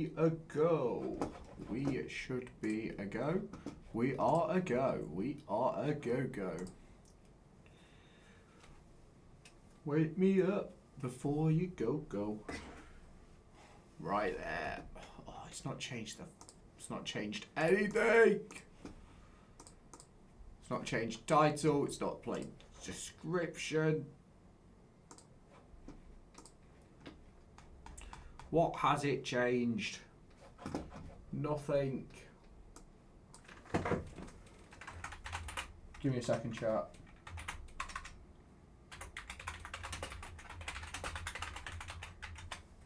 we a go? We should be a go. We are a go. We are a go-go. Wake me up before you go. Right there. Oh, it's not changed it's not changed anything. It's not changed title. It's not plain description. What has it changed? Nothing. Give me a second, chat.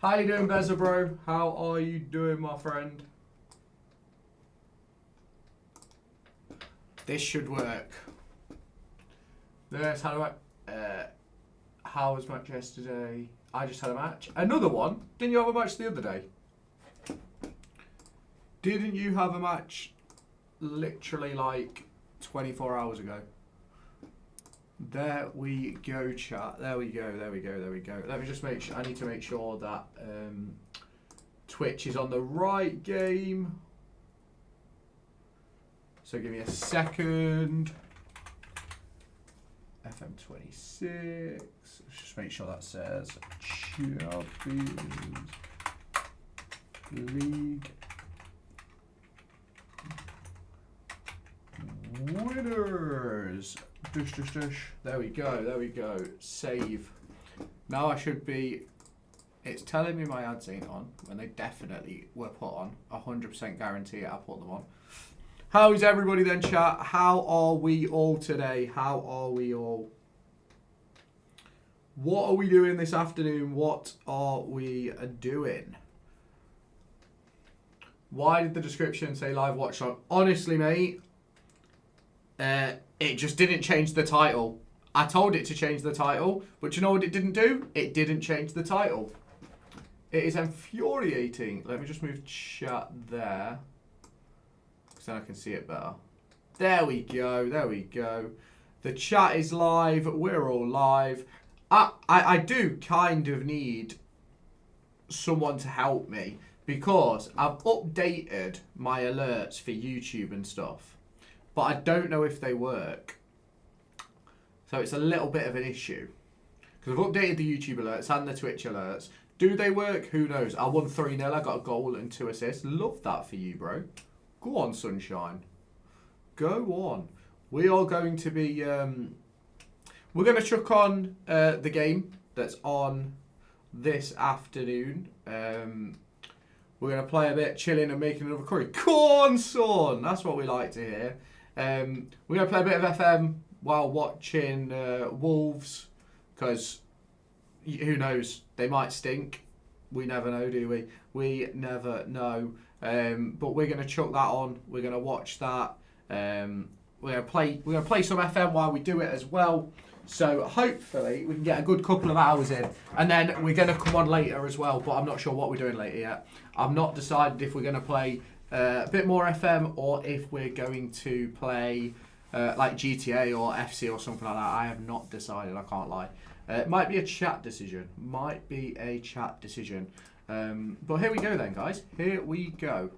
How you doing, Beza bro? How are you doing, my friend? This should work. Yes, how was match yesterday? I just had a match. Another one? Didn't you have a match the other day? Didn't you have a match literally like 24 hours ago? There we go, chat. There we go. Let me just make sure. I need to make sure that Twitch is on the right game. So give me a second. FM26. Let's just make sure that says Champions League winners. There we go. Save. Now I should be. It's telling me my ads ain't on when they definitely were put on. 100% guarantee I put them on. How is everybody then, chat? How are we all today? How are we all? What are we doing this afternoon? What are we doing? Why did the description say live watch on? Honestly, mate, it just didn't change the title. I told it to change the title, but you know what it didn't do? It didn't change the title. It is infuriating. Let me just move chat there, because then I can see it better. There we go. The chat is live. We're all live. I do kind of need someone to help me, because I've updated my alerts for YouTube and stuff, but I don't know if they work. So it's a little bit of an issue, because I've updated the YouTube alerts and the Twitch alerts. Do they work? Who knows? I won 3-0. I got a goal and 2 assists. Love that for you, bro. Go on, sunshine. Go on. We are going to be... we're going to chuck on the game that's on this afternoon. We're going to play a bit, chilling and making another curry. Corn, son! That's what we like to hear. We're going to play a bit of FM while watching Wolves, because who knows? They might stink. We never know, do we? We never know. But we're going to chuck that on. We're going to watch that. We're going to play some FM while we do it as well. So hopefully we can get a good couple of hours in, and then we're going to come on later as well. But I'm not sure what we're doing later yet. I've not decided if we're going to play a bit more FM or if we're going to play like GTA or FC or something like that. I have not decided. I can't lie. It might be a chat decision. But here we go then, guys. Here we go.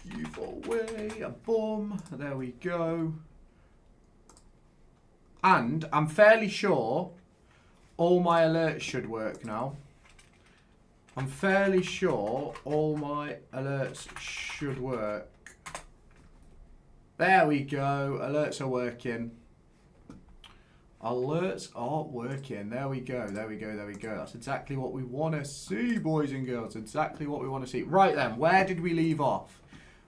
Give away a bomb. There we go. And I'm fairly sure all my alerts should work now. I'm fairly sure all my alerts should work. There we go. Alerts are working. Alerts are working. There we go. That's exactly what we want to see, boys and girls. Exactly what we want to see. Right then, where did we leave off?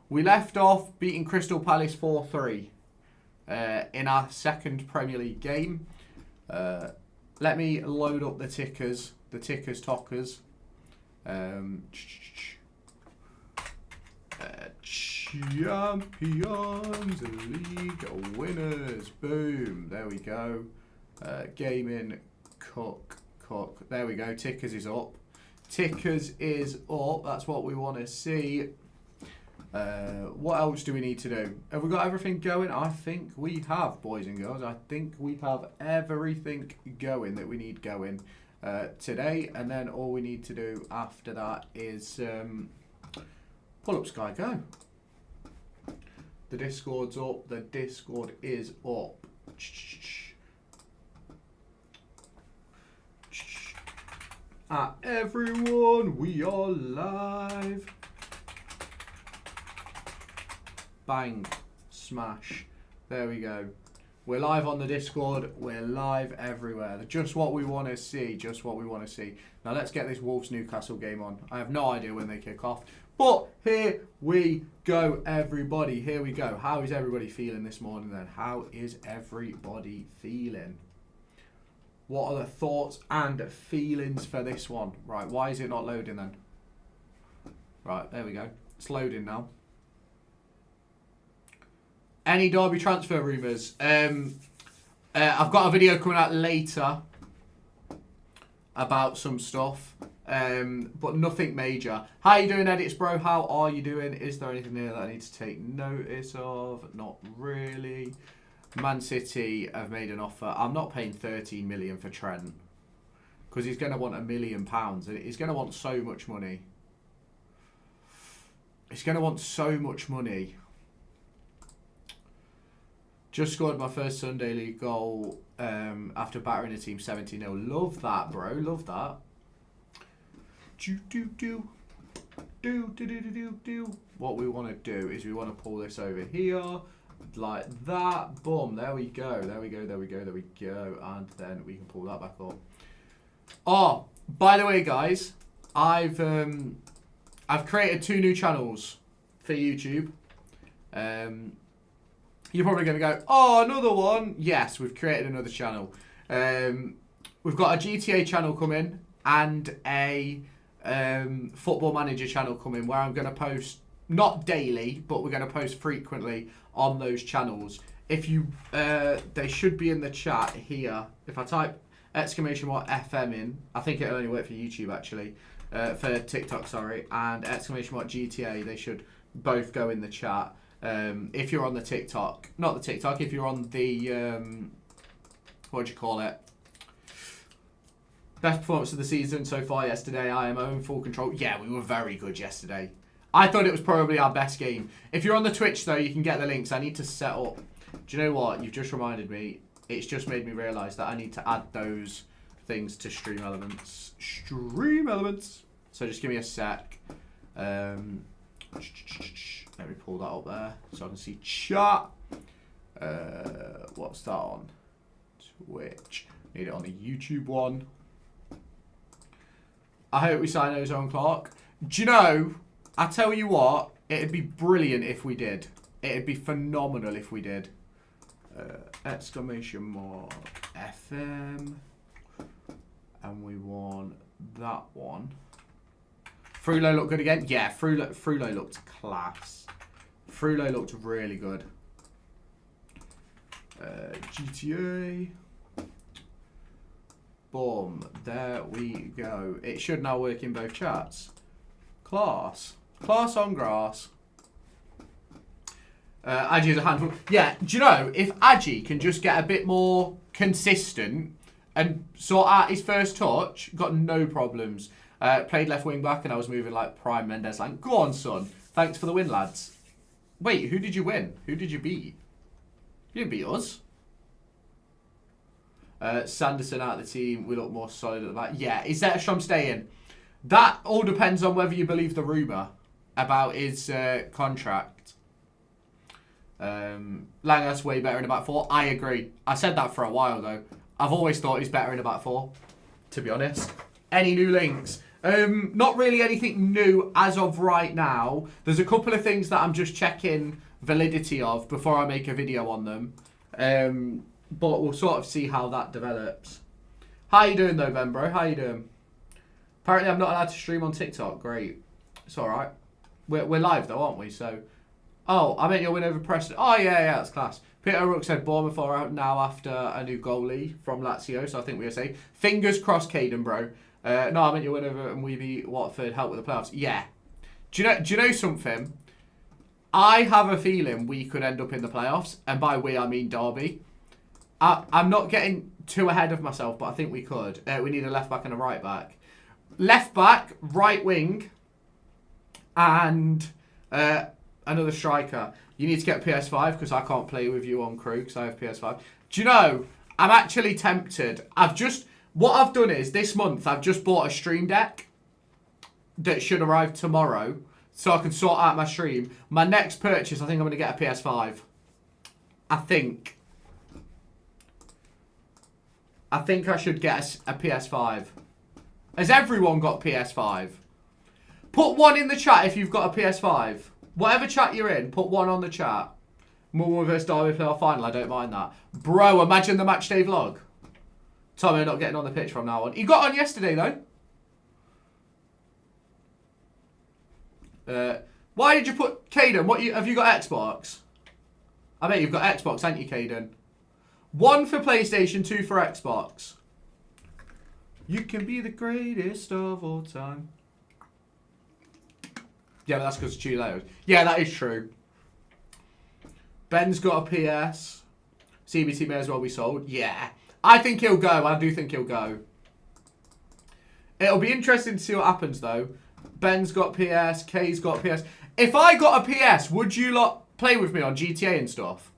We left off beating Crystal Palace 4-3 in our second Premier League game. Let me load up the tickers. The tickers-tockers. Champions League winners. Boom. There we go. Gaming. Cook. There we go. Tickers is up. That's what we want to see. What else do we need to do? Have we got everything going? I think we have, boys and girls. I think we have everything going that we need going today. And then all we need to do after that is pull up Sky Go. The Discord's up. The Discord is up. Everyone, we are live. Bang. Smash. There we go. We're live on the Discord. We're live everywhere. Just what we want to see. Just what we want to see. Now let's get this Wolves Newcastle game on. I have no idea when they kick off. But here we go, everybody. Here we go. How is everybody feeling this morning then? How is everybody feeling? What are the thoughts and feelings for this one? Right, why is it not loading then? Right, there we go. It's loading now. Any Derby transfer rumours? I've got a video coming out later about some stuff, but nothing major. How you doing, Edits bro? How are you doing? Is there anything there that I need to take notice of? Not really. Man City have made an offer. I'm not paying 13 million for Trent because he's going to want £1 million and he's going to want so much money. He's going to want so much money. Just scored my first Sunday League goal after battering a team 70-0. Love that, bro. Love that. What we want to do is we want to pull this over here like that. Boom. There we go. There we go. There we go. There we go. And then we can pull that back up. Oh, by the way, guys, I've created 2 new channels for YouTube. You're probably going to go, oh, another one. Yes, we've created another channel. We've got a GTA channel coming and a Football Manager channel coming where I'm going to post, not daily, but we're going to post frequently on those channels. If you, they should be in the chat here. If I type !FM in, I think it'll only work for YouTube actually, for TikTok, sorry, and !GTA, they should both go in the chat. If you're on the TikTok, not the TikTok, if you're on the, what do you call it? Best performance of the season so far yesterday, IMO in full control. Yeah, we were very good yesterday. I thought it was probably our best game. If you're on the Twitch though, you can get the links. I need to set up. Do you know what? You've just reminded me. It's just made me realise that I need to add those things to Stream Elements. Stream Elements. So just give me a sec. Let me pull that up there so I can see chat. What's that on? Twitch. Need it on the YouTube one. I hope we sign Ozone Clark. Do you know, I tell you what, it'd be brilliant if we did. It'd be phenomenal if we did. Exclamation mark FM. And we want that one. Frulo looked good again? Yeah, Frulo looked class. Frulo looked really good. GTA. Boom. There we go. It should now work in both chats. Class. Class on grass. Aji's a handful. Yeah, do you know, if Aji can just get a bit more consistent and sort out his first touch, got no problems. Played left wing back and I was moving like prime Mendes line. Go on, son. Thanks for the win, lads. Wait, who did you win? Who did you beat? You didn't beat us. Sanderson out of the team. We look more solid at the back. Yeah, is Zetterstrom staying? That all depends on whether you believe the rumour about his contract. Langas way better in a back 4. I agree. I said that for a while though. I've always thought he's better in a back 4, to be honest. Any new links? Not really anything new as of right now. There's a couple of things that I'm just checking validity of before I make a video on them. But we'll sort of see how that develops. How you doing though, Ben, bro? How you doing? Apparently I'm not allowed to stream on TikTok. Great. It's alright. We're live though, aren't we? So, oh, I meant your win over Preston. Oh, yeah, that's class. Peter Rook said Bournemouth are out now after a new goalie from Lazio, so I think we were safe. Fingers crossed, Caden, bro. No, I meant your win over and we beat Watford, help with the playoffs. Yeah. Do you know something? I have a feeling we could end up in the playoffs. And by we, I mean Derby. I'm not getting too ahead of myself, but I think we could. We need a left back and a right back. Left back, right wing, and another striker. You need to get PS5 because I can't play with you on crew because I have PS5. Do you know, I'm actually tempted. What I've done is this month I've just bought a stream deck that should arrive tomorrow so I can sort out my stream. My next purchase, I think I'm going to get a PS5. I think I should get a PS5. Has everyone got PS5? Put one in the chat if you've got a PS5. Whatever chat you're in, put one on the chat. Millwall vs Derby playoff final, I don't mind that. Bro, imagine the matchday vlog. Tommy not getting on the pitch from now on. He got on yesterday though. Why did you put Caden? Have you got Xbox? I bet you've got Xbox, haven't you, Caden? 1 for PlayStation, 2 for Xbox. You can be the greatest of all time. Yeah, but that's because of Chileos. Yeah, that is true. Ben's got a PS. CBT may as well be sold. Yeah. I think he'll go. I do think he'll go. It'll be interesting to see what happens, though. Ben's got PS. Kay's got PS. If I got a PS, would you lot play with me on GTA and stuff?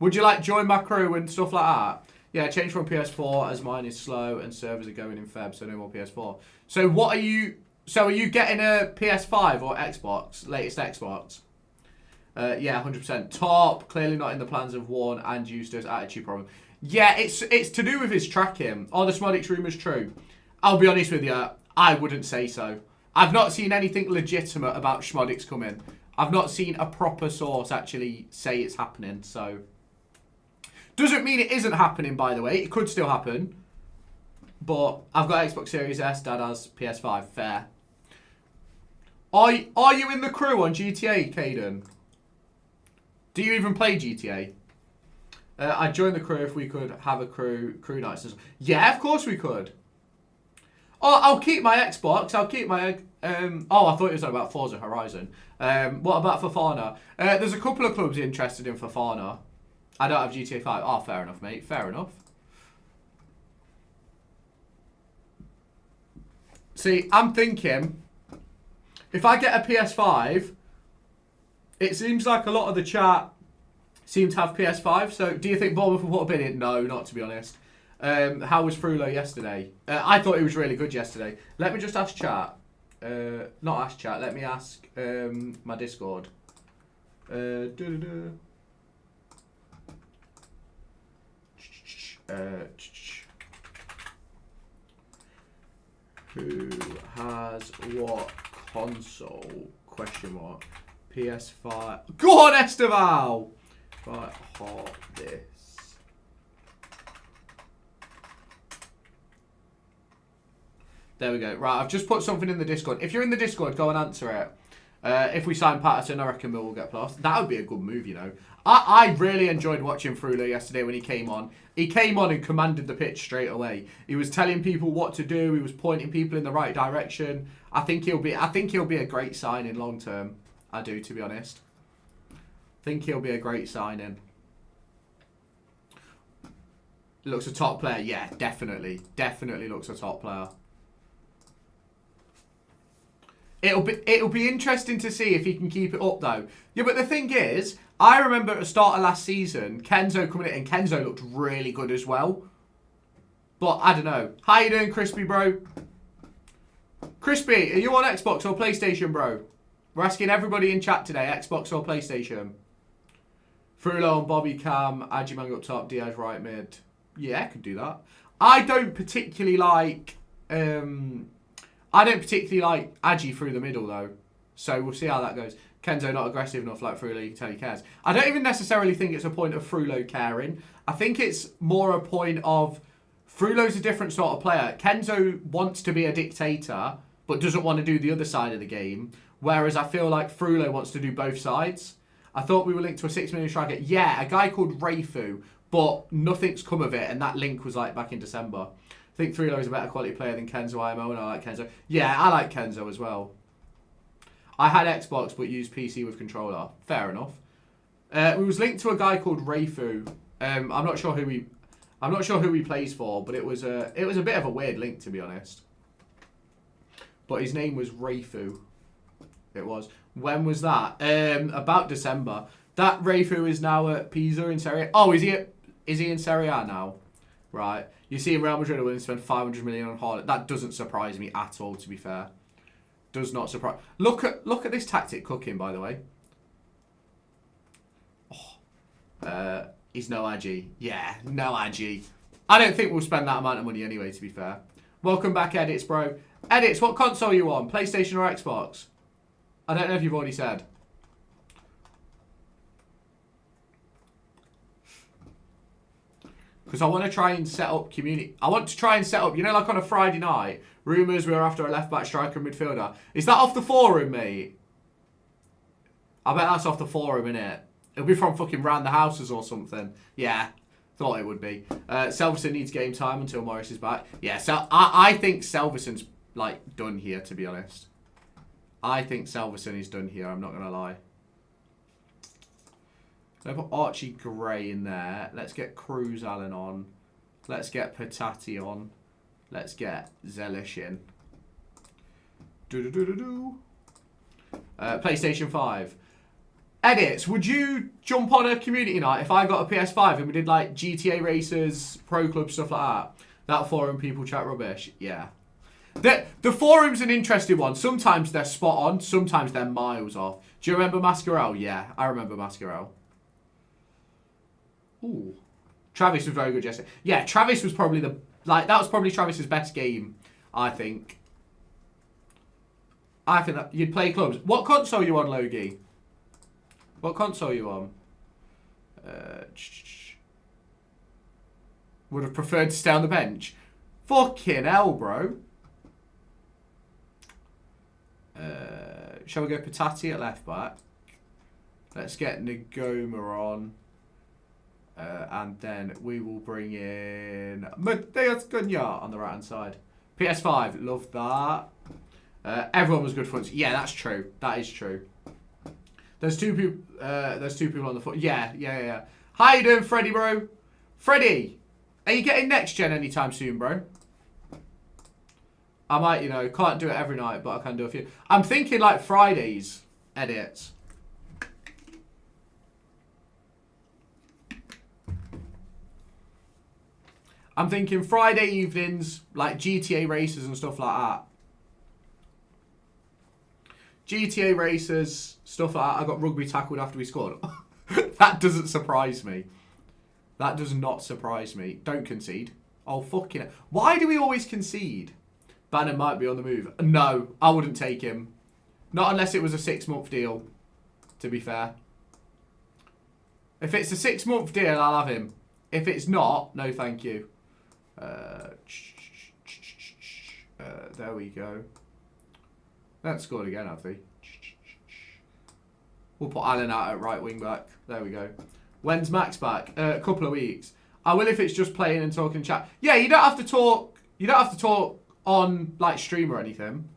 Would you, like, join my crew and stuff like that? Yeah, change from PS4 as mine is slow and servers are going in Feb, so no more PS4. So what are you... So are you getting a PS5 or Xbox? Latest Xbox? Yeah, 100%. Top. Clearly not in the plans of Warren and Eustace. Attitude problem. Yeah, it's to do with his tracking. Are the Smodix rumours true? I'll be honest with you. I wouldn't say so. I've not seen anything legitimate about Schmodix coming. I've not seen a proper source actually say it's happening, so... Doesn't mean it isn't happening, by the way. It could still happen. But I've got Xbox Series S. Dad has PS5. Fair. Are you in the crew on GTA, Caden? Do you even play GTA? I'd join the crew if we could have a crew nights. Yeah, of course we could. Oh, I'll keep my Xbox. I'll keep my... oh, I thought it was about Forza Horizon. What about Fofana? There's a couple of clubs interested in Fofana. I don't have GTA 5. Oh, fair enough, mate. Fair enough. See, I'm thinking, if I get a PS5, it seems like a lot of the chat seem to have PS5. So, do you think Bournemouth will put a bid in? No, not to be honest. How was Frulo yesterday? I thought he was really good yesterday. Let me just ask chat. Not ask chat. Let me ask my Discord. Who has what console? Question mark. PS5. Go on, Esteval! Right, hot this. There we go. Right, I've just put something in the Discord. If you're in the Discord, go and answer it. If we sign Patterson, I reckon we'll get plus. That would be a good move, you know. I really enjoyed watching Frulo yesterday when he came on. He came on and commanded the pitch straight away. He was telling people what to do. He was pointing people in the right direction. I think he'll be a great signing long term. I do, to be honest. I think he'll be a great signing. Looks a top player. Yeah, definitely. Definitely looks a top player. It'll be interesting to see if he can keep it up though. Yeah, but the thing is, I remember at the start of last season, Kenzo coming in and Kenzo looked really good as well. But I don't know. How you doing, Crispy, bro? Crispy, are you on Xbox or PlayStation, bro? We're asking everybody in chat today, Xbox or PlayStation. Frulo and Bobby Cam, Adjumang up top, Diaz right mid. Yeah, I could do that. I don't particularly like Agi through the middle, though. So we'll see how that goes. Kenzo not aggressive enough like Frulo, you can tell he cares. I don't even necessarily think it's a point of Frulo caring. I think it's more a point of Frulo's a different sort of player. Kenzo wants to be a dictator, but doesn't want to do the other side of the game. Whereas I feel like Frulo wants to do both sides. I thought we were linked to a 6 million striker. Yeah, a guy called Rayfu, but nothing's come of it, and that link was like back in December. I think Frulo is a better quality player than Kenzo IMO, and I like Kenzo. Yeah, I like Kenzo as well. I had Xbox but used PC with controller. Fair enough. We was linked to a guy called Rayfu. I'm not sure who he plays for, but it was a bit of a weird link, to be honest. But his name was Rayfu. It was. When was that? About December. That Rayfu is now at Pisa in Serie A. Oh, is he in Serie A now? Right. You see Real Madrid are willing to spend 500 million on Haaland. That doesn't surprise me at all, to be fair. Does not surprise. Look at this tactic cooking, by the way. Oh. He's no Agi. Yeah, no Agi. I don't think we'll spend that amount of money anyway, to be fair. Welcome back, Edits, bro. Edits, what console are you on? PlayStation or Xbox? I don't know if you've already said. Because I want to try and set up community. I want to try and set up, you know, like on a Friday night, rumours we were after a left-back striker and midfielder. Is that off the forum, mate? I bet that's off the forum, innit? It'll be from fucking round the houses or something. Yeah, thought it would be. Selverson needs game time until Morris is back. Yeah, so I think Selverson's, like, done here, to be honest. I think Selverson is done here, I'm not going to lie. Let's put Archie Gray in there. Let's get Cruz Allen on. Let's get Patati on. Let's get Zelish in. PlayStation 5. Edits, would you jump on a community night if I got a PS5 and we did like GTA races, pro club, stuff like that? That forum people chat rubbish? Yeah. The forum's an interesting one. Sometimes they're spot on, sometimes they're miles off. Do you remember Mascarell? Yeah, I remember Mascarell. Ooh. Travis was very good yesterday. Yeah, Travis was probably that was probably Travis's best game, I think. I think that you'd play clubs. What console are you on, Logie? What console are you on? Would have preferred to stay on the bench. Fucking hell, bro. Shall we go Patati at left back? Let's get Ngoma on. And then we will bring in Mateus Cunha on the right hand side. PS5, love that. Everyone was good fronts. Yeah, that's true. That is true. There's two people. There's two people on the foot. Yeah. How you doing, Freddy, bro? Freddy, are you getting next gen anytime soon, bro? I might, you know, can't do it every night, but I can do a few. I'm thinking like Fridays edits. I'm thinking Friday evenings, like GTA races and stuff like that. GTA races, stuff like that. I got rugby tackled after we scored. That doesn't surprise me. That does not surprise me. Don't concede. Oh, fucking hell. Why do we always concede? Bannon might be on the move. No, I wouldn't take him. Not unless it was a 6-month deal, to be fair. If it's a 6-month deal, I'll have him. If it's not, no thank you. There we go. That's scored again, have they? We'll put Allen out at right wing back. There we go. When's Max back? A couple of weeks. I will if it's just playing and talking chat. Yeah, you don't have to talk. You don't have to talk on like stream or anything.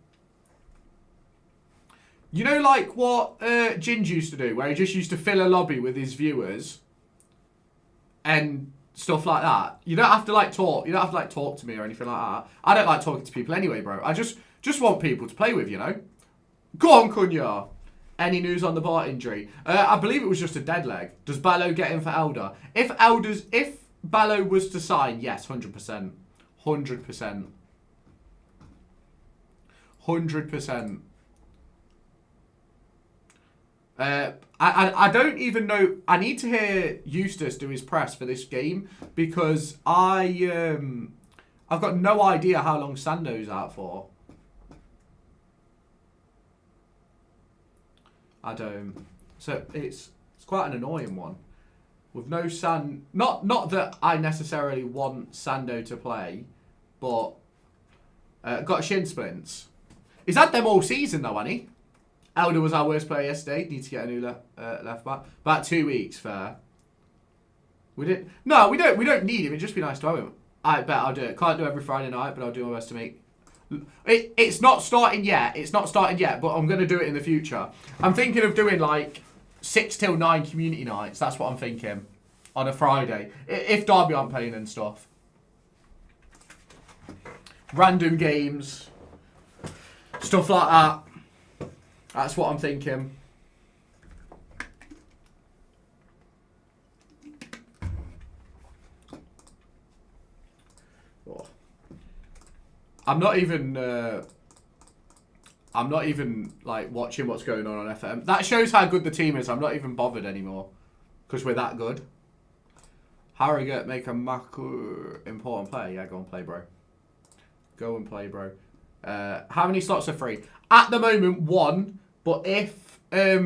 You know, like what Ginge used to do, where he just used to fill a lobby with his viewers and stuff like that. You don't have to like talk. You don't have to like talk to me or anything like that. I don't like talking to people anyway, bro. I just want people to play with, you know. Go on, Cunha. Any news on the Bart injury? I believe it was just a dead leg. Does Ballo get in for Elder? If Ballo was to sign, yes, 100%. 100%. 100%. I don't even know. I need to hear Eustace do his press for this game because I've got no idea how long Sando's out for. I don't. So it's quite an annoying one. With no not that I necessarily want Sando to play, but got shin splints. He's had them all season though, hasn't he? Elder was our worst player yesterday. Need to get a new left back. About 2 weeks, fair. We didn't. No, we don't need him. It'd just be nice to have him. I bet I'll do it. Can't do it every Friday night, but I'll do my best to make. It's not starting yet. It's not starting yet, but I'm going to do it in the future. I'm thinking of doing like 6 till 9 community nights. That's what I'm thinking. On a Friday. If Derby aren't playing and stuff. Random games. Stuff like that. That's what I'm thinking. Oh. I'm not even like watching what's going on FM. That shows how good the team is. I'm not even bothered anymore because we're that good. Harrogate make a important play. Yeah, go and play, bro. Go and play, bro. How many slots are free? At the moment, 1. But if at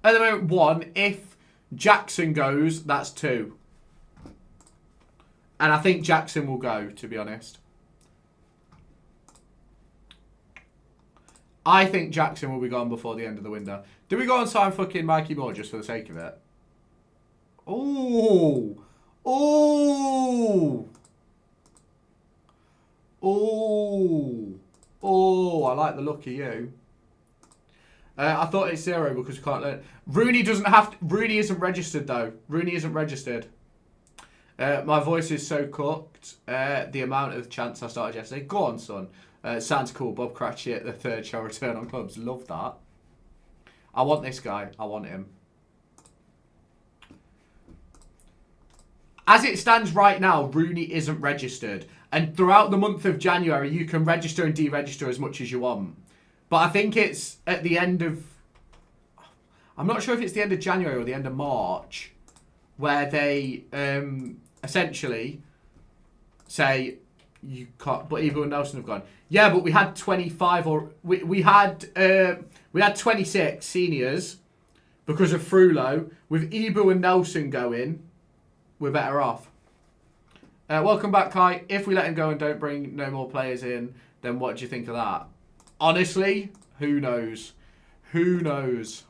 the moment 1. If Jackson goes, that's 2. And I think Jackson will go. To be honest, I think Jackson will be gone before the end of the window. Do we go and sign fucking Mikey Moore just for the sake of it? Oh. Oh. Oh. Oh, I like the look of you. I thought it's 0 because we can't learn. Rooney doesn't have to, Rooney isn't registered though. Rooney isn't registered. My voice is so cooked. The amount of chants I started yesterday. Go on, son. Sounds cool. Bob Cratchit, the 3rd shall return on clubs. Love that. I want this guy. I want him. As it stands right now, Rooney isn't registered. And throughout the month of January, you can register and deregister as much as you want. But I think it's at the end of... I'm not sure if it's the end of January or the end of March, where they essentially say you can't... But Ebro and Nelson have gone. Yeah, but we had 25 or... We had 26 seniors because of Frulo. With Ebro and Nelson going, we're better off. Welcome back, Kai. If we let him go and don't bring no more players in, then what do you think of that? Honestly, who knows? Who knows?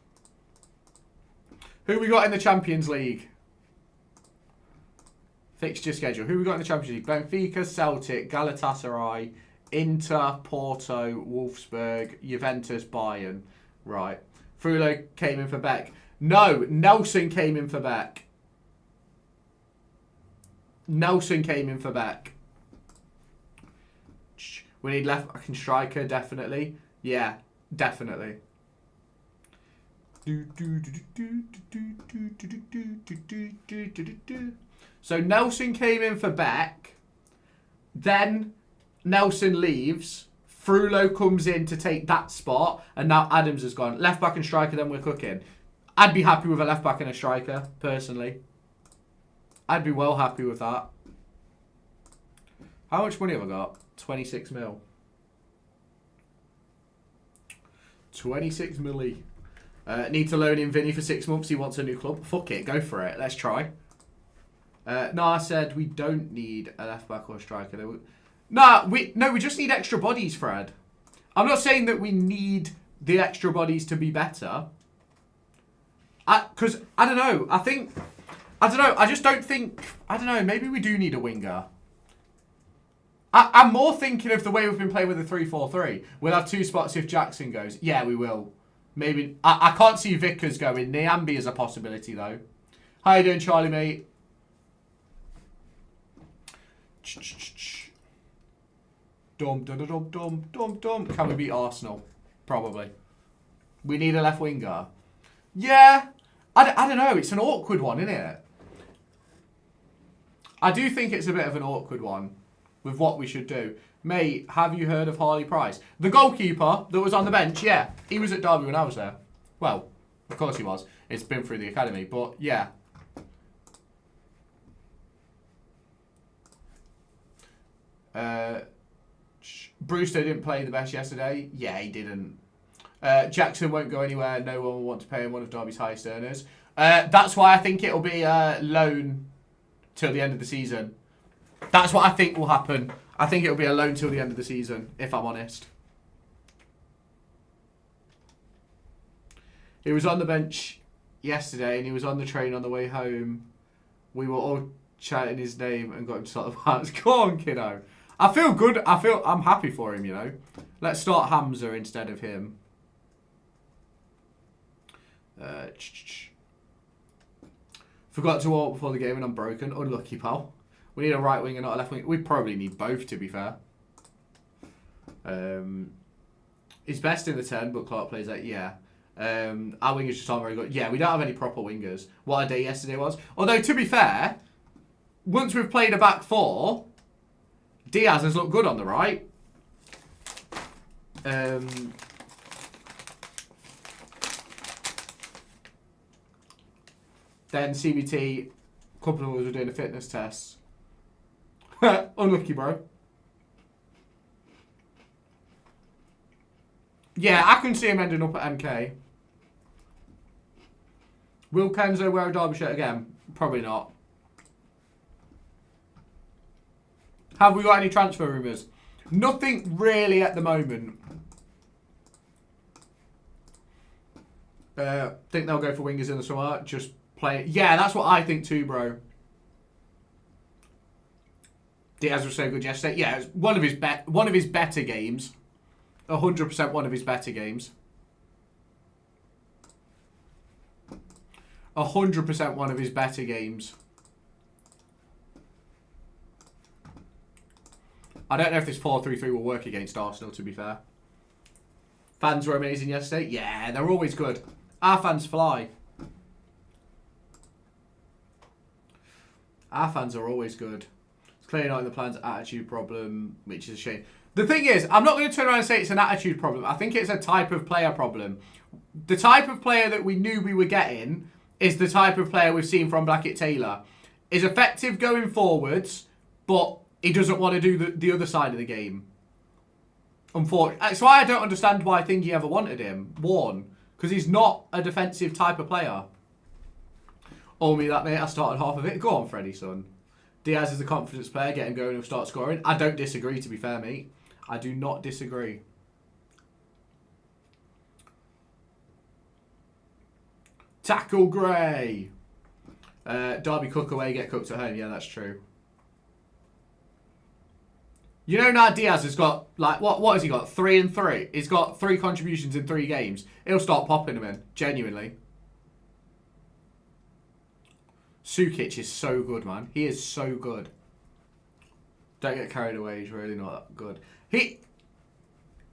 Who we got in the Champions League? Fixture schedule. Who we got in the Champions League? Benfica, Celtic, Galatasaray, Inter, Porto, Wolfsburg, Juventus, Bayern. Right. Frulo came in for Beck. No, Nelson came in for Beck. Nelson came in for Beck. We need left back and striker, definitely. Yeah, definitely. So Nelson came in for Beck. Then Nelson leaves. Frulo comes in to take that spot. And now Adams has gone. Left back and striker, then we're cooking. I'd be happy with a left back and a striker, personally. I'd be well happy with that. How much money have I got? 26 mil. 26 milli. Need to loan in Vinny for 6 months. He wants a new club. Fuck it. Go for it. Let's try. No, I said we don't need a left back or a striker. No, we just need extra bodies, Fred. I'm not saying that we need the extra bodies to be better. Because, I don't know. I don't know. I just don't think... I don't know. Maybe we do need a winger. I'm more thinking of the way we've been playing with the 3-4-3. We'll have 2 spots if Jackson goes. Yeah, we will. Maybe... I can't see Vickers going. Niambi is a possibility, though. How you doing, Charlie, mate? Dum, dum, dum, dum, dum, dum. Can we beat Arsenal? Probably. We need a left winger. Yeah. I don't know. It's an awkward one, isn't it? I do think it's a bit of an awkward one with what we should do. Mate, have you heard of Harley Price? The goalkeeper that was on the bench, yeah. He was at Derby when I was there. Well, of course he was. It's been through the academy, but yeah. Brewster didn't play the best yesterday. Yeah, he didn't. Jackson won't go anywhere. No one will want to pay him, one of Derby's highest earners. That's why I think it'll be a loan till the end of the season. That's what I think will happen. I think it'll be a loan till the end of the season, if I'm honest. He was on the bench yesterday and he was on the train on the way home. We were all chanting his name and got him to sort of hearts. Go on, kiddo. I feel good. I'm happy for him, you know. Let's start Hamza instead of him. Forgot to walk before the game and I'm broken. Unlucky, pal. We need a right wing and not a left wing. We probably need both, to be fair. He's best in the 10, but Clark plays that. Yeah. Our wingers just aren't very good. Yeah, we don't have any proper wingers. What a day yesterday was. Although, to be fair, once we've played a back four, Diaz has looked good on the right. Then CBT, a couple of us were doing a fitness test. Unlucky, bro. Yeah, I can see him ending up at MK. Will Kenzo wear a Derby shirt again? Probably not. Have we got any transfer rumours? Nothing really at the moment. Think they'll go for wingers in the summer. Just play. Yeah, that's what I think too, bro. Diaz was so good yesterday. Yeah, it was one of his better games. 100% one of his better games. 100% one of his better games. I don't know if this 4-3-3 will work against Arsenal, to be fair. Fans were amazing yesterday. Yeah, they're always good. Our fans fly. Our fans are always good. It's clearly not in the plan's attitude problem, which is a shame. The thing is, I'm not going to turn around and say it's an attitude problem. I think it's a type of player problem. The type of player that we knew we were getting is the type of player we've seen from Blackett Taylor. Is effective going forwards, but he doesn't want to do the other side of the game. Unfortunately. That's why I don't understand why Thingy ever wanted him. One. Because he's not a defensive type of player. Oh, me that, mate. I started half of it. Go on, Freddie, son. Diaz is a confidence player. Get him going and start scoring. I don't disagree, to be fair, mate. I do not disagree. Tackle Gray. Derby cook away, get cooked at home. Yeah, that's true. You know now Diaz has got, like, what has he got? 3 and 3. He's got 3 contributions in 3 games. He'll start popping them in. Genuinely. Sukic is so good, man. He is so good. Don't get carried away. He's really not that good. He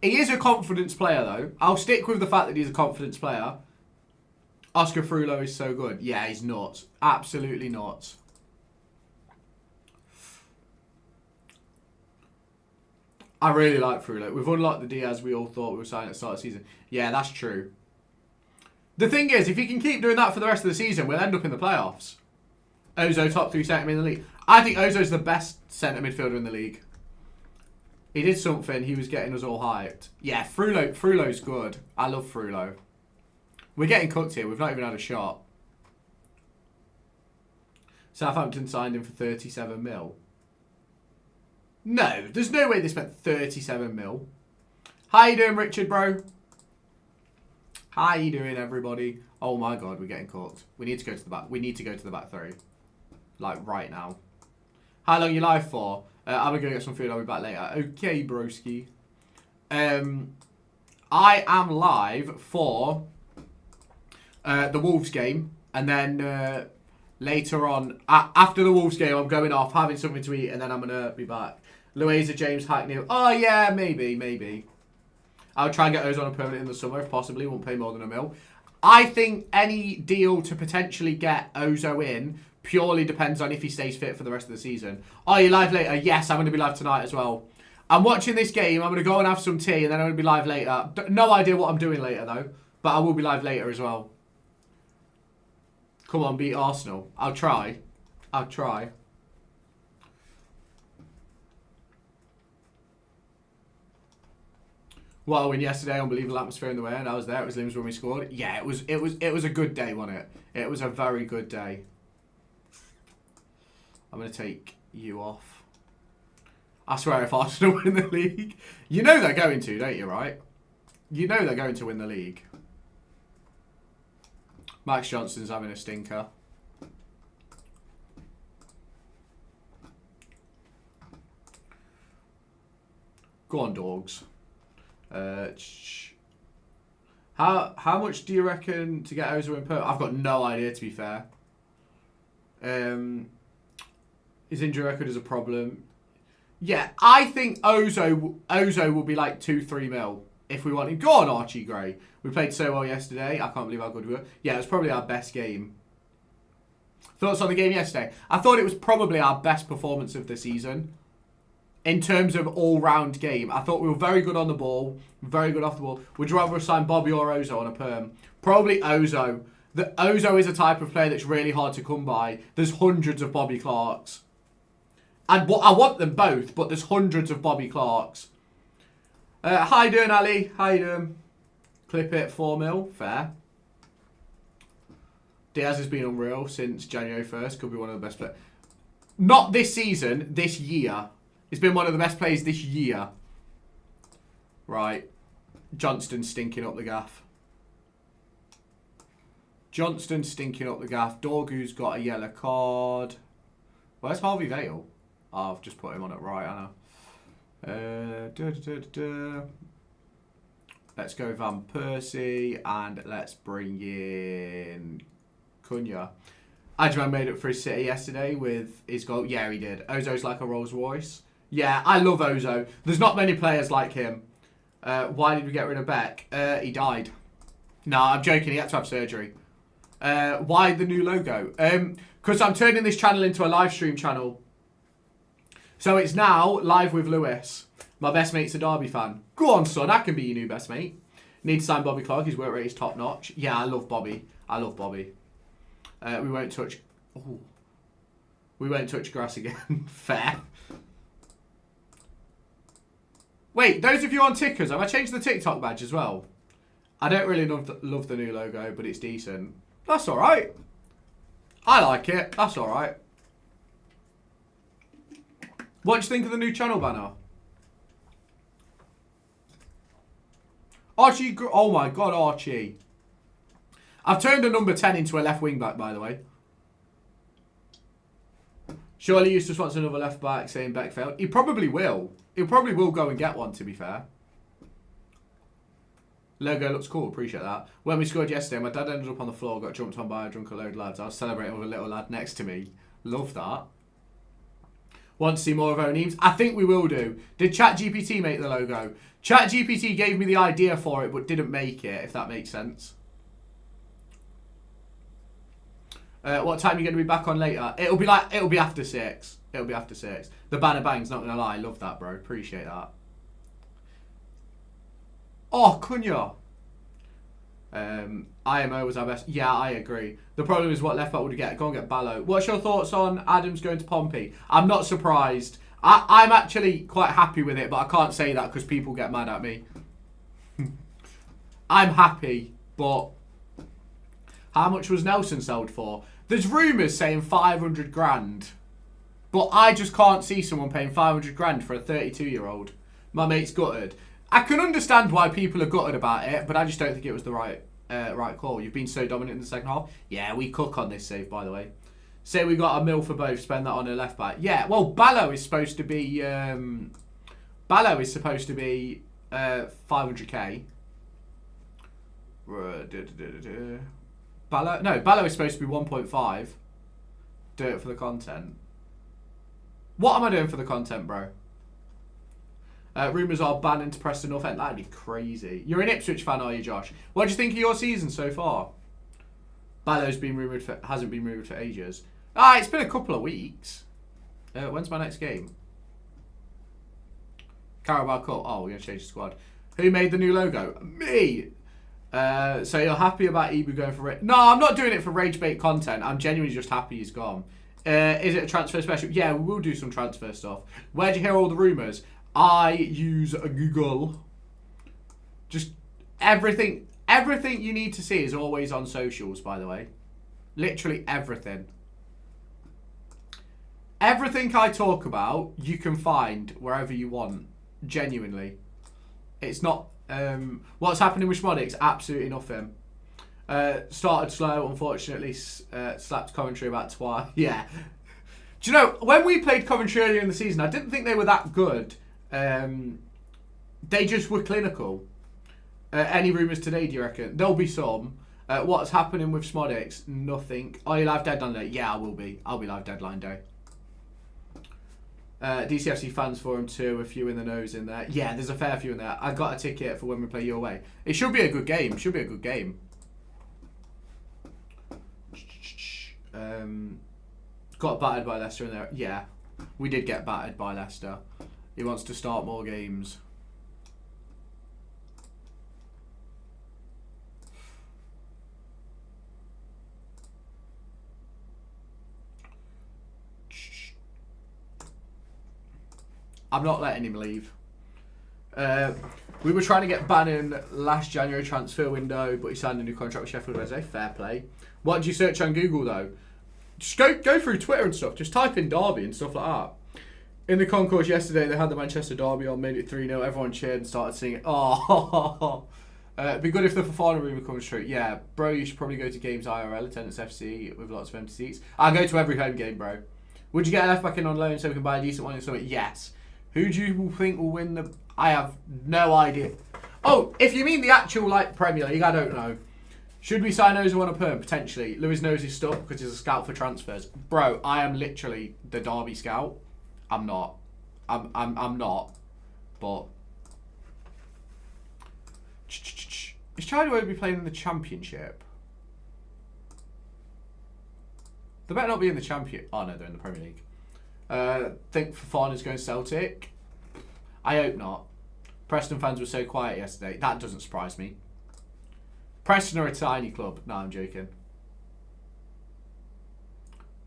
is a confidence player, though. I'll stick with the fact that he's a confidence player. Oscar Frulo is so good. Yeah, he's not. Absolutely not. I really like Frulo. We've unlocked the Diaz we all thought we were signing at the start of the season. Yeah, that's true. The thing is, if he can keep doing that for the rest of the season, we'll end up in the playoffs. Ozo, top 3 centre mid in the league. I think Ozo's the best centre midfielder in the league. He did something. He was getting us all hyped. Yeah, Frulo's good. I love Frulo. We're getting cooked here. We've not even had a shot. Southampton signed him for 37 mil. No, there's no way they spent 37 mil. How you doing, Richard, bro? How you doing, everybody? Oh my god, we're getting cooked. We need to go to the back. We need to go to the back 3. Like, right now. How long are you live for? I'm going to go get some food. I'll be back later. Okay, broski. I am live for the Wolves game. And then later on, after the Wolves game, I'm going off, having something to eat, and then I'm going to be back. Louisa, James, Hackney. Oh, yeah, maybe. I'll try and get those on a permanent in the summer, if possibly. Won't pay more than £1 million. I think any deal to potentially get Ozo in purely depends on if he stays fit for the rest of the season. Are you live later? Yes, I'm going to be live tonight as well. I'm watching this game. I'm going to go and have some tea, and then I'm going to be live later. No idea what I'm doing later, though. But I will be live later as well. Come on, beat Arsenal. I'll try. What a win yesterday, unbelievable atmosphere in the way, and I was there. It was Limbs when we scored. Yeah, it was a good day, wasn't it? It was a very good day. I'm gonna take you off. I swear, if Arsenal win the league, you know they're going to, don't you? Right? You know they're going to win the league. Max Johnson's having a stinker. Go on, dogs. How much do you reckon to get Ozo in per? I've got no idea, to be fair. His injury record is a problem. Yeah, I think Ozo will be like 2-3 mil if we want him. Go on, Archie Gray. We played so well yesterday. I can't believe how good we were. Yeah, it was probably our best game. Thoughts on the game yesterday? I thought it was probably our best performance of the season. In terms of all-round game. I thought we were very good on the ball. Very good off the ball. Would you rather sign Bobby or Ozo on a perm? Probably Ozo. Ozo is a type of player that's really hard to come by. There's hundreds of Bobby Clarks. I want them both, but there's hundreds of Bobby Clarks. How you doing, Ali? How you doing? Clip it, 4 mil. Fair. Diaz has been unreal since January 1st. Could be one of the best players. Not this season, this year. He's been one of the best players this year. Right. Johnston stinking up the gaff. Johnston stinking up the gaff. Dorgu's got a yellow card. Where's Harvey Vale? Oh, I've just put him on it right, I know. Let's go Van Persie and let's bring in Cunha. Adjuman made it for his City yesterday with his goal. Yeah, he did. Ozo's like a Rolls Royce. Yeah, I love Ozo. There's not many players like him. Why did we get rid of Beck? He died. No, I'm joking. He had to have surgery. Why the new logo? Because I'm turning this channel into a live stream channel. So it's now live with Lewis. My best mate's a Derby fan. Go on, son. I can be your new best mate. Need to sign Bobby Clark. His work rate is top notch. Yeah, I love Bobby. I love Bobby. We won't touch... Ooh. We won't touch grass again. Fair. Wait, those of you on tickers, have I changed the TikTok badge as well? I don't really love the new logo, but it's decent. That's alright. I like it. That's alright. What do you think of the new channel banner? Archie, oh my god, Archie. I've turned a number 10 into a left wing back, by the way. Surely Eustace wants another left back, saying Beck failed. He probably will. He probably will go and get one, to be fair. Logo looks cool, appreciate that. When we scored yesterday, my dad ended up on the floor, got jumped on by a drunk load lads. I was celebrating with a little lad next to me. Love that. Want to see more of O'Neem's? I think we will do. Did ChatGPT make the logo? ChatGPT gave me the idea for it, but didn't make it, if that makes sense. What time are you going to be back on later? It'll be after 6. It'll be after 6. The banner bangs, not going to lie. Love that, bro. Appreciate that. Oh, Cunha. IMO was our best. Yeah, I agree. The problem is what left back would you get? Go and get Ballo. What's your thoughts on Adams going to Pompey? I'm not surprised. I'm actually quite happy with it, but I can't say that because people get mad at me. I'm happy, but how much was Nelson sold for? There's rumours saying 500 grand, but I just can't see someone paying 500 grand for a 32-year-old. My mate's gutted. I can understand why people are gutted about it, but I just don't think it was the right call. You've been so dominant in the second half. Yeah, we cook on this save, by the way. Say we got a mil for both, spend that on a left back. Yeah, well, Ballo is supposed to be 500k. Ballo is supposed to be 1.5. Do it for the content. What am I doing for the content, bro? Rumours are banning to Preston North End. That'd be crazy. You're an Ipswich fan, are you, Josh? What do you think of your season so far? Ballo's hasn't been rumoured for ages. It's been a couple of weeks. When's my next game? Carabao Cup. Oh, we're going to change the squad. Who made the new logo? Me! So you're happy about Ibu going for... No, I'm not doing it for rage bait content. I'm genuinely just happy he's gone. Is it a transfer special? Yeah, we will do some transfer stuff. Where'd you hear all the rumours? I use Google. Just everything you need to see is always on socials, by the way. Literally everything. Everything I talk about, you can find wherever you want. Genuinely. It's not... what's happening with Schmodix? Absolutely nothing. Started slow, unfortunately. Slapped Coventry about twice. Yeah. Do you know, when we played Coventry earlier in the season, I didn't think they were that good. They just were clinical. Any rumours today, do you reckon? There'll be some. What's happening with Smodix? Nothing. Are you live deadline day? Yeah, I will be. I'll be live deadline day. DCFC fans forum too, a few in the nose in there. Yeah, there's a fair few in there. I got a ticket for when we play your way. It should be a good game. Should be a good game. Got battered by Leicester in there. Yeah, we did get battered by Leicester. He wants to start more games. I'm not letting him leave. We were trying to get Bannon last January transfer window, but he signed a new contract with Sheffield Wednesday. Fair play. What did you search on Google though? Just go through Twitter and stuff. Just type in Derby and stuff like that. In the concourse yesterday, they had the Manchester Derby on, made it 3-0. Everyone cheered and started singing. Oh, it'd be good if the Fofana rumour comes true. Yeah, bro, you should probably go to games IRL, attendance FC with lots of empty seats. I'll go to every home game, bro. Would you get a left back in on loan so we can buy a decent one in summer? Yes. Who do you think will win the... I have no idea. Oh, if you mean the actual Premier League, I don't know. Should we sign Oza on a perm? Potentially. Lewis knows his stuff because he's a scout for transfers. Bro, I am literally the Derby scout. I'm not. I'm not. But... Is China be playing in the Championship? They better not be in the Champion... Oh, no, they're in the Premier League. Think Fofana's going Celtic? I hope not. Preston fans were so quiet yesterday. That doesn't surprise me. Preston are a tiny club. No, I'm joking.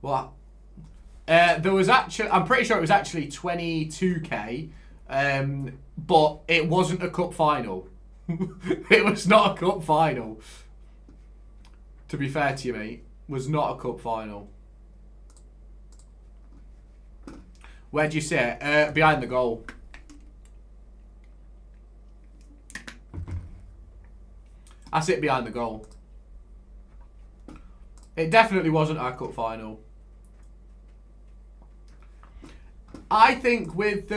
What? There was actually... I'm pretty sure it was actually 22k. But it wasn't a cup final. It was not a cup final. To be fair to you, mate. Was not a cup final. Where'd you sit? Behind the goal. I sit behind the goal. It definitely wasn't our cup final. I think with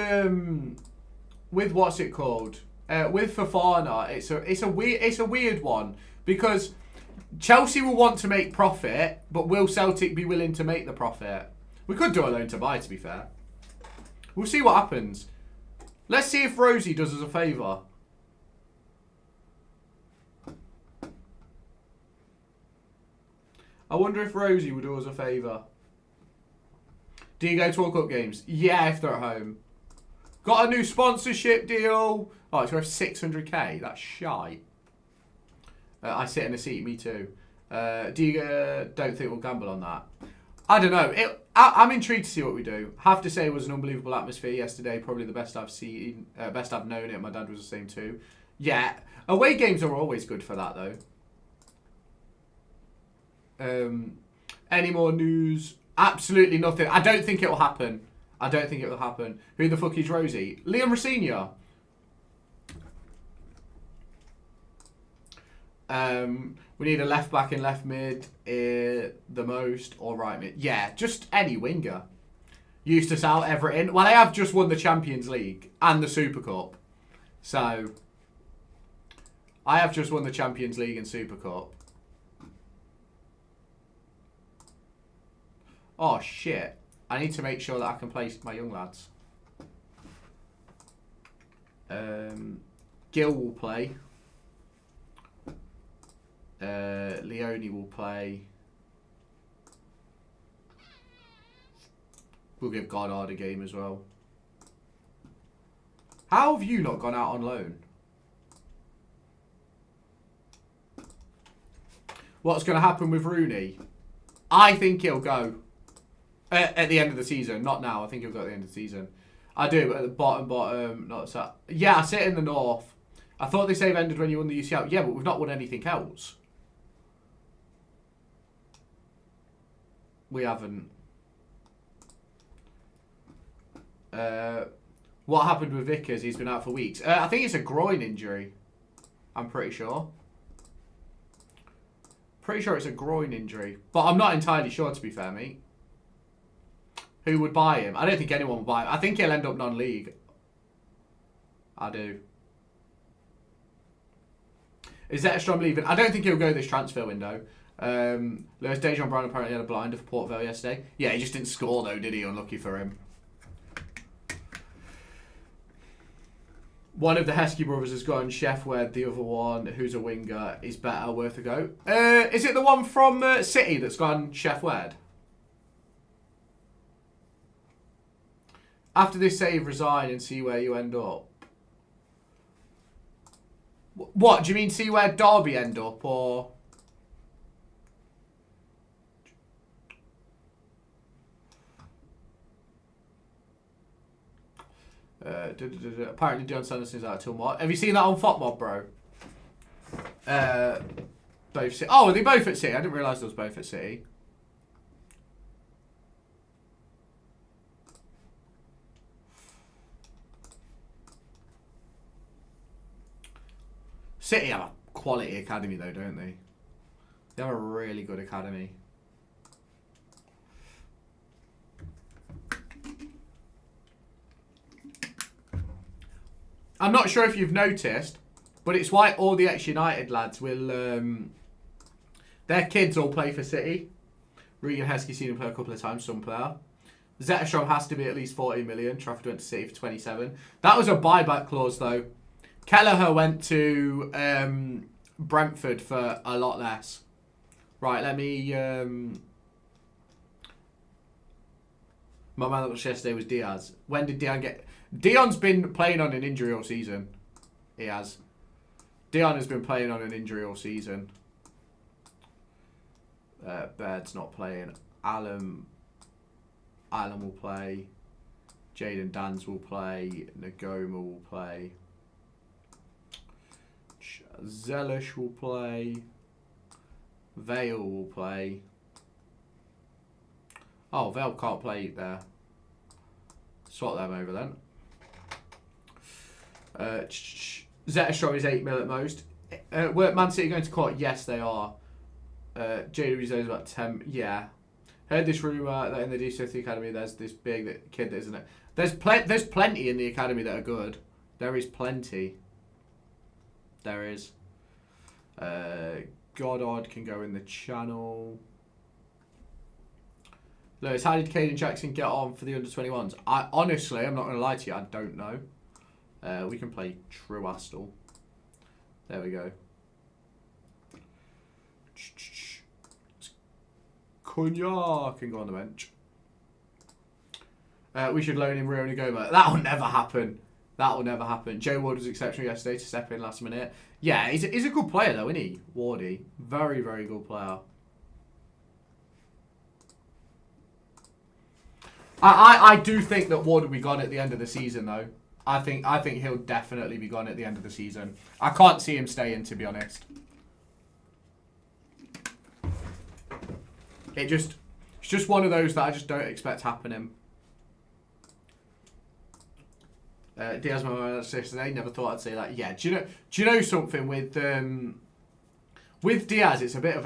what's it called? With Fofana, it's a weird one because Chelsea will want to make profit, but will Celtic be willing to make the profit? We could do a loan to buy, to be fair. We'll see what happens. Let's see if Rosie does us a favour. I wonder if Rosie would do us a favour. Do you go to World Cup games? Yeah, if they're at home. Got a new sponsorship deal. Oh, it's worth 600k. That's shite. I sit in a seat. Me too. Don't think we'll gamble on that? I don't know. I'm intrigued to see what we do. Have to say it was an unbelievable atmosphere yesterday. Probably the best I've seen, best I've known it. My dad was the same too. Yeah, away games are always good for that though. Any more news? Absolutely nothing. I don't think it will happen. I don't think it will happen. Who the fuck is Rosie? Liam Rosenior. We need a left back and left mid, the most, or right mid. Yeah, just any winger. Eustace out, Everett in. Well, they have just won the Champions League and the Super Cup. So, I have just won the Champions League and Super Cup. Oh, shit. I need to make sure that I can play my young lads. Gil will play. Leone will play. We'll give Goddard a game as well. How have you not gone out on loan? What's going to happen with Rooney? I think he'll go. At the end of the season. Not now. I think he'll go at the end of the season. I do, but at the bottom, not so. Yeah, I sit in the north. I thought they save ended when you won the UCL. Yeah, but we've not won anything else. We haven't. What happened with Vickers? He's been out for weeks. I think it's a groin injury. I'm pretty sure. Pretty sure it's a groin injury. But I'm not entirely sure, to be fair, mate. Who would buy him? I don't think anyone would buy him. I think he'll end up non-league. I do. Is Zetterstrom leaving? I don't think he'll go this transfer window. Lewis Dejan Brown apparently had a blinder for Port Vale yesterday. Yeah, he just didn't score though, did he? Unlucky for him. One of the Heskey brothers has gone Chef Wed. The other one, who's a winger, is better, worth a go. Is it the one from City that's gone Chef Wed? After this save, resign and see where you end up. What? Do you mean see where Derby end up, or...? Apparently John Sanderson's out till March. Have you seen that on FotMob, bro? Both City. Oh, are they both at City? I didn't realise they was both at City. City have a quality academy though, don't they? They have a really good academy. I'm not sure if you've noticed, but it's why all the ex-United lads will... their kids all play for City. Regan Heskey seen him play a couple of times, some player. Zetterstrom has to be at least 40 million. Trafford went to City for 27. That was a buyback clause, though. Kelleher went to Brentford for a lot less. Right, let me... my man that was yesterday was Diaz. When did Dion get... Dion's been playing on an injury all season. He has. Dion has been playing on an injury all season. Baird's not playing. Allen will play. Jaden Dans will play. Nagoma will play. Zelish will play. Vale will play. Oh, Vale can't play there. Swap them over then. Zetterstrom is 8 mil at most. Were Man City going to court? Yes, they are. JW Zone is about 10. Yeah. Heard this rumour that in the DCF Academy there's this big kid that isn't it. There's plenty in the academy that are good. There is plenty. There is. Goddard can go in the channel. Lewis, how did Caden Jackson get on for the under-21s? Honestly, I'm not going to lie to you, I don't know. We can play True Astle. There we go. Cunha can go on the bench. We should loan him Rio Nagoma. That'll never happen. That'll never happen. Joe Ward was exceptional yesterday to step in last minute. Yeah, he's a good player though, isn't he? Wardy. Very, very good player. I do think that Ward will be gone at the end of the season though. I think he'll definitely be gone at the end of the season. I can't see him staying, to be honest. It's just one of those that I just don't expect happening. Diaz, my yesterday, never thought I'd say that. Yeah, do you know something with Diaz? It's a bit of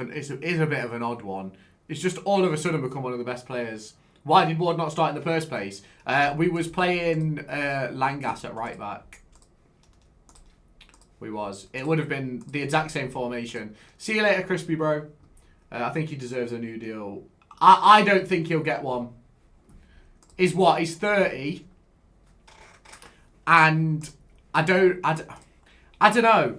an odd one. It's just all of a sudden become one of the best players. Why did Ward not start in the first place? We was playing Langas at right back. We was. It would have been the exact same formation. See you later, Crispy Bro. I think he deserves a new deal. I don't think he'll get one. He's 30. And I don't know.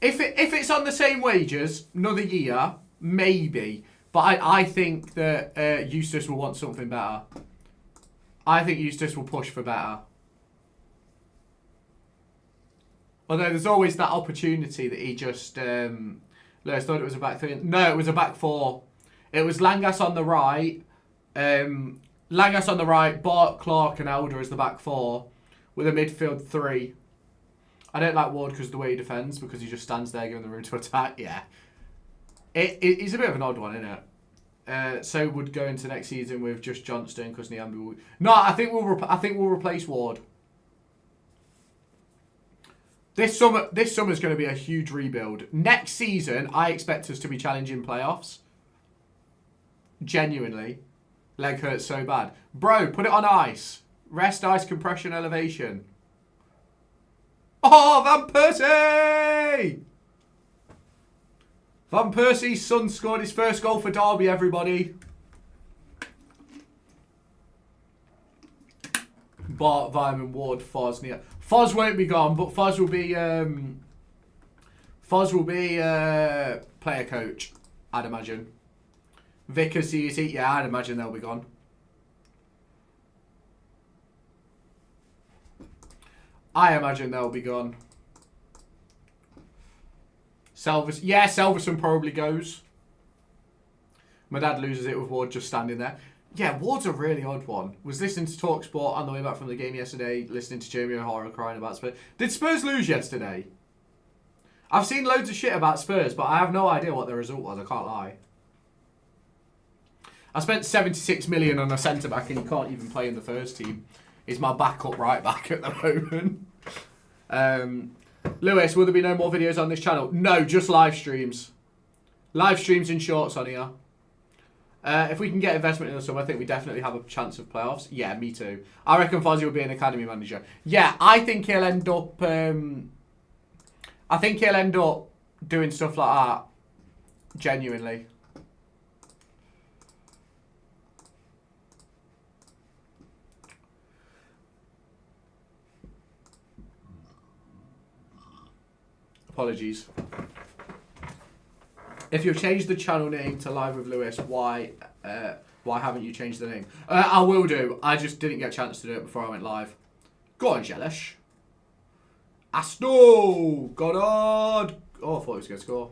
If it's on the same wages, another year, maybe. But I think that Eustace will want something better. I think Eustace will push for better. Although there's always that opportunity that he just... I thought it was a back three. No, it was a back four. It was Langas on the right. Langas on the right, Bart, Clark and Elder as the back four. With a midfield three. I don't like Ward because of the way he defends. Because he just stands there giving the room to attack. Yeah. He's a bit of an odd one, isn't it? So would go into next season with just Johnston because Niambi will... No, I think we'll replace Ward. This summer's going to be a huge rebuild. Next season, I expect us to be challenging playoffs. Genuinely. Leg hurts so bad. Bro, put it on ice. Rest, ice, compression, elevation. Oh, Van Persie! Van Persie's son scored his first goal for Derby, everybody. Bart, Vyman, Ward, Foz, Nia. Foz won't be gone, but Foz will be player coach, I'd imagine. Vickers, CEC, yeah, I'd imagine they'll be gone. I imagine they'll be gone. Selverson probably goes. My dad loses it with Ward just standing there. Yeah, Ward's a really odd one. Was listening to TalkSport on the way back from the game yesterday, listening to Jamie O'Hara crying about Spurs. Did Spurs lose yesterday? I've seen loads of shit about Spurs, but I have no idea what the result was, I can't lie. I spent 76 million on a centre-back and he can't even play in the first team. He's my backup right-back at the moment. Lewis, will there be no more videos on this channel? No, just live streams. Live streams and shorts on here. If we can get investment in the summer, I think we definitely have a chance of playoffs. Yeah, me too. I reckon Fozzie will be an academy manager. Yeah, I think he'll end up... doing stuff like that. Genuinely. Apologies. If you've changed the channel name to Live with Lewis, why haven't you changed the name? I will do. I just didn't get a chance to do it before I went live. Go on, Jellish. Asto! Goddard! Oh, I thought he was going to score.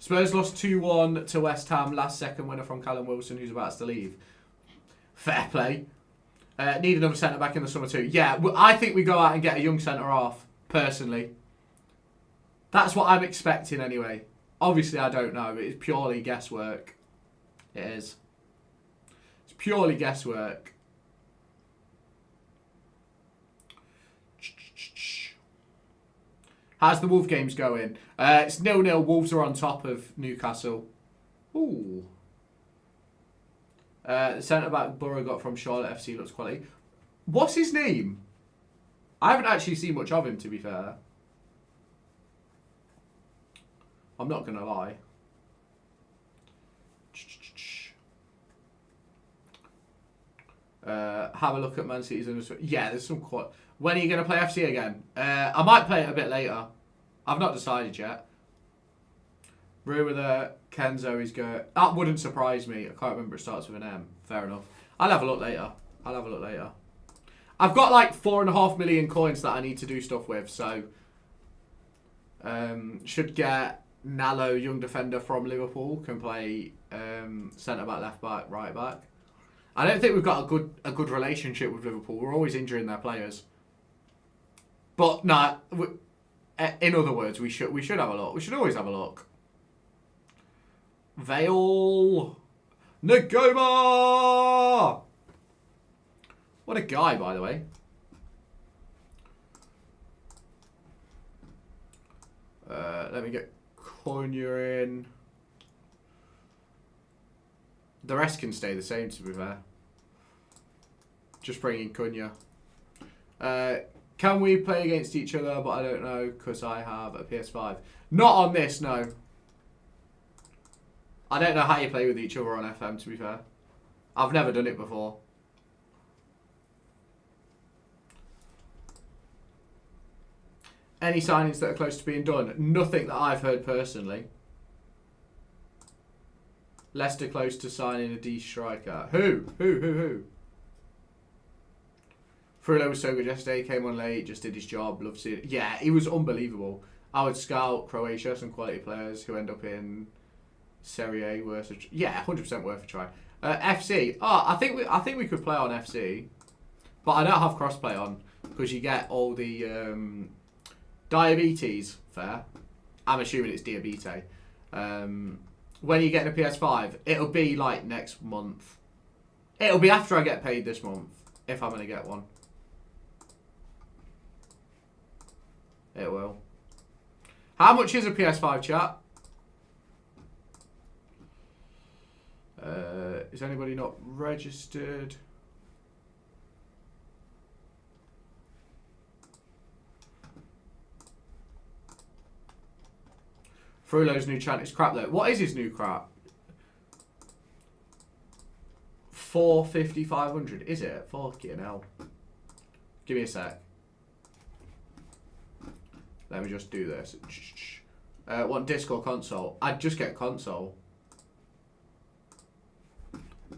Spurs lost 2-1 to West Ham. Last second winner from Callum Wilson, who's about to leave. Fair play. Need another centre-back in the summer too. Yeah, I think we go out and get a young centre-half, personally. That's what I'm expecting anyway. Obviously, I don't know. It's purely guesswork. It is. It's purely guesswork. How's the Wolves games going? It's 0-0. Wolves are on top of Newcastle. Ooh. The centre-back Borough got from Charlotte FC looks quality. What's his name? I haven't actually seen much of him, to be fair. I'm not going to lie. Have a look at Man City's... Yeah, there's some quite... When are you going to play FC again? I might play it a bit later. I've not decided yet. Rumour that Kenzo is going... That wouldn't surprise me. I can't remember. It starts with an M. Fair enough. I'll have a look later. I've got like 4.5 million coins that I need to do stuff with, so... should get... Nallo, young defender from Liverpool, can play centre-back, left-back, right-back. I don't think we've got a good relationship with Liverpool. We're always injuring their players. But, nah, in other words, we should have a look. We should always have a look. Vale. Ngoma! What a guy, by the way. Let me get Cunha in. The rest can stay the same, to be fair. Just bring in Cunha. Can we play against each other? But I don't know, because I have a PS5. Not on this, no. I don't know how you play with each other on FM, to be fair. I've never done it before. Any signings that are close to being done? Nothing that I've heard personally. Leicester close to signing a D striker. Who? Frullo was so good yesterday. Came on late, just did his job. Loved seeing it. Yeah, he was unbelievable. I would scout Croatia, some quality players who end up in Serie A. Worth a yeah, 100% worth a try. FC. Oh, I think we could play on FC, but I don't have crossplay on because you get all the diabetes. Fair. I'm assuming it's diabetes. When you get a PS5, it'll be like next month. It'll be after I get paid this month, if I'm going to get one. It will. How much is a PS5, chat? Is anybody not registered? Frulo's new chant is crap though. What is his new crap? 450, 500. Is it? Fucking hell. Give me a sec. Let me just do this. Want disc or console? I'd just get console.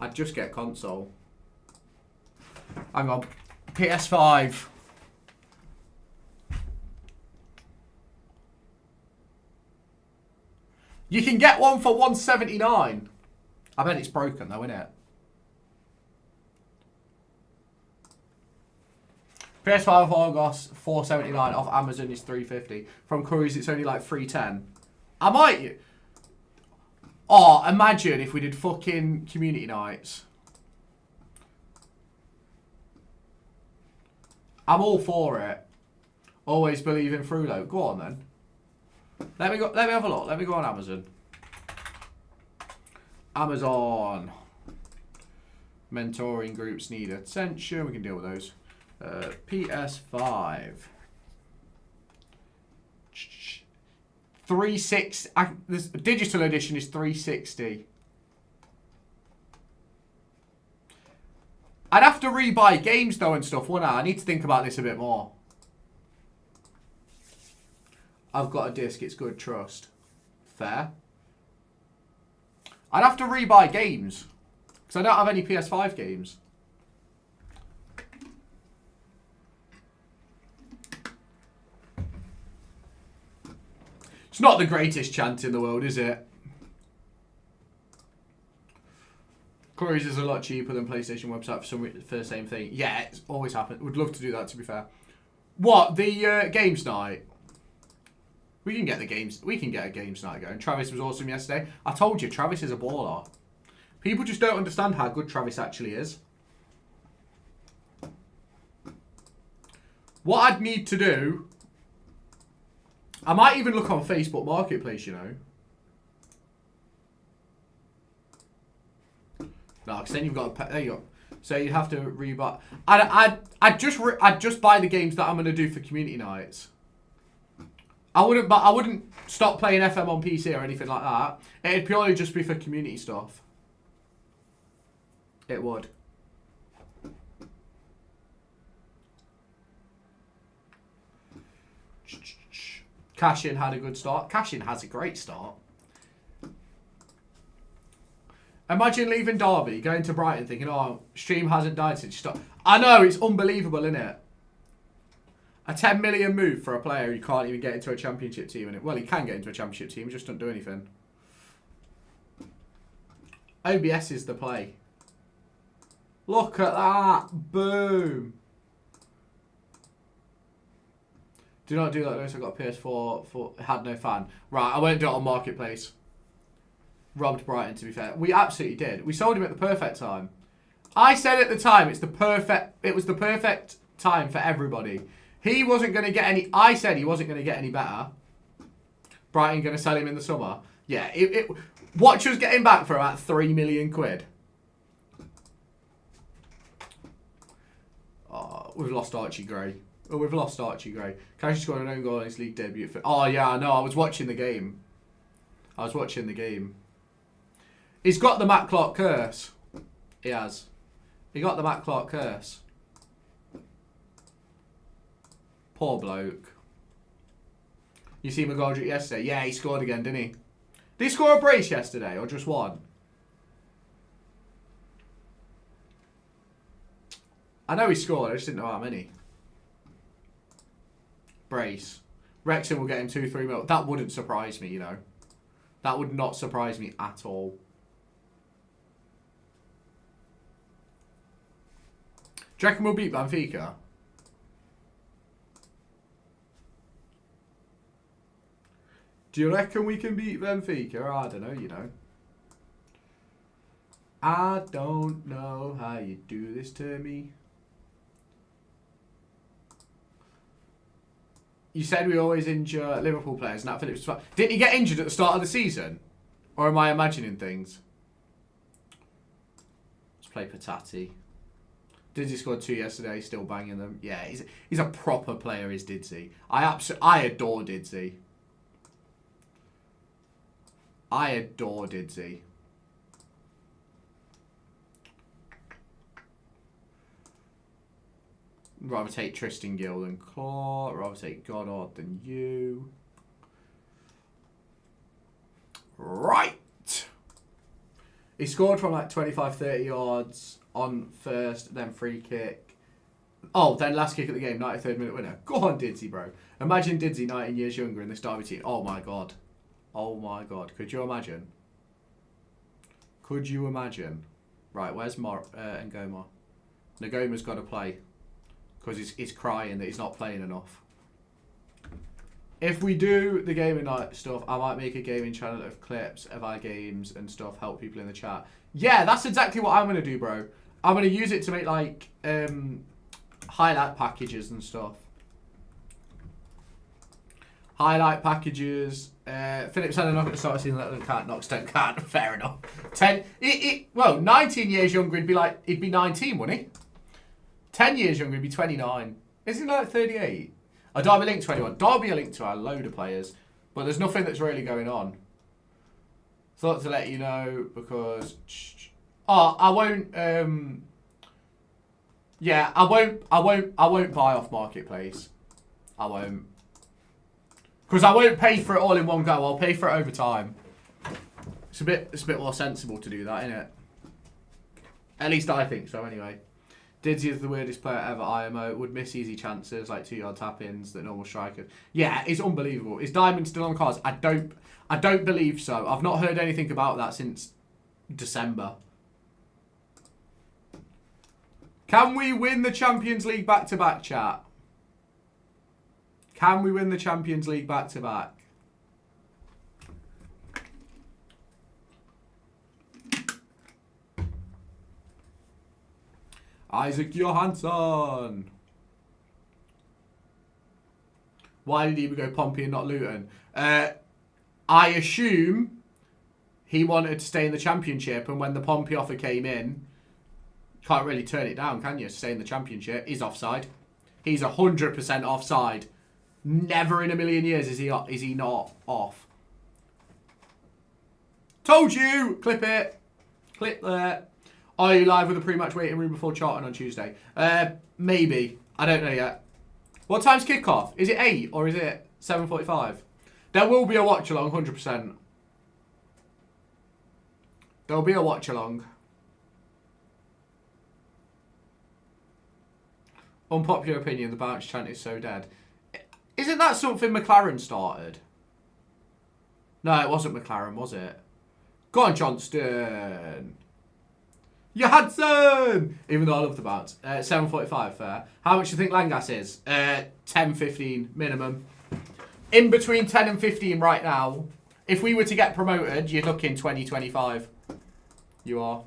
I'd just get console. Hang on. PS5. You can get one for $179. I bet it's broken though, isn't it? PS5 Argos $479 off Amazon is $350. From Currys it's only like $310. I might. Oh, imagine if we did fucking community nights. I'm all for it. Always believe in Frulo. Go on then. Let me have a look. Let me go on Amazon. Amazon. Mentoring groups need attention. We can deal with those. PS5. 360. This digital edition is $360. I'd have to rebuy games though and stuff, wouldn't I? I need to think about this a bit more. I've got a disc, it's good, trust. Fair. I'd have to rebuy games. Because I don't have any PS5 games. It's not the greatest chant in the world, is it? Currys is a lot cheaper than PlayStation website for the same thing. Yeah, it's always happened. Would love to do that, to be fair. What? The games night? We can get the games. We can get a games night going. Travis was awesome yesterday. I told you, Travis is a baller. People just don't understand how good Travis actually is. What I'd need to do... I might even look on Facebook Marketplace, you know. No, because then you've got to... There you go. So you'd have to rebuy... I'd just buy the games that I'm going to do for community nights. I wouldn't stop playing FM on PC or anything like that. It'd purely just be for community stuff. It would. Cash-in had a good start. Cash-in has a great start. Imagine leaving Derby, going to Brighton thinking, oh, stream hasn't died since you stopped. I know, it's unbelievable, isn't it? A 10 million move for a player who can't even get into a championship team. Well, he can get into a championship team, just don't do anything. OBS is the play. Look at that. Boom. Do not do that unless I got a PS4 had no fan. Right, I won't do it on Marketplace. Robbed Brighton, to be fair. We absolutely did. We sold him at the perfect time. I said at the time it was the perfect time for everybody. He wasn't going to get any... I said he wasn't going to get any better. Brighton going to sell him in the summer. Yeah, watch us get him back for about 3 million quid. Oh, we've lost Archie Gray. Oh, we've lost Archie Gray. Cash scored an own goal in his league debut. Oh, yeah, I know. I was watching the game. He's got the Matt Clark curse. He has. He got the Matt Clark curse. Poor bloke. You see McGoldrick yesterday? Yeah, he scored again, didn't he? Did he score a brace yesterday or just one? I know he scored, I just didn't know how many. Brace. Wrexham will get him 2-3 mil. That wouldn't surprise me, you know. That would not surprise me at all. Do you reckon we'll beat Benfica? Do you reckon we can beat Benfica? I don't know, you know. I don't know how you do this to me. You said we always injure Liverpool players, and that Phillips. Didn't he get injured at the start of the season? Or am I imagining things? Let's play Patati. Didsy scored 2 yesterday, still banging them. Yeah, he's a proper player, is Didsy. I adore Didsy. I adore Didsey. Rather take Tristan Gill than Claw. Rather take Goddard than you. Right. He scored from like 25, 30 yards on first, then free kick. Oh, then last kick of the game, 93rd minute winner. Go on, Didsey, bro. Imagine Didsey 19 years younger in this Derby team. Oh, my God. Oh, my God. Could you imagine? Could you imagine? Right, where's Ngoma? Ngoma's got to play. Because he's crying that he's not playing enough. If we do the gaming night stuff, I might make a gaming channel of clips of our games and stuff, help people in the chat. Yeah, that's exactly what I'm going to do, bro. I'm going to use it to make, like, highlight packages and stuff. Highlight packages. Philip said I'm not going to start seeing that can't knocks don't can't. Fair enough. 19 years younger, he'd be 19, wouldn't he? 10 years younger, he'd be 29. Isn't he like 38? Oh, Derby linked 21. Derby are linked to a load of players, but there's nothing that's really going on. Thought to let you know because I won't. Yeah, I won't buy off marketplace. I won't, because I won't pay for it all in one go. I'll pay for it over time. It's a bit more sensible to do that, isn't it? At least I think so, anyway. Didsey is the weirdest player ever. IMO would miss easy chances like 2-yard tap-ins that normal strikers. Yeah, it's unbelievable. Is Diamond still on cards? I don't believe so. I've not heard anything about that since December. Can we win the Champions League back-to-back, chat? Can we win the Champions League back-to-back? Isaac Johansson. Why did he go Pompey and not Luton? I assume he wanted to stay in the Championship, and when the Pompey offer came in, can't really turn it down, can you? Stay in the Championship. He's offside. He's 100% offside. Never in a million years is he not off. Told you! Clip it. Clip there. Are you live with a pre-match waiting room before charting on Tuesday? Maybe. I don't know yet. What time's kickoff? Is it 8 or is it 7:45? There will be a watch along, 100%. There'll be a watch along. Unpopular opinion, the bounce chant is so dead. Isn't that something McLaren started? No, it wasn't McLaren, was it? Go on, Johnston. Johansson! Even though I love the bounce. 7:45, fair. How much do you think Langas is? 10, 15 minimum. In between 10 and 15 right now. If we were to get promoted, you're looking 20, 25. You are.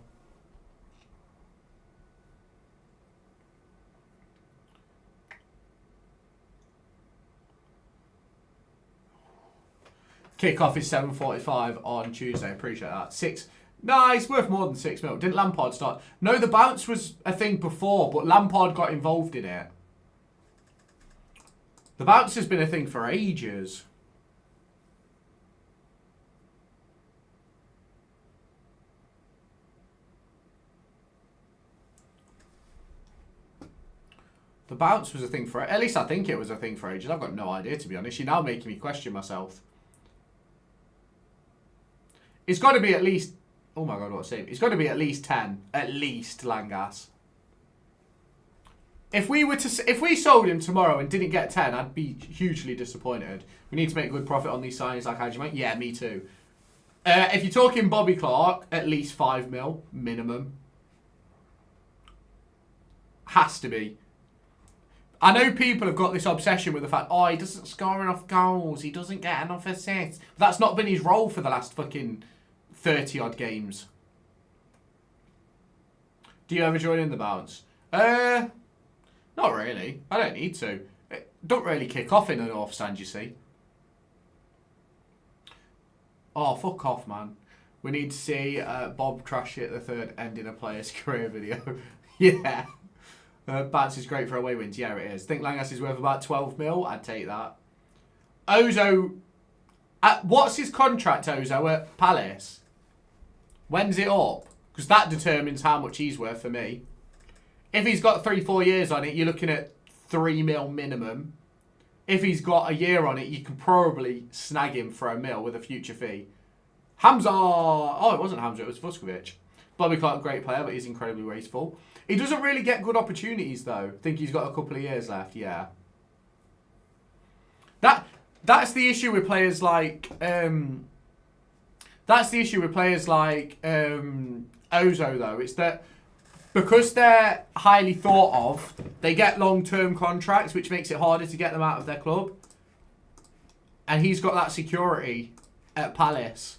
Kickoff is 7:45 on Tuesday. Appreciate that. 6. Nice, worth more than 6 mil. Didn't Lampard start? No, the bounce was a thing before, but Lampard got involved in it. The bounce has been a thing for ages. The bounce was a thing for... At least I think it was a thing for ages. I've got no idea, to be honest. You're now making me question myself. It's got to be at least... Oh my God, what a save. It's got to be at least 10. At least, Langas. If we sold him tomorrow and didn't get 10, I'd be hugely disappointed. We need to make good profit on these signings like Hajime. Yeah, me too. If you're talking Bobby Clark, at least 5 mil, minimum. Has to be. I know people have got this obsession with the fact, oh, he doesn't score enough goals, he doesn't get enough assists. That's not been his role for the last fucking 30-odd games. Do you ever join in the bounce? Not really. I don't need to. It don't really kick off in the North Stand, you see. Oh, fuck off, man. We need to see Bob trash it the third end in a player's career video. Yeah. Bounce is great for away wins. Yeah, it is. Think Langas is worth about 12 mil? I'd take that. Ozo What's his contract, Ozo, at Palace? When's it up? Because that determines how much he's worth for me. If he's got 3-4 years on it, you're looking at 3 mil minimum. If he's got a year on it, you can probably snag him for $1 mil with a future fee. Hamza... Oh, it wasn't Hamza, it was Vuskovic. Bobby Clark, great player, but he's incredibly wasteful. He doesn't really get good opportunities, though. Think he's got a couple of years left, yeah. That's the issue with players like... That's the issue with players like Ozo, though. It's that because they're highly thought of, they get long-term contracts, which makes it harder to get them out of their club. And he's got that security at Palace.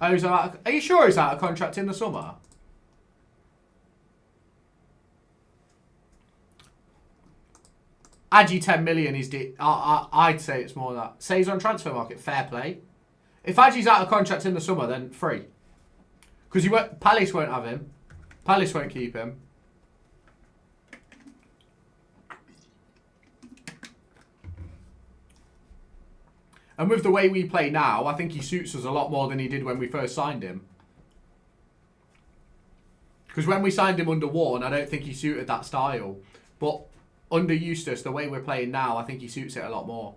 Ozo, are you sure he's out of contract in the summer? Agi 10 million is... I'd say it's more than that. Say he's on transfer market. Fair play. If Agi's out of contract in the summer, then free. Because Palace won't have him. Palace won't keep him. And with the way we play now, I think he suits us a lot more than he did when we first signed him. Because when we signed him under Warne, I don't think he suited that style. But under Eustace, the way we're playing now, I think he suits it a lot more.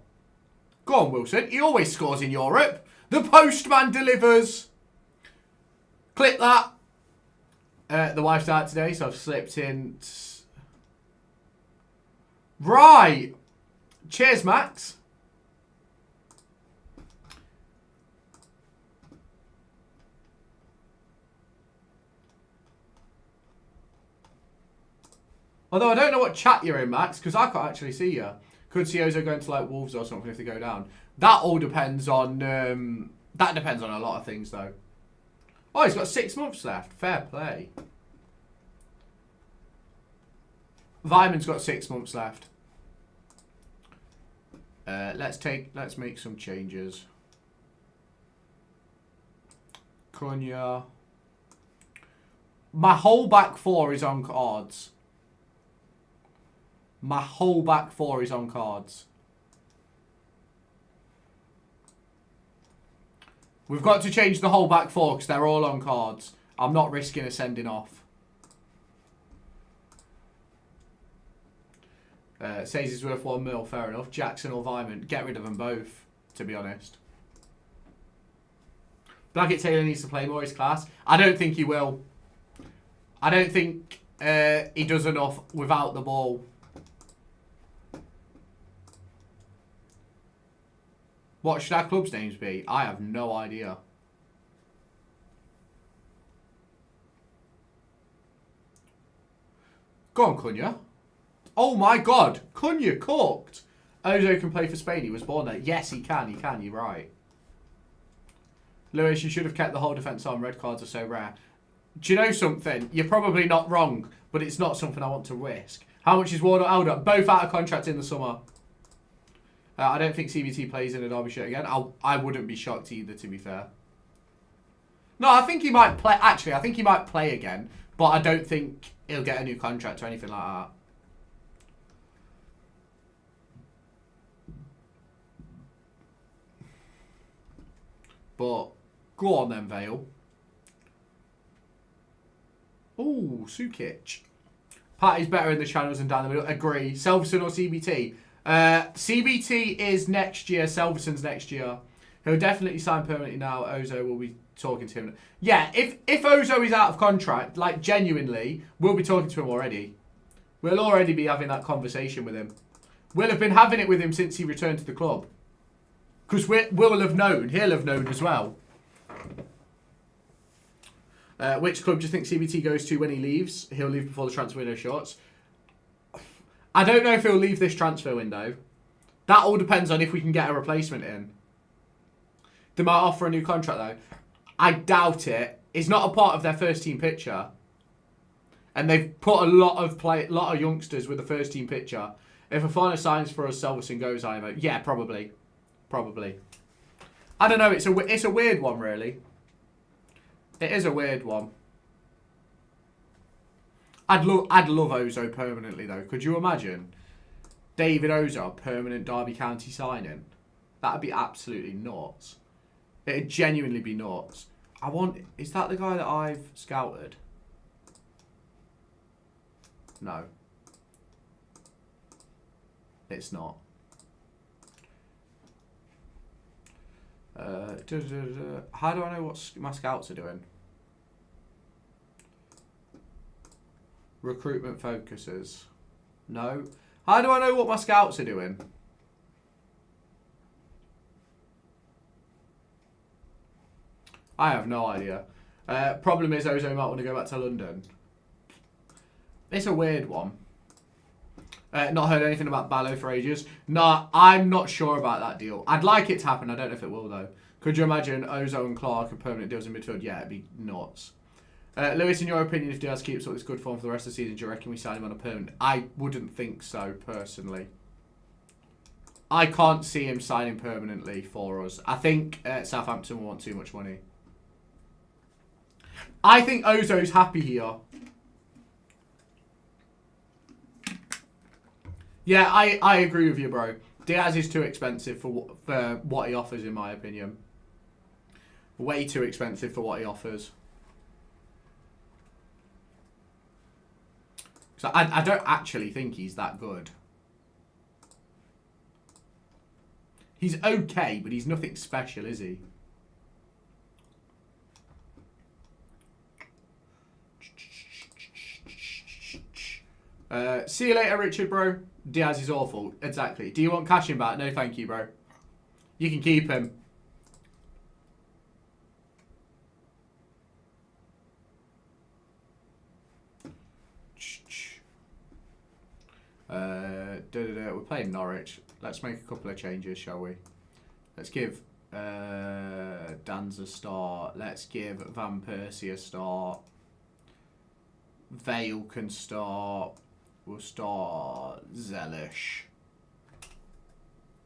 Go on, Wilson. He always scores in Europe. The postman delivers. Clip that. The wife's out today, so I've slipped in. Right. Cheers, Max. Although I don't know what chat you're in, Max, because I can't actually see you. Could see Ozo going to like Wolves or something if they go down. That all depends on... that depends on a lot of things, though. Oh, he's got 6 months left. Fair play. Vyman's got 6 months left. Let's make some changes. Cunha. My whole back four is on cards. My whole back four is on cards. We've got to change the whole back four because they're all on cards. I'm not risking a sending off. Says he's worth 1 mil, fair enough. Jackson or Vyman, get rid of them both, to be honest. Blackett Taylor needs to play more, his class. I don't think he will. I don't think he does enough without the ball. What should our club's names be? I have no idea. Go on, Cunha. Oh my God. Cunha cooked. Ozo can play for Spain. He was born there. Yes, he can. He can. You're right. Lewis, you should have kept the whole defence on. Red cards are so rare. Do you know something? You're probably not wrong, but it's not something I want to risk. How much is Ward or Elder? Both out of contract in the summer. I don't think CBT plays in a Derby shirt again. I wouldn't be shocked either, to be fair. No, I think he might play. Actually, I think he might play again, but I don't think he'll get a new contract or anything like that. But go on then, Vale. Ooh, Sukic. Patty's better in the channels and down the middle. Agree. Selverson or CBT? CBT is next year. Selverson's next year. He'll definitely sign permanently now. Ozo will be talking to him. Yeah, if Ozo is out of contract, like genuinely, we'll be talking to him already. We'll already be having that conversation with him. We'll have been having it with him since he returned to the club. Because we'll have known. He'll have known as well. Which club do you think CBT goes to when he leaves? He'll leave before the transfer window shuts. I don't know if he'll leave this transfer window. That all depends on if we can get a replacement in. They might offer a new contract though. I doubt it. It's not a part of their first team picture. And they've put a lot of youngsters with the first team picture. If a final signs for us, Selverson goes either. Yeah, probably. Probably. I don't know. It's a weird one, really. It is a weird one. I'd love Ozo permanently though. Could you imagine David Ozo permanent Derby County signing? That'd be absolutely nuts. It'd genuinely be nuts. Is that the guy that I've scouted? No. It's not. How do I know what my scouts are doing? Recruitment focuses. No. How do I know what my scouts are doing? I have no idea. Problem is, Ozo might want to go back to London. It's a weird one. Not heard anything about Ballo for ages. Nah, I'm not sure about that deal. I'd like it to happen. I don't know if it will, though. Could you imagine Ozo and Clark and permanent deals in midfield? Yeah, it'd be nuts. Lewis, in your opinion, if Diaz keeps up this good form for the rest of the season, do you reckon we sign him on a permanent? I wouldn't think so, personally. I can't see him signing permanently for us. I think Southampton will want too much money. I think Ozo's happy here. Yeah, I agree with you, bro. Diaz is too expensive for what he offers, in my opinion. Way too expensive for what he offers. So I don't actually think he's that good. He's okay, but he's nothing special, is he? See you later, Richard, bro. Diaz is awful. Exactly. Do you want cashing back? No, thank you, bro. You can keep him. We're playing Norwich. Let's make a couple of changes, shall we? Let's give Danz a start. Let's give Van Persie a start. Vale can start. We'll start Zelish.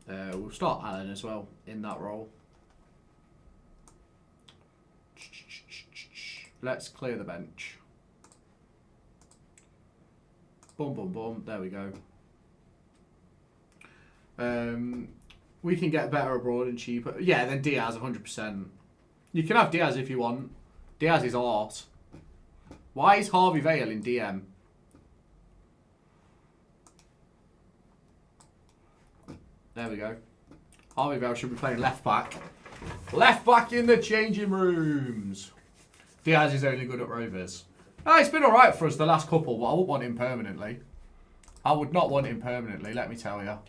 We'll start Allen as well in that role. Let's clear the bench. Boom, boom, boom. There we go. We can get better abroad and cheaper. Yeah, then Diaz, 100%. You can have Diaz if you want. Diaz is art. Why is Harvey Vale in DM? There we go. Harvey Vale should be playing left back. Left back in the changing rooms. Diaz is only good at Rovers. Oh, it's been alright for us the last couple, but I wouldn't want him permanently. I would not want him permanently, let me tell you.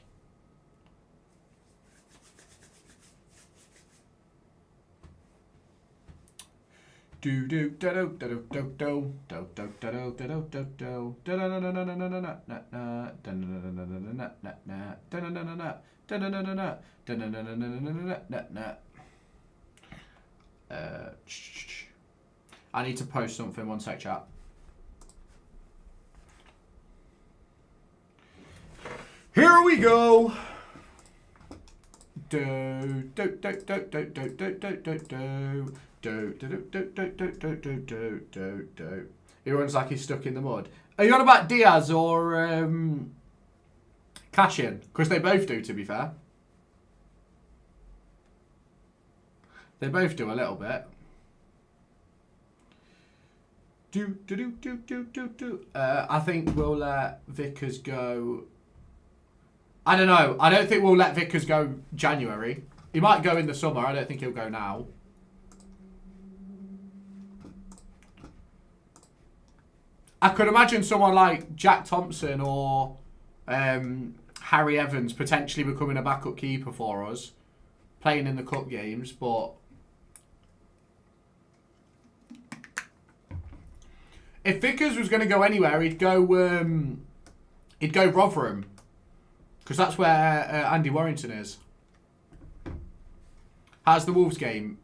Do do do do do do do do do do do do do do. I need to post something. One sec, chat. Here we go. Do do do do do do do do do do. Do. He runs like he's stuck in the mud. Are you on about Diaz or Cashin? Because they both do, to be fair. They both do a little bit. I think we'll let Vickers go. I don't know. I don't think we'll let Vickers go January. He might go in the summer. I don't think he'll go now. I could imagine someone like Jack Thompson or Harry Evans potentially becoming a backup keeper for us, playing in the cup games. But if Vickers was going to go anywhere, he'd go Rotherham, because that's where Andy Warrington is. How's the Wolves game?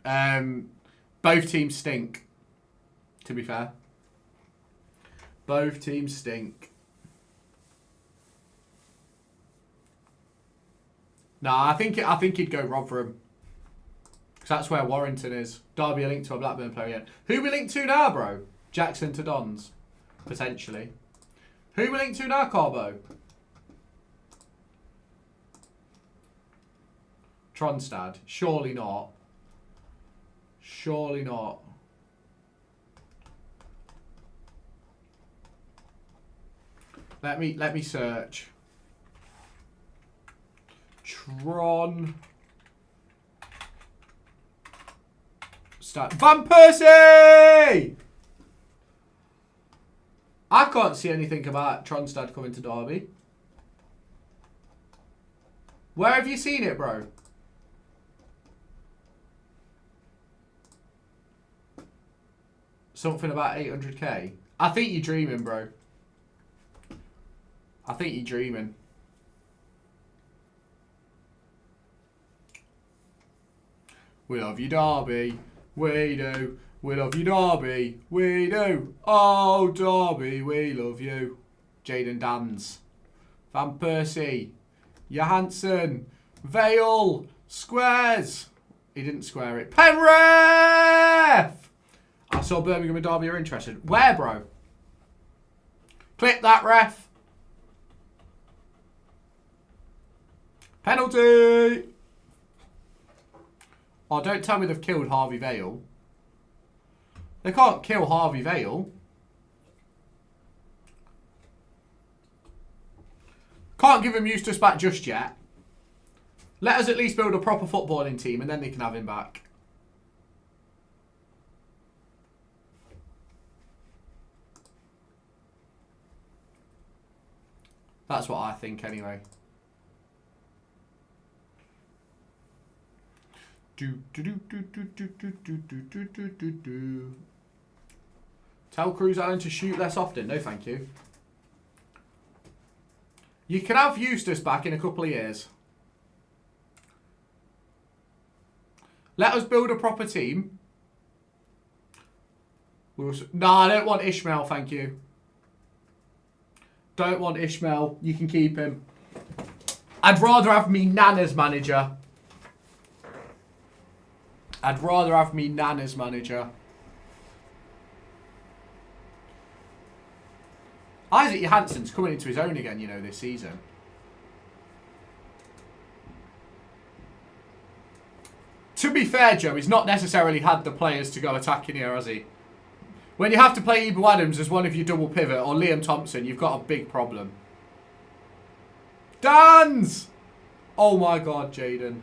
Both teams stink, to be fair. Both teams stink. Nah, I think he'd go Rotherham, because that's where Warrington is. Derby are linked to a Blackburn player yet. Who we linked to now, bro? Jackson to Dons, potentially. Who we linked to now, Carbo? Tronstad. Surely not. Surely not. Let me search. Tron. Start. Van Persie! I can't see anything about Tronstad coming to Derby. Where have you seen it, bro? Something about 800k. I think you're dreaming, bro. I think you're dreaming. We love you, Derby. We do. We love you, Derby. We do. Oh, Derby, we love you. Jaden Dans. Van Persie. Johansson. Vale. Squares. He didn't square it. Penrith! I saw Birmingham and Derby are interested. Where, bro? Click that, ref. Penalty! Oh, don't tell me they've killed Harvey Vale. They can't kill Harvey Vale. Can't give him Eustace back just yet. Let us at least build a proper footballing team and then they can have him back. That's what I think anyway. Tell Cruz Allen to shoot less often. No, thank you. You can have Eustace back in a couple of years. Let us build a proper team. Nah, I don't want Ishmael, thank you. Don't want Ishmael. You can keep him. I'd rather have me Nana's manager. I'd rather have me Nana's manager. Isaac Johansson's coming into his own again, you know, this season. To be fair, Joe, he's not necessarily had the players to go attacking here, has he? When you have to play Ibu Adams as one of your double pivot or Liam Thompson, you've got a big problem. Dans! Oh my God, Jaden.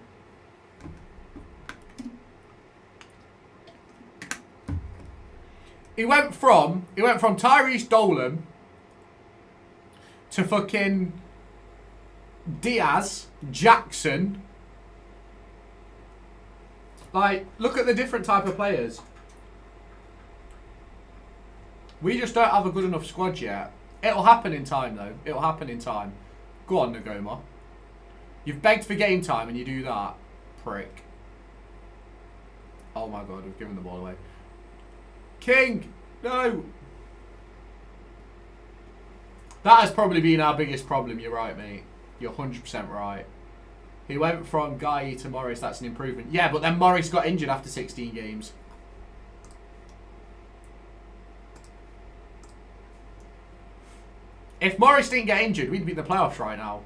He went from Tyrese Dolan to fucking Diaz, Jackson. Like, look at the different type of players. We just don't have a good enough squad yet. It'll happen in time, though. It'll happen in time. Go on, Nagoma. You've begged for game time and you do that. Prick. Oh my God, we've given the ball away. King! No! That has probably been our biggest problem. You're right, mate. You're 100% right. He went from Guy to Morris. That's an improvement. Yeah, but then Morris got injured after 16 games. If Morris didn't get injured, we'd be in the playoffs right now.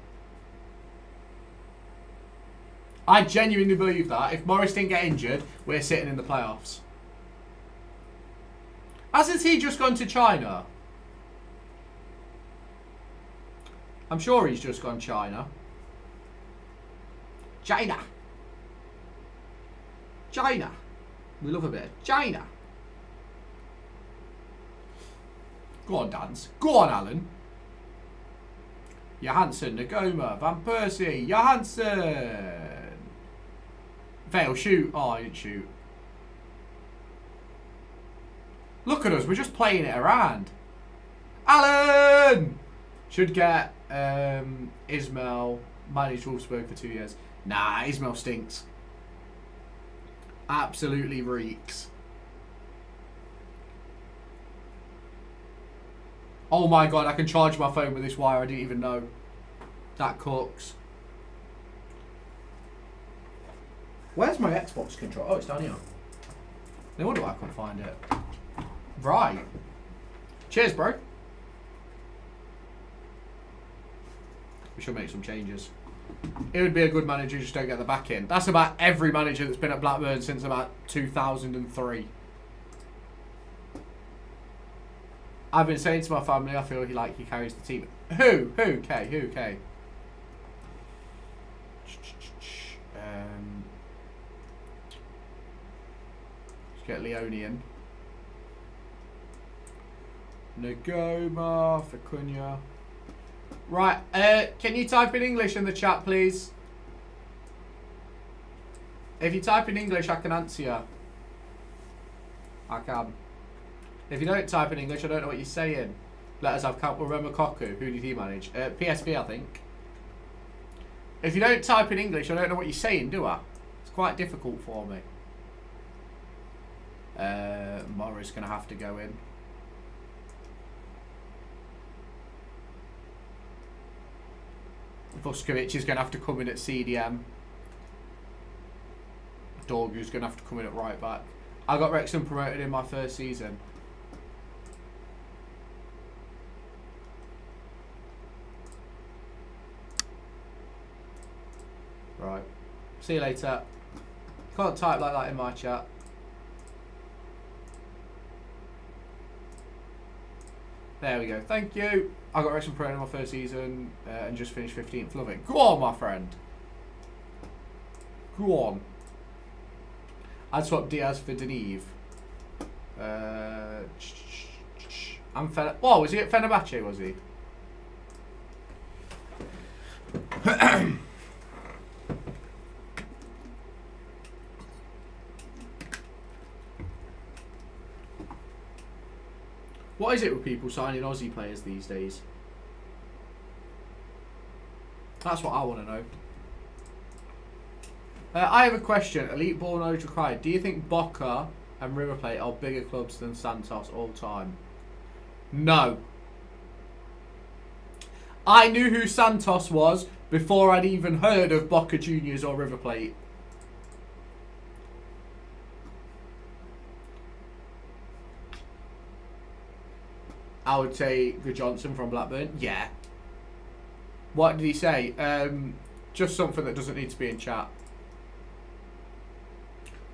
I genuinely believe that. If Morris didn't get injured, we're sitting in the playoffs. Hasn't he just gone to China? I'm sure he's just gone China. China. China. We love a bit of China. Go on, Dance. Go on, Alan. Johansson, Nagoma, Van Persie, Johansson. Vale, shoot. Oh, I didn't shoot. Look at us, we're just playing it around. Alan! Should get Ismail, managed Wolfsburg for 2 years. Nah, Ismail stinks. Absolutely reeks. Oh my God, I can charge my phone with this wire, I didn't even know. That cooks. Where's my Xbox control? Oh, it's down here. No wonder why I couldn't find it. Right. Cheers, bro. We should make some changes. It would be a good manager, just don't get the back in. That's about every manager that's been at Blackburn since about 2003. I've been saying to my family, I feel like he carries the team. Who? K? Who? K? Let's get Leonian. Nagoma, Facunya. Right, can you type in English in the chat, please? If you type in English, I can answer you. I can. If you don't type in English, I don't know what you're saying. Let us have count. Remember Koku. Who did he manage? PSV, I think. If you don't type in English, I don't know what you're saying, do I? It's quite difficult for me. Morris going to have to go in. Vuskovic is going to have to come in at CDM. Dorgu's going to have to come in at right back. I got Wrexham promoted in my first season. Right. See you later. Can't type like that in my chat. There we go. Thank you. I got Wrexham promoted in my first season and just finished 15th. Love it. Go on, my friend. Go on. I'd swap Diaz for Deneve. Oh, was he at Fenerbahce, was he? What is it with people signing Aussie players these days? That's what I want to know. I have a question. Elite ball knowledge required. Do you think Boca and River Plate are bigger clubs than Santos all time? No. I knew who Santos was before I'd even heard of Boca Juniors or River Plate. I would say Good Johnson from Blackburn. Yeah. What did he say? Just something that doesn't need to be in chat.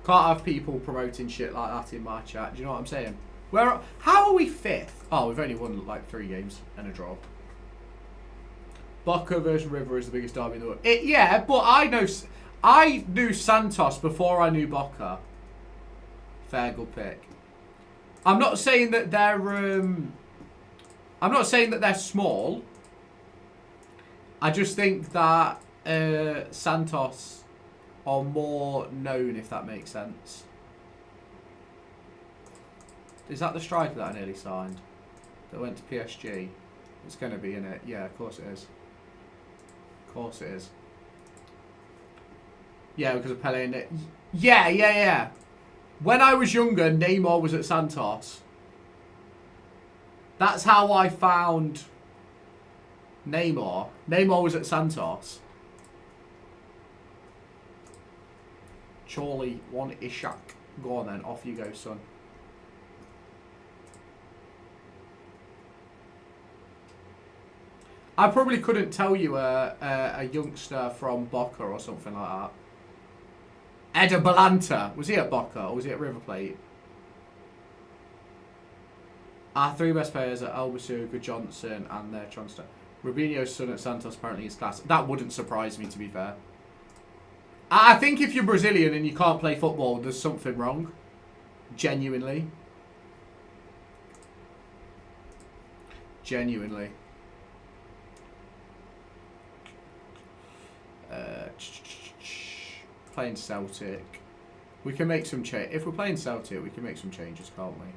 Can't have people promoting shit like that in my chat. Do you know what I'm saying? How are we fifth? Oh, we've only won like 3 games and a draw. Boca versus River is the biggest derby in the world. Yeah, but I knew Santos before I knew Boca. Fair, good pick. I'm not saying that they're small. I just think that Santos are more known, if that makes sense. Is that the striker that I nearly signed? That went to PSG? It's going to be in it. Yeah, of course it is. Of course it is. Yeah, because of Pele and it. Yeah. When I was younger, Neymar was at Santos. That's how I found Neymar. Neymar was at Santos. Charlie, one Ishak. Go on then, off you go, son. I probably couldn't tell you a youngster from Boca or something like that. Eder Balanta. Was he at Boca or was he at River Plate? Our 3 best players are Albasu, Good Johnson, and their Tronster. Rubinho's son at Santos apparently is class. That wouldn't surprise me, to be fair. I think if you're Brazilian and you can't play football, there's something wrong. Genuinely. Genuinely. Playing Celtic. We can make some change. If we're playing Celtic, we can make some changes, can't we?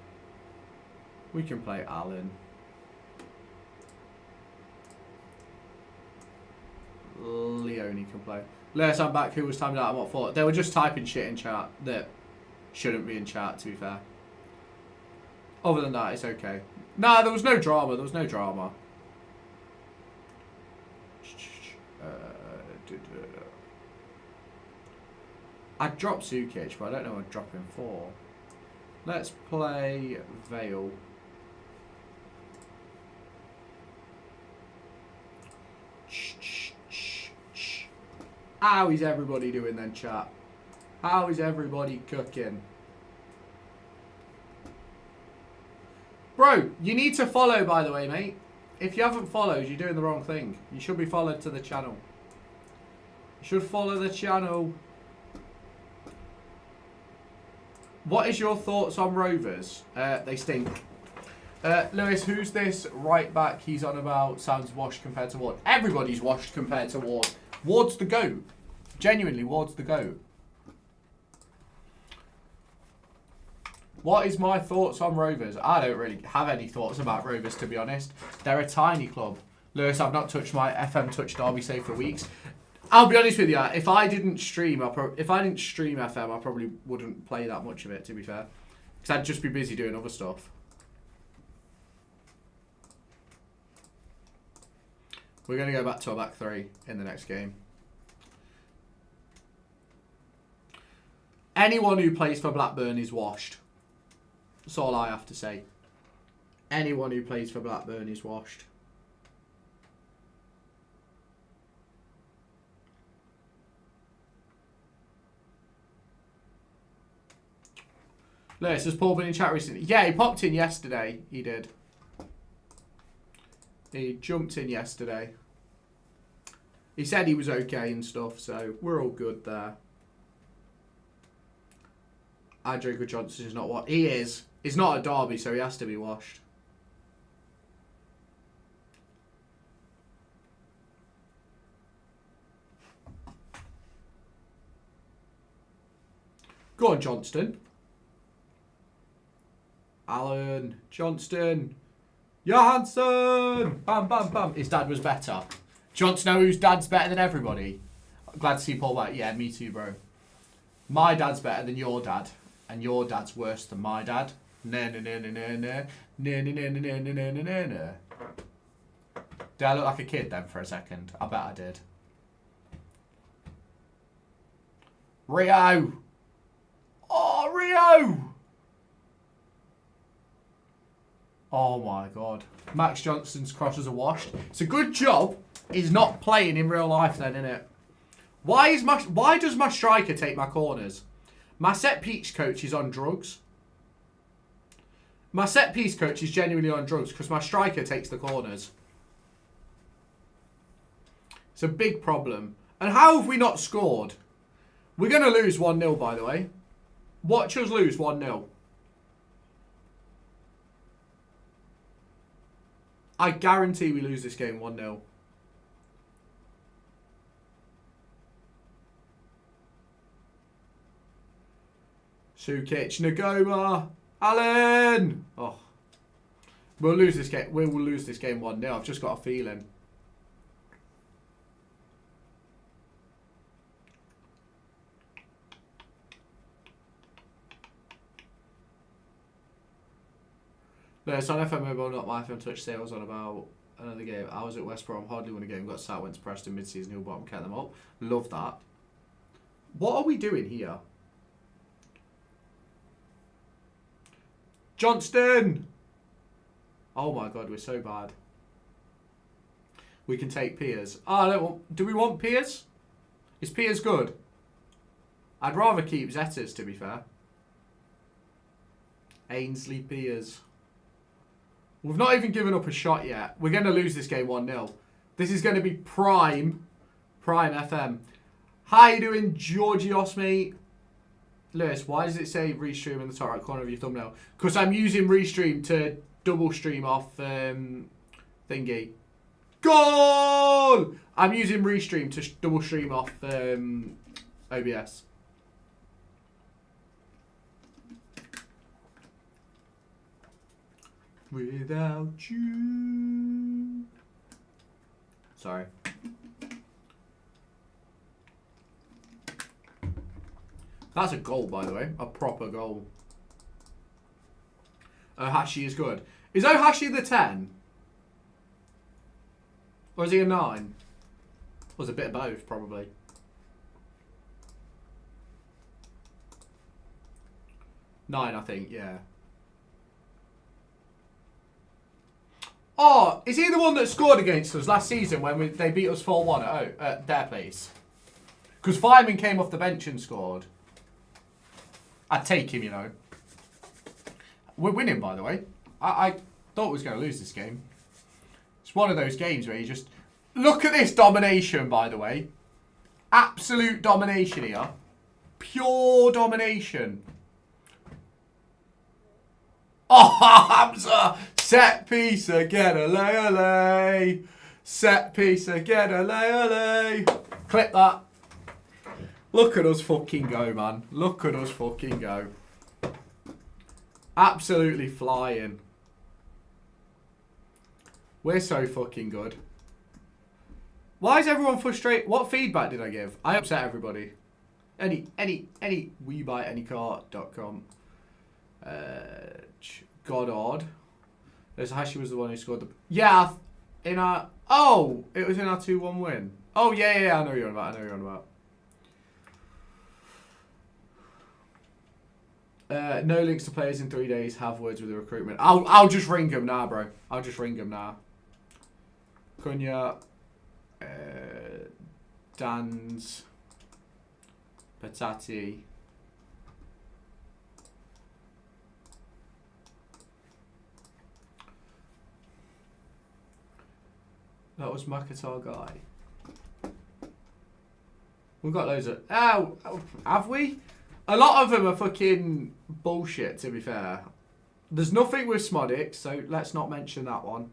We can play Allen. Leone can play. Yes, I'm back. Who was timing out? I'm what for? They were just typing shit in chat that shouldn't be in chat, to be fair. Other than that, it's okay. Nah, there was no drama. There was no drama. I'd drop Sukic, but I don't know what I'd drop him for. Let's play Vale. How is everybody doing then, chat? How is everybody cooking? Bro, you need to follow, by the way, mate. If you haven't followed, you're doing the wrong thing. You should be followed to the channel. You should follow the channel. What is your thoughts on Rovers? They stink. Lewis, who's this right back he's on about? Sounds washed compared to Ward. Everybody's washed compared to Ward. Ward's the GOAT. Genuinely, Ward's the GOAT. What is my thoughts on Rovers? I don't really have any thoughts about Rovers, to be honest. They're a tiny club. Lewis, I've not touched my FM26 Derby save for weeks. I'll be honest with you. If I didn't stream, FM, I probably wouldn't play that much of it, to be fair, because I'd just be busy doing other stuff. We're going to go back to our back three in the next game. Anyone who plays for Blackburn is washed. That's all I have to say. Anyone who plays for Blackburn is washed. Lewis, has Paul been in chat recently? Yeah, he popped in yesterday. He did. He jumped in yesterday. He said he was okay and stuff, so we're all good there. Adrico Johnson is not what he is. He's not a Derby, so he has to be washed. Go on, Johnston. Alan Johnston. Johansson! Bam, bam, bam. His dad was better. Do you want to know whose dad's better than everybody? I'm glad to see Paul back. Yeah, me too, bro. My dad's better than your dad. And your dad's worse than my dad. No, no, no, no, no, no. No, no, no, no, no, no, no, no, no. Did I look like a kid then for a second? I bet I did. Rio! Oh, Rio! Oh my god. Max Johnston's crosses are washed. It's a good job he's not playing in real life then, innit? Why does my striker take my corners? My set piece coach is on drugs. My set piece coach is genuinely on drugs because my striker takes the corners. It's a big problem. And how have we not scored? We're going to lose 1-0, by the way. Watch us lose 1-0. I guarantee we lose this game 1-0. Sukic, Nagoma, Alan. Oh, we'll lose this game. We will lose this game 1-0. I've just got a feeling. No, it's on FM Mobile, not my FM Touch sales on about another game. I was at West Brom, hardly won a game, got sat, went to Preston mid-season, who bottom, kept them up. Love that. What are we doing here? Johnston! Oh my god, we're so bad. We can take Piers. Oh, I don't want... Do we want Piers? Is Piers good? I'd rather keep Zetas, to be fair. Ainsley Piers. We've not even given up a shot yet. We're going to lose this game 1-0. This is going to be prime FM. How you doing, Georgios, mate? Lewis, why does it say restream in the top right corner of your thumbnail? Because I'm using restream to double stream off thingy. Goal! I'm using restream to double stream off OBS. Without you. Sorry. That's a goal, by the way. A proper goal. Ohashi is good. Is Ohashi the 10? Or is he a 9? Or is it a bit of both, probably. Nine, I think, yeah. Oh, is he the one that scored against us last season when they beat us 4-1 at their place? Because Fireman came off the bench and scored. I'd take him, you know. We're winning, by the way. I thought we was going to lose this game. It's one of those games where you just... Look at this domination, by the way. Absolute domination here. Pure domination. Oh, Hamza! Set piece again, ole. Set piece again, ole. Clip that. Look at us fucking go, man. Look at us fucking go. Absolutely flying. We're so fucking good. Why is everyone frustrated? What feedback did I give? I upset everybody. WeBuyAnyCar.com. Goddard. Hashi was the one who scored the... Yeah, in our... Oh, it was in our 2-1 win. Oh, yeah, I know you're on about. No links to players in 3 days. Have words with the recruitment. I'll just ring them now, bro. I'll just ring them now. Cunha. Dan's. Patati. That was Makatar guy. We've got loads of... Oh, have we? A lot of them are fucking bullshit, to be fair. There's nothing with Smodic, so let's not mention that one.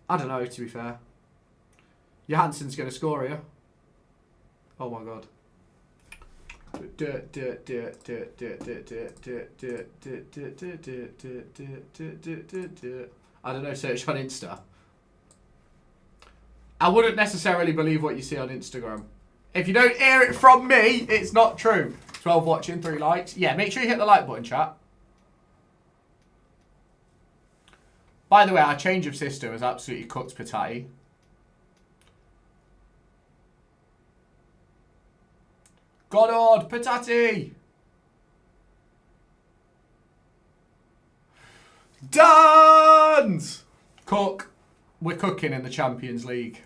I don't know, to be fair. Johansson's going to score here. Oh my god. I don't know, search on Insta. I wouldn't necessarily believe what you see on Instagram. If you don't hear it from me, it's not true. 12 watching, 3 likes. Yeah, make sure you hit the like button, chat. By the way, our change of system has absolutely cooked Patati. Goddard, Patati! Dance! Cook. We're cooking in the Champions League.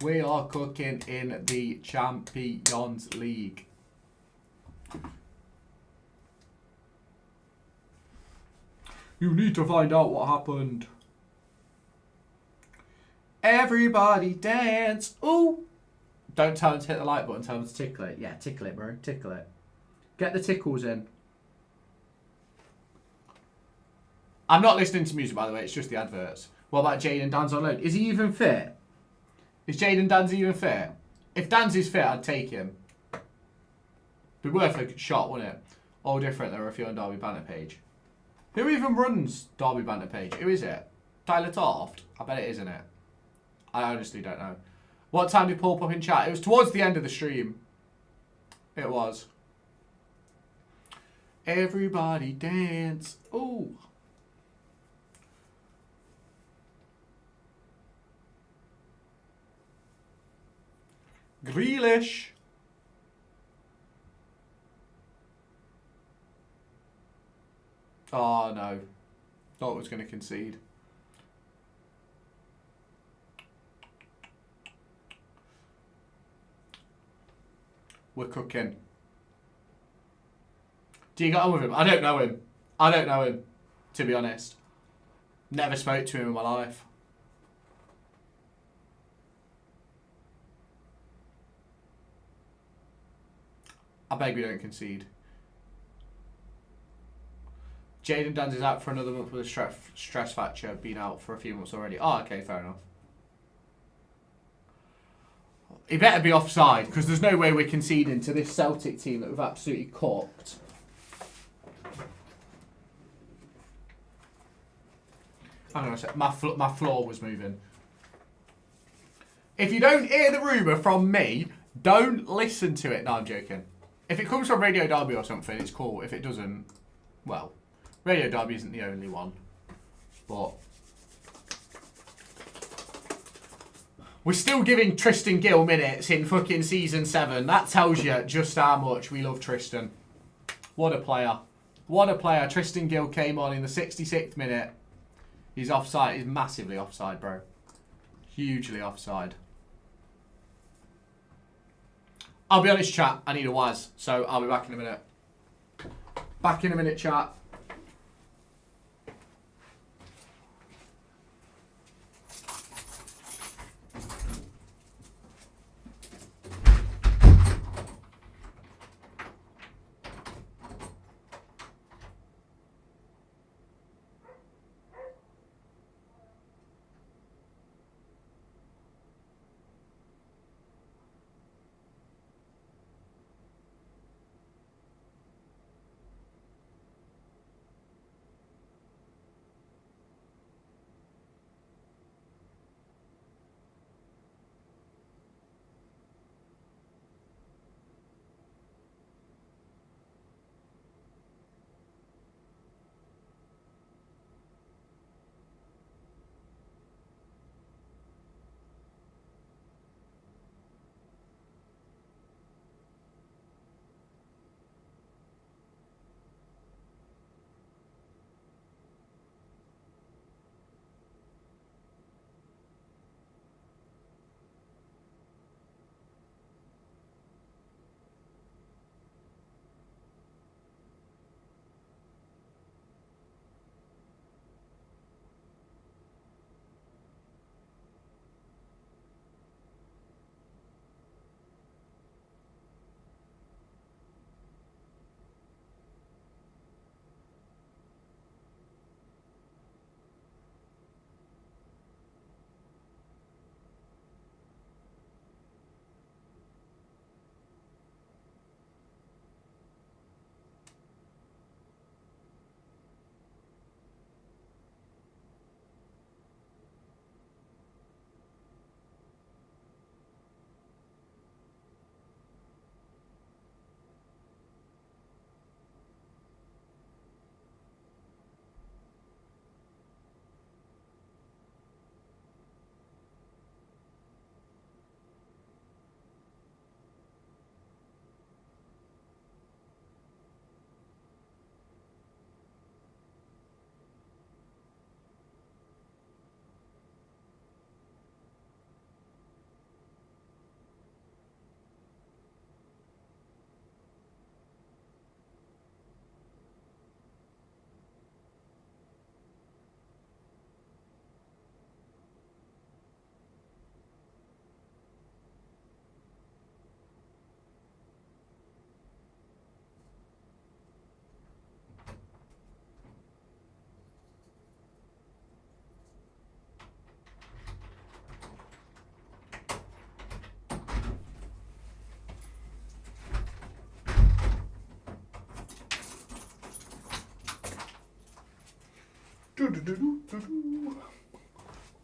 We are cooking in the Champions League. You need to find out what happened. Everybody dance. Ooh. Don't tell them to hit the like button. Tell them to tickle it. Yeah, tickle it, bro. Tickle it. Get the tickles in. I'm not listening to music, by the way. It's just the adverts. What about Jaden Dan's on loan? Is he even fit? Is Jaden Dan's even fit? If Dan's is fit, I'd take him. Be worth a shot, wouldn't it? All different. There are a few on Derby Banner page. Who even runs Derby Banner page? Who is it? Tyler Toft? I bet it isn't it. I honestly don't know. What time did Paul pop in chat? It was towards the end of the stream. It was. Everybody dance. Ooh. Grealish. Oh no. Thought I was going to concede. We're cooking. Do you get on with him? I don't know him. I don't know him, to be honest. Never spoke to him in my life. I beg we don't concede. Jaden Dan's is out for another month with a stress fracture. Been out for a few months already. Oh, okay, fair enough. He better be offside, because there's no way we're conceding to this Celtic team that we've absolutely cooked. Hang on a sec. My floor was moving. If you don't hear the rumour from me, don't listen to it. No, I'm joking. If it comes from Radio Derby or something, it's cool. If it doesn't, well, Radio Derby isn't the only one. But we're still giving Tristan Gill minutes in fucking season 7. That tells you just how much we love Tristan. What a player. What a player. Tristan Gill came on in the 66th minute. He's offside. He's massively offside, bro. Hugely offside. I'll be honest, chat. I need a Waz, so I'll be back in a minute. Back in a minute, chat.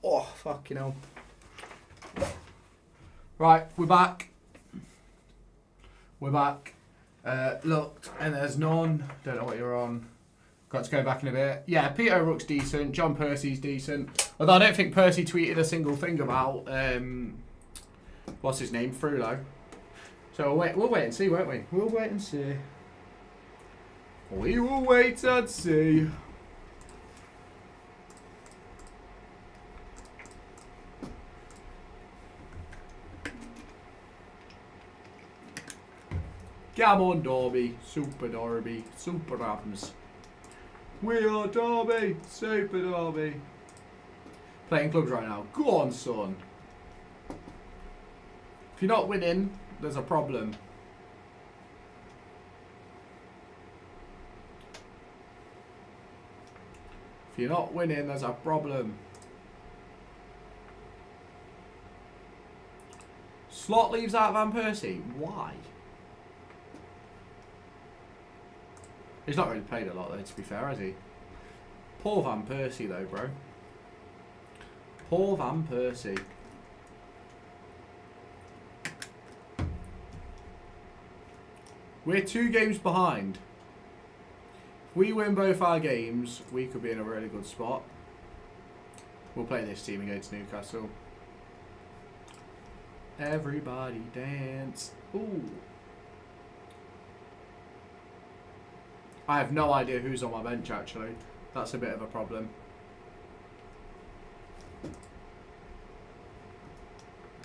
Oh, fucking hell. Right, we're back. We're back. Looked, and there's none. Don't know what you're on. Got to go back in a bit. Yeah, Peter O'Rourke's decent. John Percy's decent. Although I don't think Percy tweeted a single thing about, what's his name? Frulo. So we'll wait and see, won't we? We'll wait and see. We will wait and see. Come on, Derby. Super Derby. Super Rams. We are Derby. Super Derby. Playing clubs right now. Go on, son. If you're not winning, there's a problem. If you're not winning, there's a problem. Slot leaves out Van Persie. Why? He's not really played a lot though, to be fair, has he? Poor Van Persie though, bro. Poor Van Persie. We're 2 games behind. If we win both our games, we could be in a really good spot. We'll play this team against Newcastle. Everybody dance. Ooh. I have no idea who's on my bench, actually. That's a bit of a problem.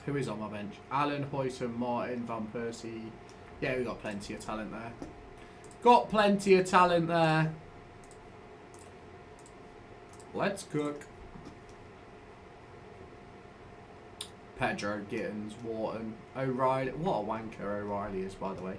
Who is on my bench? Allen, Hoyton, Martin, Van Persie. Yeah, we got plenty of talent there. Got plenty of talent there. Let's cook. Pedro, Gittins, Wharton, O'Reilly. What a wanker O'Reilly is, by the way.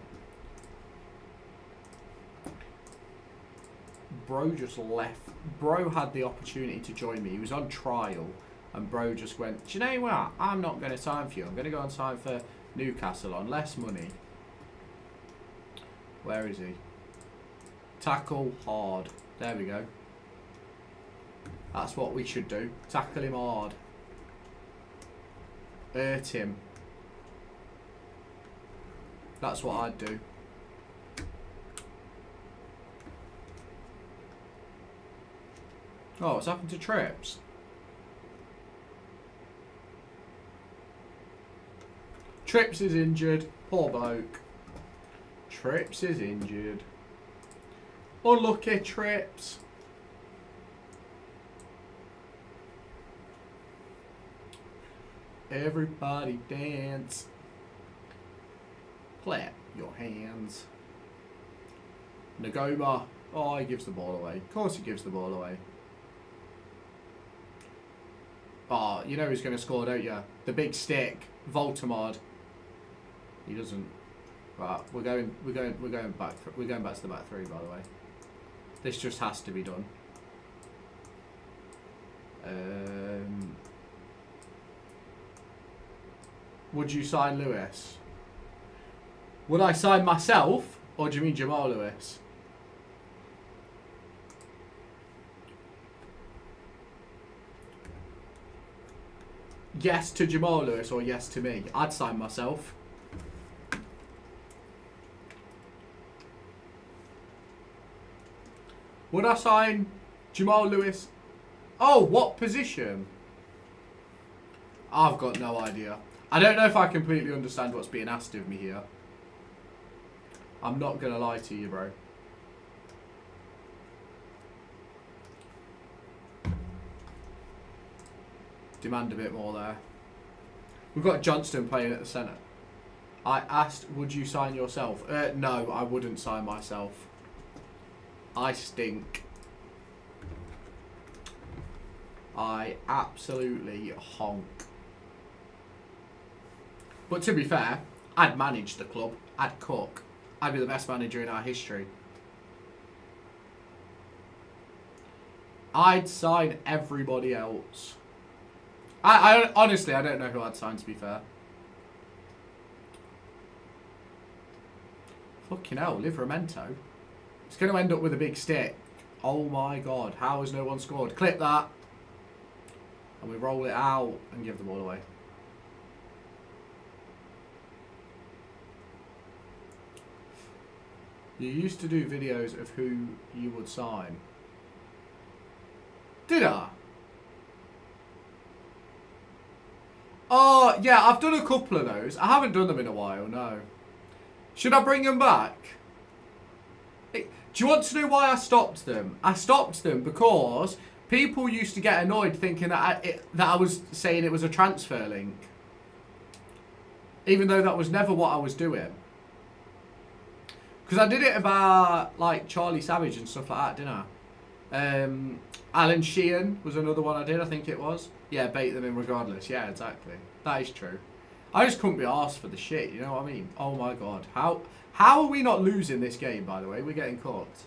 Bro just left. Bro had the opportunity to join me. He was on trial. And Bro just went, do you know what? I'm not going to sign for you. I'm going to go and sign for Newcastle on less money. Where is he? Tackle hard. There we go. That's what we should do. Tackle him hard. Hurt him. That's what I'd do. Oh, what's happened to Trips? Trips is injured. Poor bloke. Trips is injured. Unlucky Trips. Everybody dance. Clap your hands. Nagoma. Oh, he gives the ball away. Of course he gives the ball away. Oh, you know who's going to score, don't you? The big stick. Voltamard. He doesn't. Right, we're going back to the back three, by the way. This just has to be done. Would you sign Lewis? Would I sign myself, or do you mean Jamal Lewis? Yes to Jamal Lewis or yes to me? I'd sign myself. Would I sign Jamal Lewis? Oh, what position? I've got no idea. I don't know if I completely understand what's being asked of me here. I'm not going to lie to you, bro. Demand a bit more there. We've got Johnston playing at the centre. I asked, would you sign yourself? No, I wouldn't sign myself. I stink. I absolutely honk. But to be fair, I'd manage the club. I'd cook. I'd be the best manager in our history. I'd sign everybody else. I honestly, I don't know who I'd sign, to be fair. Fucking hell, Livramento. It's going to end up with a big stick. Oh my god, how has no one scored? Clip that. And we roll it out and give the ball away. You used to do videos of who you would sign. Did I? Oh, yeah, I've done a couple of those. I haven't done them in a while, no. Should I bring them back? Do you want to know why I stopped them? I stopped them because people used to get annoyed thinking that I was saying it was a transfer link. Even though that was never what I was doing. Because I did it about, like, Charlie Savage and stuff like that, didn't I? Alan Sheehan was another one I did, I think it was. Yeah, bait them in regardless. Yeah, exactly. That is true. I just couldn't be arsed for the shit, you know what I mean? Oh my god. How are we not losing this game, by the way? We're getting cooked.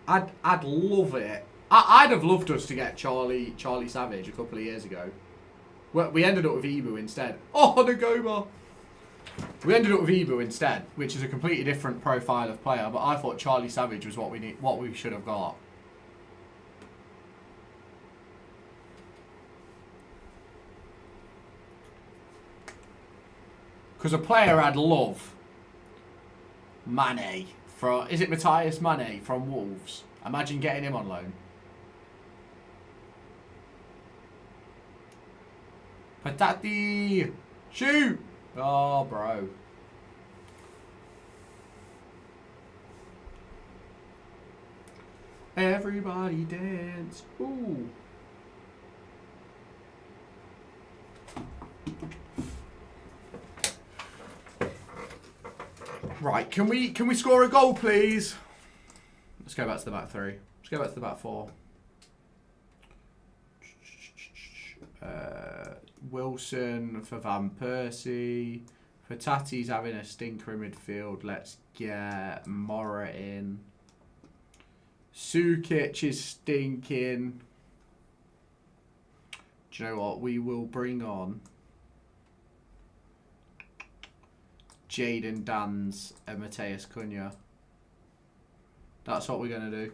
I'd love it. I'd have loved us to get Charlie Savage a couple of years ago. We ended up with Ibu instead. Oh, Nagoma! We ended up with Ibu instead, which is a completely different profile of player. But I thought Charlie Savage was what we should have got. Because a player I'd love, Mane. Is it Matthias Mane from Wolves? Imagine getting him on loan. Patati! Shoot! Oh, bro. Everybody dance. Ooh. Right, can we score a goal, please? Let's go back to the back three. Let's go back to the back four. Wilson for Van Persie. For Tati's having a stinker in midfield. Let's get Mora in. Sukic is stinking. Do you know what? We will bring on Jaden Dans and Mateus Cunha. That's what we're going to do.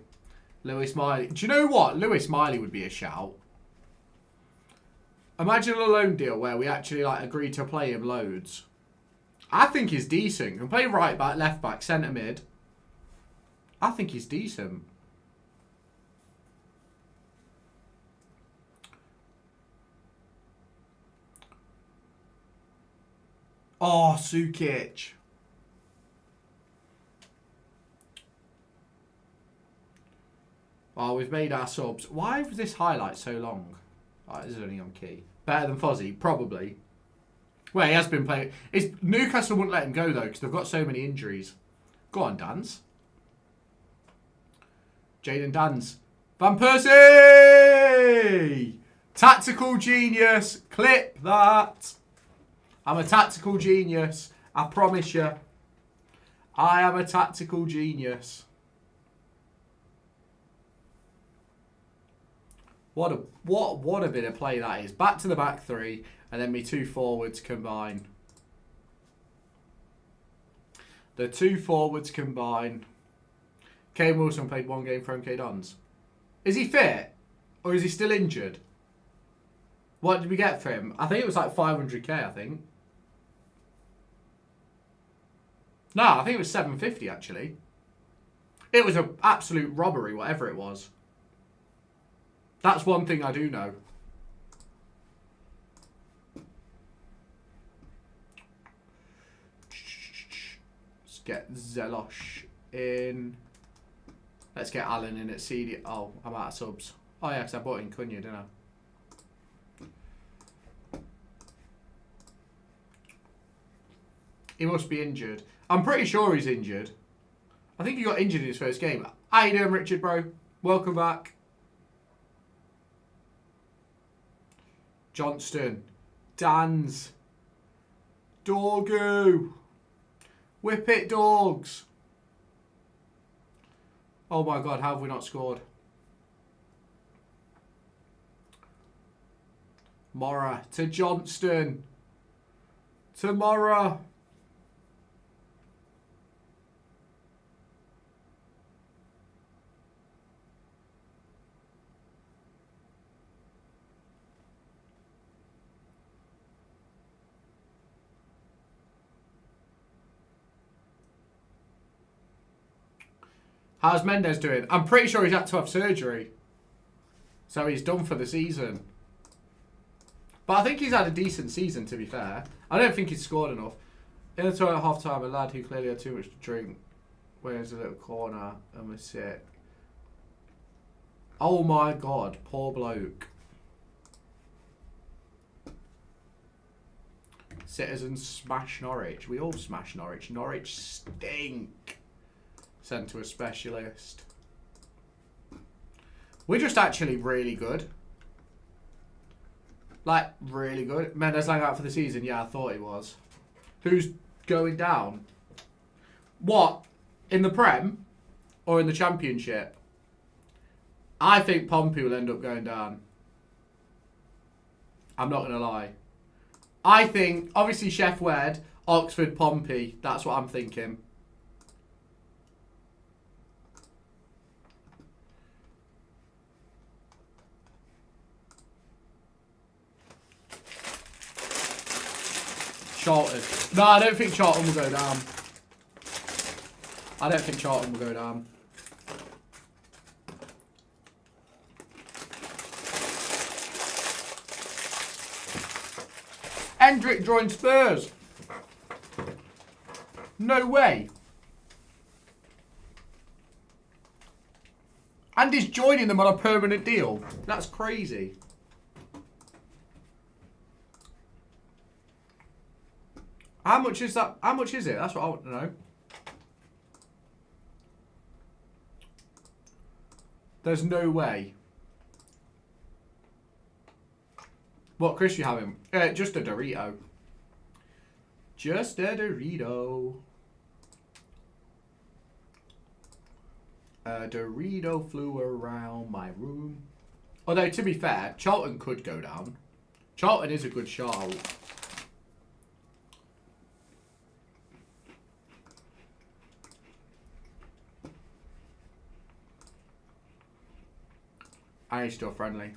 Lewis Miley. Do you know what? Lewis Miley would be a shout. Imagine a loan deal where we actually like agree to play him loads. I think he's decent. Can play right back, left back, centre mid. I think he's decent. Oh, Sukic. Oh, we've made our subs. Why was this highlight so long? Oh, this is only on key. Better than Fozzie? Probably. Well, he has been playing. Newcastle wouldn't let him go, though, because they've got so many injuries. Go on, Dans. Jaden Dans. Van Persie! Tactical genius. Clip that. I'm a tactical genius. I promise you. I am a tactical genius. What a bit of play that is. Back to the back three, and then me two forwards combine. The two forwards combine. Kane Wilson played one game for MK Dons. Is he fit? Or is he still injured? What did we get for him? I think it was like 500k, I think. No, I think it was 750 actually. It was an absolute robbery, whatever it was. That's one thing I do know. Let's get Zelosh in. Let's get Allen in at CD. Oh, I'm out of subs. Oh yeah, because I bought in Cunha, didn't I? He must be injured. I'm pretty sure he's injured. I think he got injured in his first game. How you doing, Richard, bro? Welcome back. Johnston. Dans. Dorgu. Whip it, dogs. Oh my God, how have we not scored? Mora to Johnston. To Mora. How's Mendes doing? I'm pretty sure he's had to have surgery. So he's done for the season. But I think he's had a decent season, to be fair. I don't think he's scored enough. In the toilet at half time, a lad who clearly had too much to drink went into a little corner and was sick. Oh my God, poor bloke. Citizens smash Norwich. We all smash Norwich. Norwich stink. Sent to a specialist. We're just actually really good. Like, really good. Mendes lang out for the season. Yeah, I thought he was. Who's going down? What? In the Prem? Or in the Championship? I think Pompey will end up going down. I'm not going to lie. I think, obviously, Chef Wed, Oxford, Pompey. That's what I'm thinking. Charlton. No, I don't think Charlton will go down. I don't think Charlton will go down. Hendrick joined Spurs. No way. I And he's joining them on a permanent deal. That's crazy. How much is that? How much is it? That's what I want to know. There's no way. What, Chris, you having? Just a Dorito. Just a Dorito. A Dorito flew around my room. Although, to be fair, Charlton could go down. Charlton is a good shout. And he's still friendly.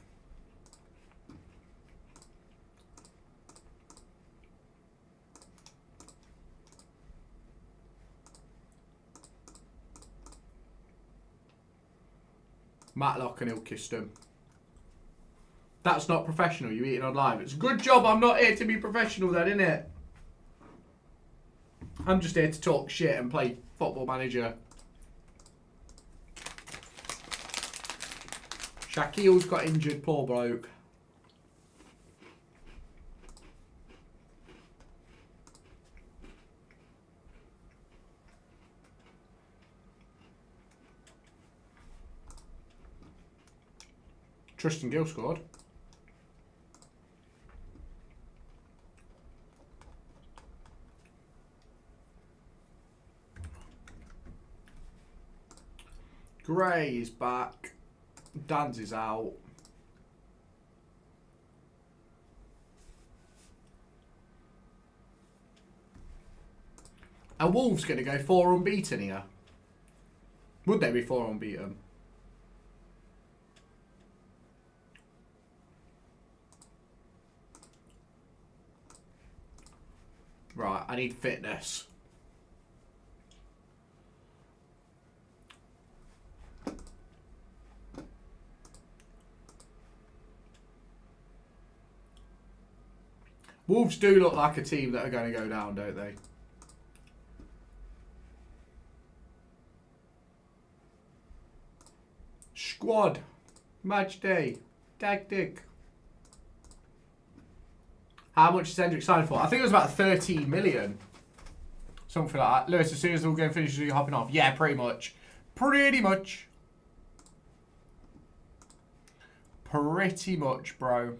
Matlock and he'll kiss them. That's not professional, you eating on live. It's a good job I'm not here to be professional then, innit? I'm just here to talk shit and play Football Manager. Shaquille's got injured, poor bloke. Tristan Gill scored. Gray is back. Dan's is out. Are Wolves going to go 4 unbeaten here? Would they be 4 unbeaten? Right, I need fitness. Wolves do look like a team that are going to go down, don't they? Squad. Match day. Tactic. How much is Hendrick signed for? I think it was about 13 million. Something like that. Lewis, as soon as the game finishes, you're hopping off. Yeah, pretty much. Pretty much. Pretty much, bro.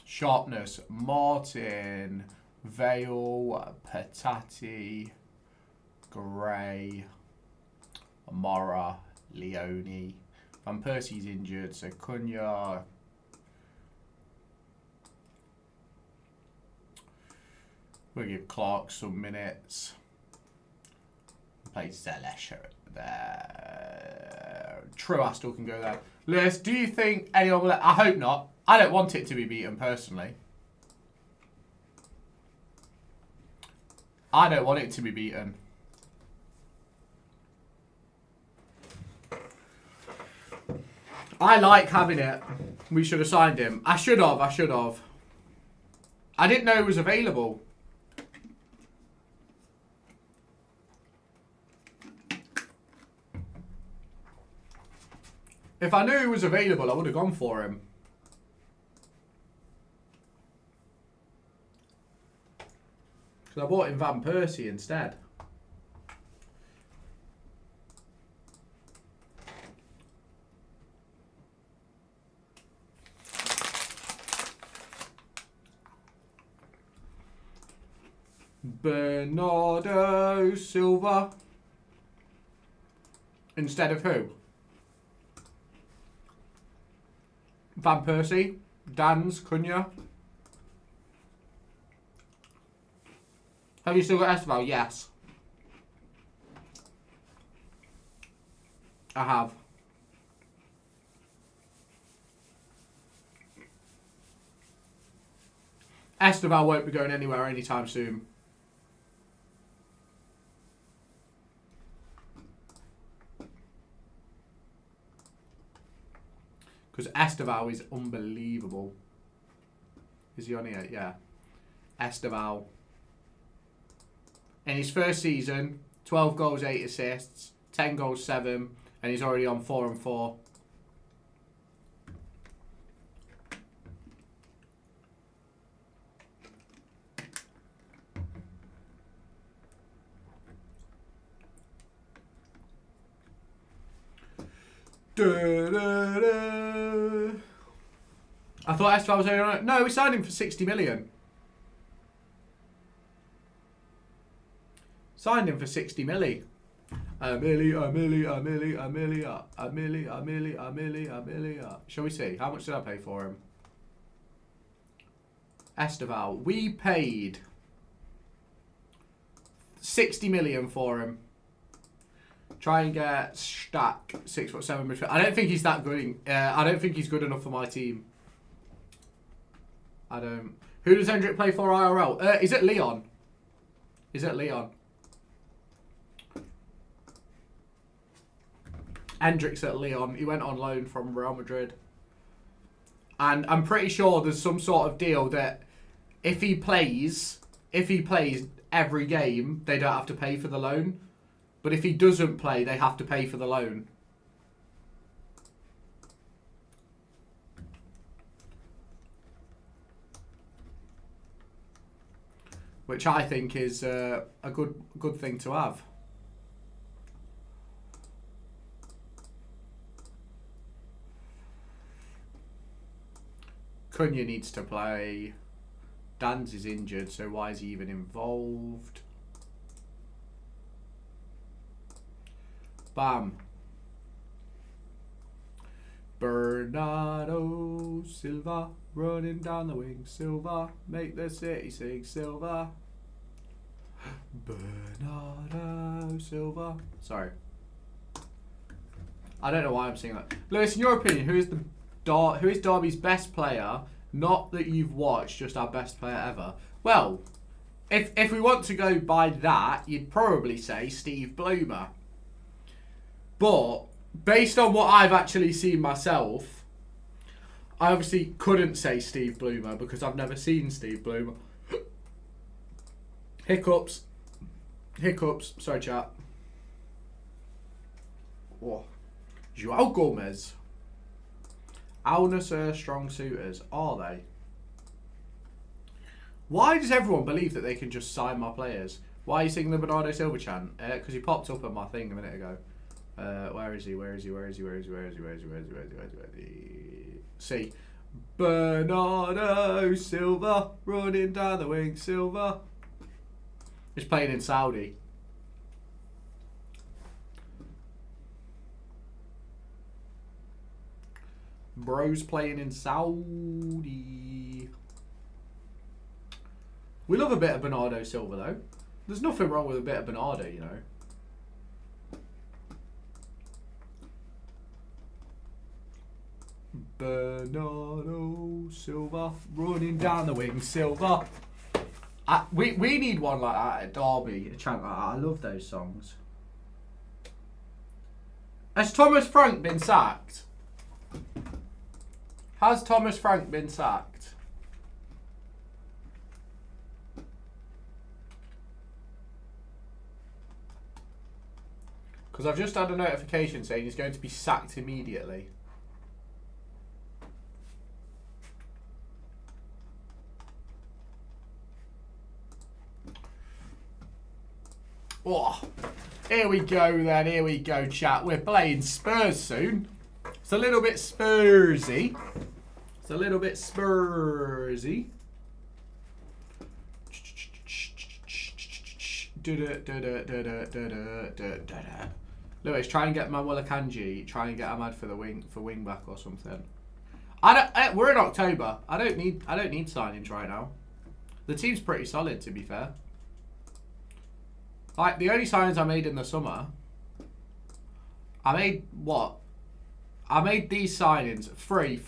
Sharpness. Martin. Vale. Patati. Gray. Mora. Leone. Van Persie's injured, so Cunha. We'll give Clark some minutes. Play Zelesh there. Truas still can go there. Lewis, do you think anyone will... I hope not. I don't want it to be beaten, personally. I don't want it to be beaten. I like having it. We should have signed him. I should have. I didn't know it was available. If I knew he was available, I would have gone for him. Because I bought him Van Persie instead. Bernardo Silva. Instead of who? Van Persie. Dan's. Cunha. Have you still got Esteval? Yes. I have. Esteval won't be going anywhere anytime soon. Because Esteval is unbelievable. Is he on here? Yeah. Esteval. In his first season, 12 goals, 8 assists, 10 goals, 7, and he's already on 4 and 4. I thought Esteban was only on it. No, we signed him for 60 million. Signed him for 60 milli. Amelia. Shall we see? How much did I pay for him? Esteval. We paid 60 million for him. Try and get Stack 6'7" midfield. I don't think he's that good. I don't think he's good enough for my team. I don't. Who does Hendrick play for IRL? Is it Leon? Is it Leon? Hendrick's at Leon. He went on loan from Real Madrid. And I'm pretty sure there's some sort of deal that if he plays every game, they don't have to pay for the loan. But if he doesn't play, they have to pay for the loan. Which I think is a good thing to have. Cunha needs to play. Danz is injured, so why is he even involved? Bam. Bernardo Silva running down the wing. Silva, make the city sing. Silva. Bernardo Silva. Sorry. I don't know why I'm singing that. Lewis, in your opinion, who is Derby's best player? Not that you've watched, just our best player ever. Well, if we want to go by that, you'd probably say Steve Bloomer. But based on what I've actually seen myself, I obviously couldn't say Steve Bloomer because I've never seen Steve Bloomer. Hiccups. Sorry, chat. Oh. João Gomez. Al Nassr strong suitors. Are they? Why does everyone believe that they can just sign my players? Why are you singing the Bernardo Silva chant? Because he popped up on my thing a minute ago. Where is he? See. Bernardo Silva running down the wing. Silva. He's playing in Saudi. Bro's playing in Saudi. We love a bit of Bernardo Silva though. There's nothing wrong with a bit of Bernardo, you know. Bernardo Silva running down the wing. Silva. We need one like that at Derby. A chant like that. I love those songs. Has Thomas Frank been sacked? Has Thomas Frank been sacked? Because I've just had a notification saying he's going to be sacked immediately. Oh, here we go then, here we go, chat. We're playing Spurs soon. It's a little bit Spursy. It's a little bit Spursy. Lewis, try and get Manuel Akanji. Try and get Ahmad for the wing back or something. We're in October. I don't need signings right now. The team's pretty solid, to be fair. Like, the only signings I made in the summer, I made what? I made these signings free,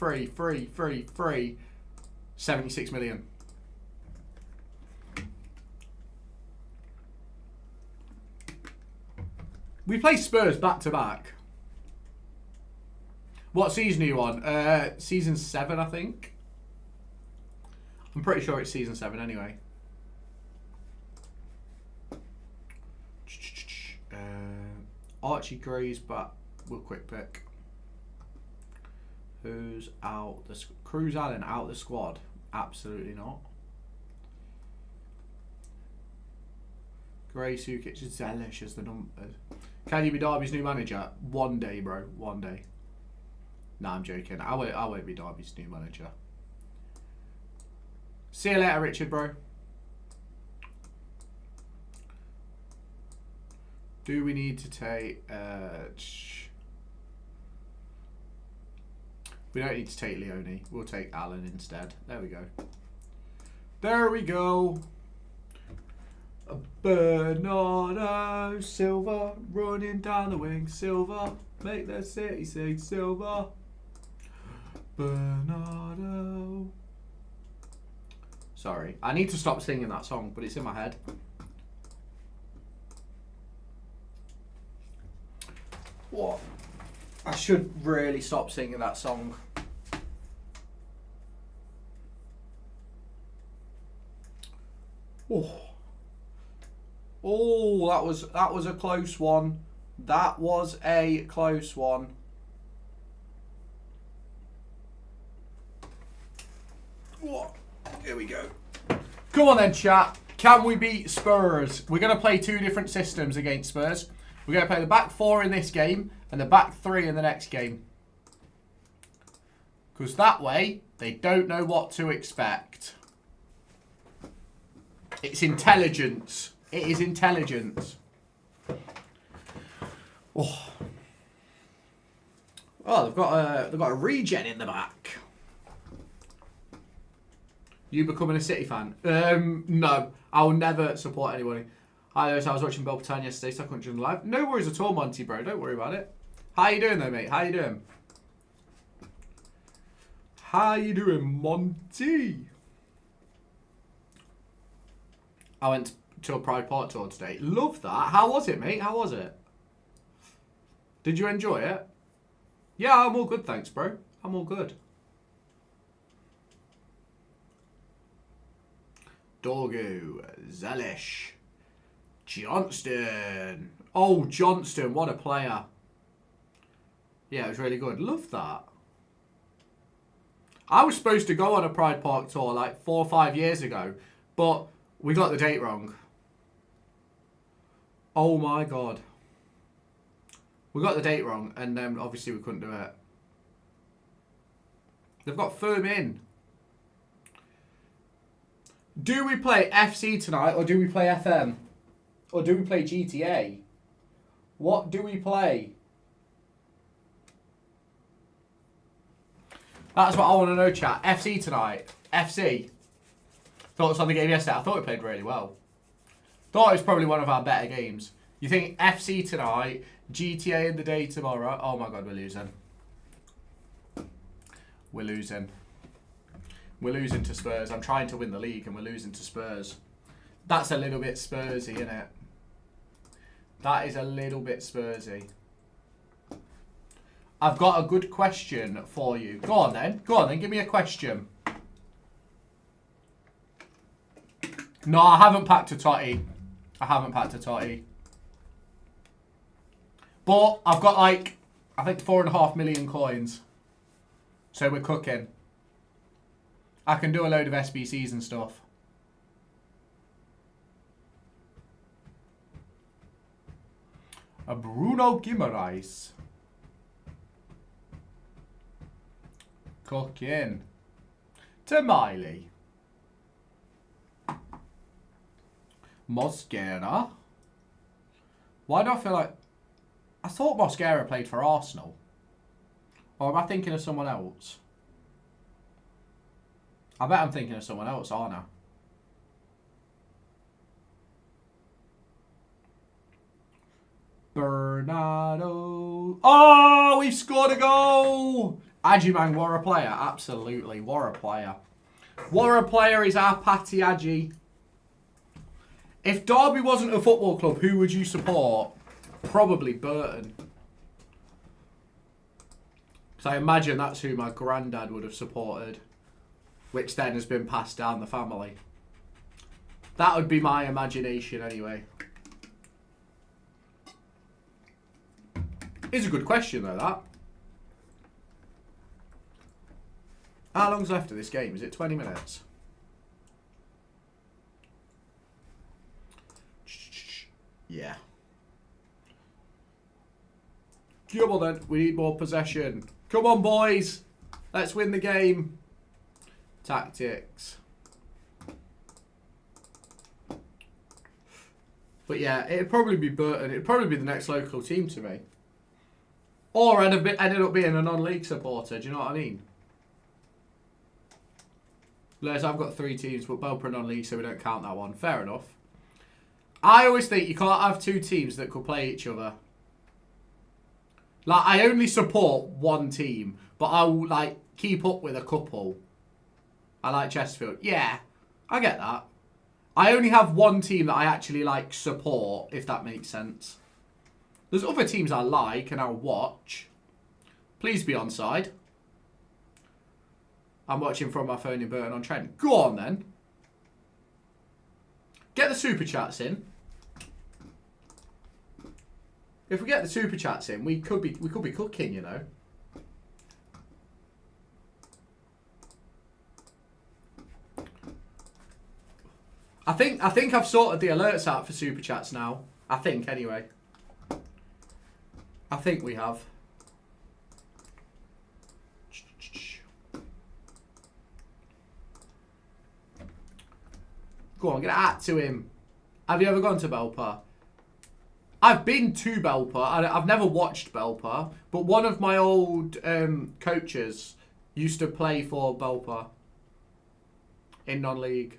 76 million. We play Spurs back to back. What season are you on? Season 7, I think. I'm pretty sure it's season 7 anyway. Archie Gray's back. We'll quick pick. Who's out? Cruz Allen out the squad? Absolutely not. Gray, Sukic, Zelish as the number. Can you be Derby's new manager? One day, bro. One day. Nah, I'm joking. I won't be Derby's new manager. See you later, Richard, bro. Do we need to take... we don't need to take Leone. We'll take Allen instead. There we go. There we go. Bernardo Silva running down the wing. Silva, make the city sing. Silva. Bernardo. Sorry. I need to stop singing that song, but it's in my head. What? I should really stop singing that song. Oh. Oh, that was a close one. That was a close one. Oh, here we go. Come on then, chat. Can we beat Spurs? We're going to play two different systems against Spurs. We're going to play the back four in this game and the back three in the next game. Because that way, they don't know what to expect. It's intelligence. It is intelligence. Oh, they've got a regen in the back. You becoming a City fan? No, I will never support anybody. Hi, I was watching Belpatan yesterday, so I couldn't join live. No worries at all, Monty, bro. Don't worry about it. How you doing, though, mate? How you doing? How you doing, Monty? I went to a Pride Park tour today. Love that. How was it, mate? How was it? Did you enjoy it? Yeah, I'm all good, thanks, bro. I'm all good. Dorgu, Zelish, Johnston. Oh, Johnston, what a player. Yeah, it was really good. Love that. I was supposed to go on a Pride Park tour like 4 or 5 years ago, but we got the date wrong. Oh my god. We got the date wrong, and then obviously we couldn't do it. They've got firm in. Do we play FC tonight, or do we play FM? Or do we play GTA? What do we play? That's what I want to know, chat. FC tonight. FC. Thoughts on the game yesterday? I thought we played really well. Thought it was probably one of our better games. You think FC tonight, GTA in the day tomorrow? Oh my god, we're losing. We're losing. We're losing to Spurs. I'm trying to win the league and we're losing to Spurs. That's a little bit Spursy, isn't it? That is a little bit Spursy. I've got a good question for you. Go on then. Go on then. Give me a question. No, I haven't packed a totty. I haven't packed a totty. But I've got like, I think 4.5 million coins. So we're cooking. I can do a load of SBCs and stuff. A Bruno Guimaraes. Cooking. To Miley. Mosquera. Why do I feel like... I thought Mosquera played for Arsenal. Or am I thinking of someone else? I bet I'm thinking of someone else, aren't I? Bernardo. Oh, we've scored a goal! Ajiman, what a player. Absolutely, what a player. What a player is our Patty Aji. If Derby wasn't a football club, who would you support? Probably Burton. Because I imagine that's who my granddad would have supported. Which then has been passed down the family. That would be my imagination anyway. It's a good question, though, that. How long's left of this game? Is it 20 minutes? Yeah. Come on, then. We need more possession. Come on, boys. Let's win the game. Tactics. But yeah, it'd probably be Burton. It'd probably be the next local team to me. Or I'd have ended up being a non-league supporter. Do you know what I mean? Whereas I've got 3 teams, but both are non-league, so we don't count that one. Fair enough. I always think you can't have 2 teams that could play each other. Like, I only support one team, but I will, like, keep up with a couple. I like Chesterfield. Yeah, I get that. I only have one team that I actually, like, support, if that makes sense. There's other teams I like and I'll watch. Please be on side. I'm watching from my phone in Burton on Trent. Go on, then. Get the super chats in. If we get the super chats in, we could be cooking, you know. I think I've sorted the alerts out for super chats now. I think anyway. I think we have. Go on, get at to him. Have you ever gone to Belper? I've been to Belper. I've never watched Belper, but one of my old coaches used to play for Belper in non-league.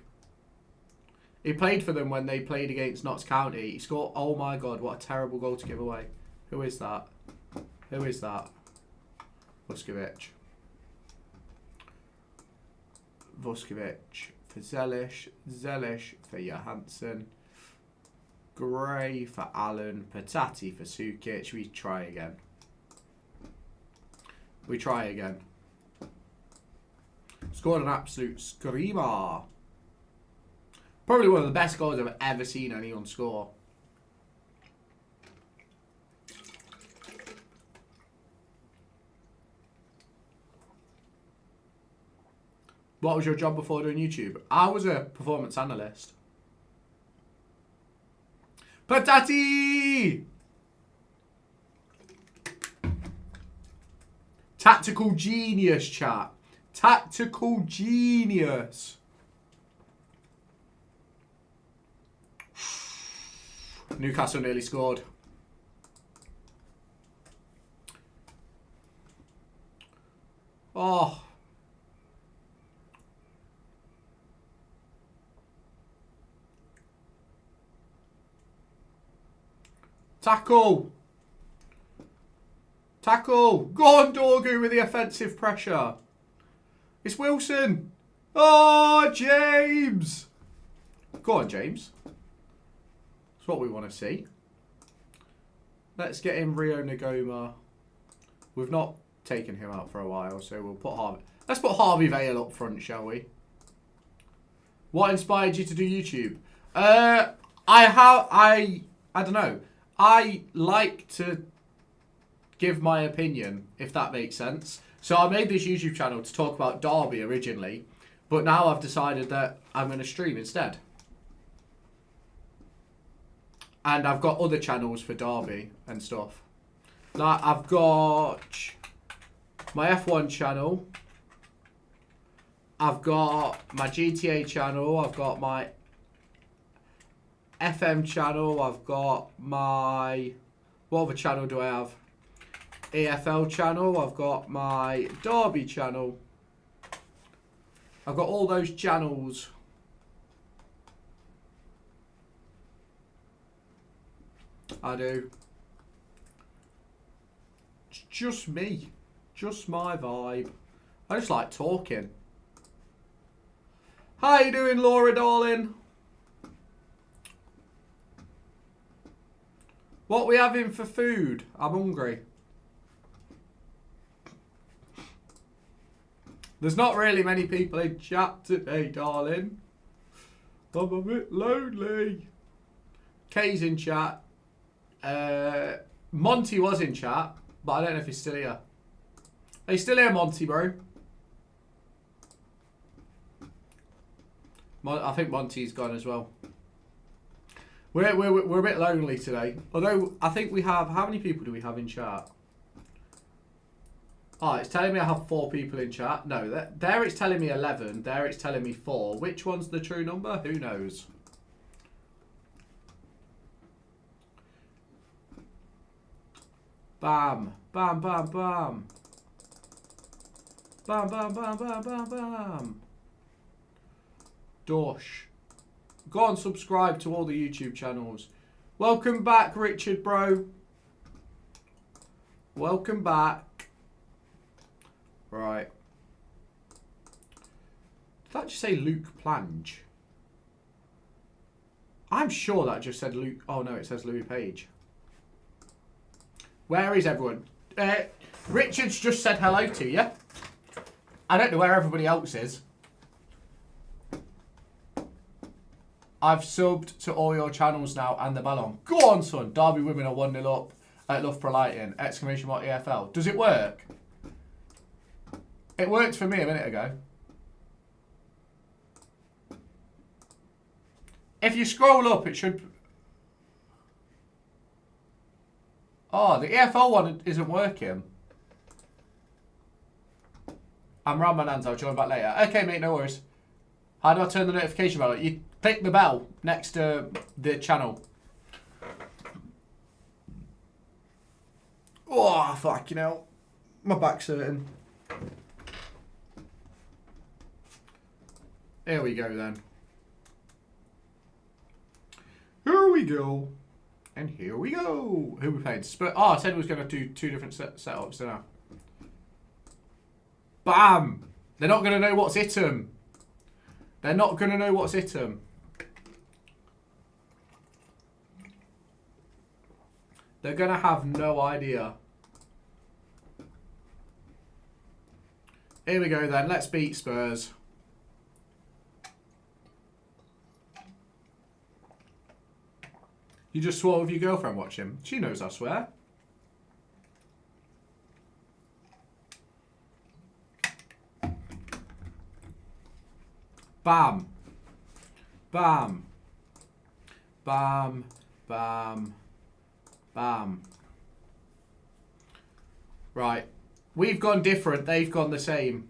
He played for them when they played against Notts County. He scored, oh my God, what a terrible goal to give away. Who is that? Who is that? Vuskovic. Vuskovic for Zelish. Zelish for Johansson. Gray for Allen. Patati for Sukic. We try again. We try again. Scored an absolute screamer. Probably one of the best goals I've ever seen anyone score. What was your job before doing YouTube? I was a performance analyst. Patati! Tactical genius, chat. Tactical genius. Newcastle nearly scored. Oh. Tackle. Tackle. Go on, Dorgu, with the offensive pressure. It's Wilson. Oh, James. Go on, James. That's what we want to see. Let's get in Rio Nagoma. We've not taken him out for a while, so we'll put Harvey. Let's put Harvey Vale up front, shall we? What inspired you to do YouTube? I don't know. I like to give my opinion, if that makes sense. So I made this YouTube channel to talk about Derby originally, but now I've decided that I'm going to stream instead. And I've got other channels for Derby and stuff. Like, I've got my F1 channel. I've got my GTA channel. I've got my FM channel. I've got my... What other channel do I have? EFL channel. I've got my Derby channel. I've got all those channels. I do. It's just me. Just my vibe. I just like talking. How you doing, Laura, darling? What we having for food? I'm hungry. There's not really many people in chat today, darling. I'm a bit lonely. Kay's in chat. Monty was in chat, but I don't know if he's still here. Are you still here, Monty, bro? I think Monty's gone as well. We're a bit lonely today. Although, I think we have... How many people do we have in chat? Oh, it's telling me I have 4 people in chat. No, there it's telling me 11. There it's telling me 4. Which one's the true number? Who knows? Bam. Bam, bam, bam. Bam, bam, bam, bam, bam, bam. Dosh. Go and subscribe to all the YouTube channels. Welcome back, Richard, bro. Welcome back. Right. Did that just say Luke Plange? I'm sure that just said Luke. Oh, no, it says Louis Page. Where is everyone? Richard's just said hello to you. I don't know where everybody else is. I've subbed to all your channels now and the bell on. Go on, son. Derby women are 1-0 up at Love for Lighting. Exclamation mark EFL. Does it work? It worked for me a minute ago. If you scroll up, it should... Oh, the EFL one isn't working. I'm round my hands. I'll join back later. Okay, mate, no worries. How do I turn the notification bell on? You click the bell next to the channel. Oh, fucking hell. My back's hurting. Here we go, then. Here we go. And here we go. Who we playing? Oh, I said we was going to do 2 different setups, didn't I? Bam! They're not going to know what's hit them. They're not going to know what's hit them. They're going to have no idea. Here we go then. Let's beat Spurs. You just swore with your girlfriend watching. She knows I swear. Bam. Bam. Bam. Bam. Bam. Right. We've gone different. They've gone the same.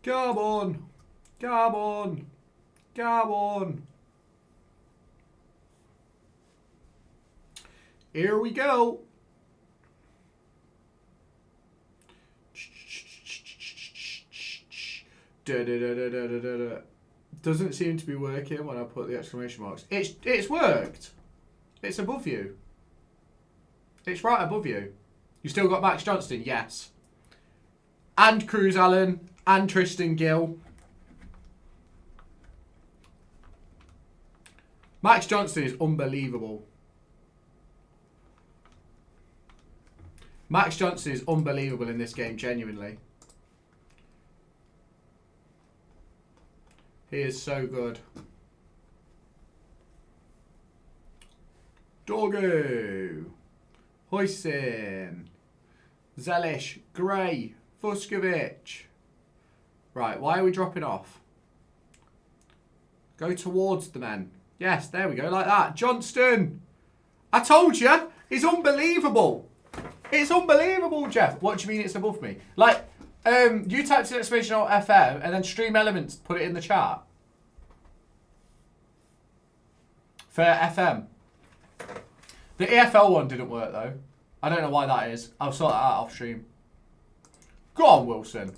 Come on. Come on. Come on. Here we go. Doesn't seem to be working when I put the exclamation marks. It's worked. It's above you. It's right above you. You still got Max Johnston? Yes. And Cruz Allen. And Tristan Gill. Max Johnston is unbelievable. Max Johnston is unbelievable in this game, genuinely. He is so good. Dorgo. Hoysen. Zelish. Gray. Vuskovic. Right, why are we dropping off? Go towards the men. Yes, there we go, like that. Johnston! I told you! He's unbelievable! It's unbelievable, Jeff. What do you mean it's above me? Like, you typed in exclamation mark FM and then Stream Elements put it in the chat. For FM. The EFL one didn't work, though. I don't know why that is. I'll sort that out off stream. Go on, Wilson.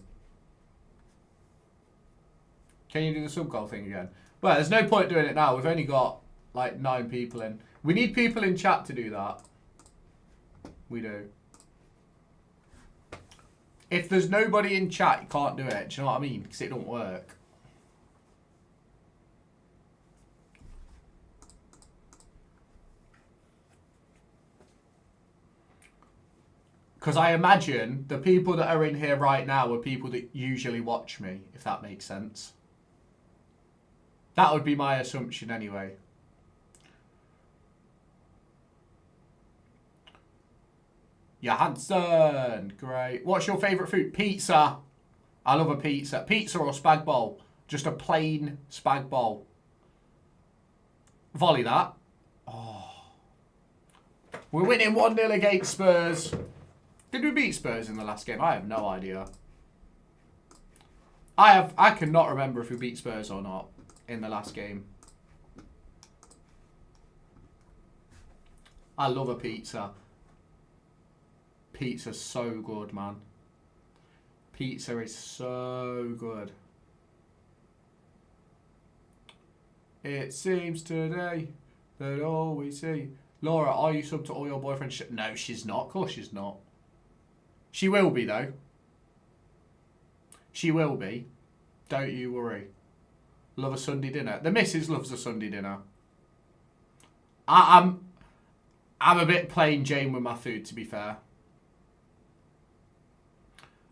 Can you do the sub goal thing again? Well, there's no point doing it now. We've only got like 9 people in. We need people in chat to do that. We do. If there's nobody in chat, you can't do it. Do you know what I mean? Because it don't work. Because I imagine the people that are in here right now are people that usually watch me, if that makes sense. That would be my assumption anyway. Johansson, great. What's your favourite food? Pizza. I love a pizza. Pizza or spag bowl? Just a plain spag bowl. Volley that. Oh. We're winning 1-0 against Spurs. Did we beat Spurs in the last game? I have no idea. I cannot remember if we beat Spurs or not in the last game. I love a pizza. Pizza's so good, man. Pizza is so good. It seems today that all we see. Laura, are you sub to all your boyfriends? No, she's not. Of course she's not. She will be, though. She will be. Don't you worry. Love a Sunday dinner. The missus loves a Sunday dinner. I'm a bit plain Jane with my food, to be fair.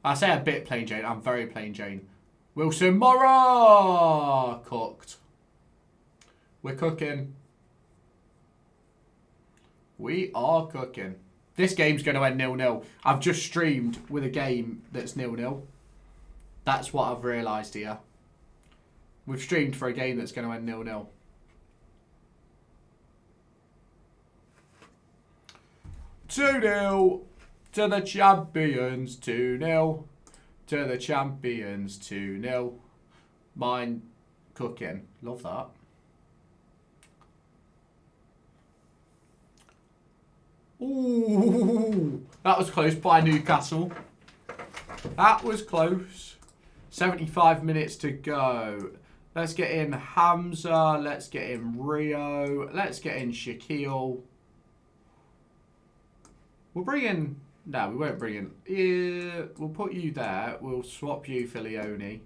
I say a bit plain Jane. I'm very plain Jane. Wilson Morrow! Cooked. We're cooking. We are cooking. This game's going to end 0-0. I've just streamed with a game that's 0-0. That's what I've realised here. We've streamed for a game that's going to end 0-0. Two-0 to the champions. 2-0 to the champions. 2-0. Mine cooking. Love that. Ooh, that was close by Newcastle. That was close. 75 minutes to go. Let's get in Hamza. Let's get in Rio. Let's get in Shaquille. We'll bring in... No, we won't bring in... Yeah, we'll put you there. We'll swap you for Leone.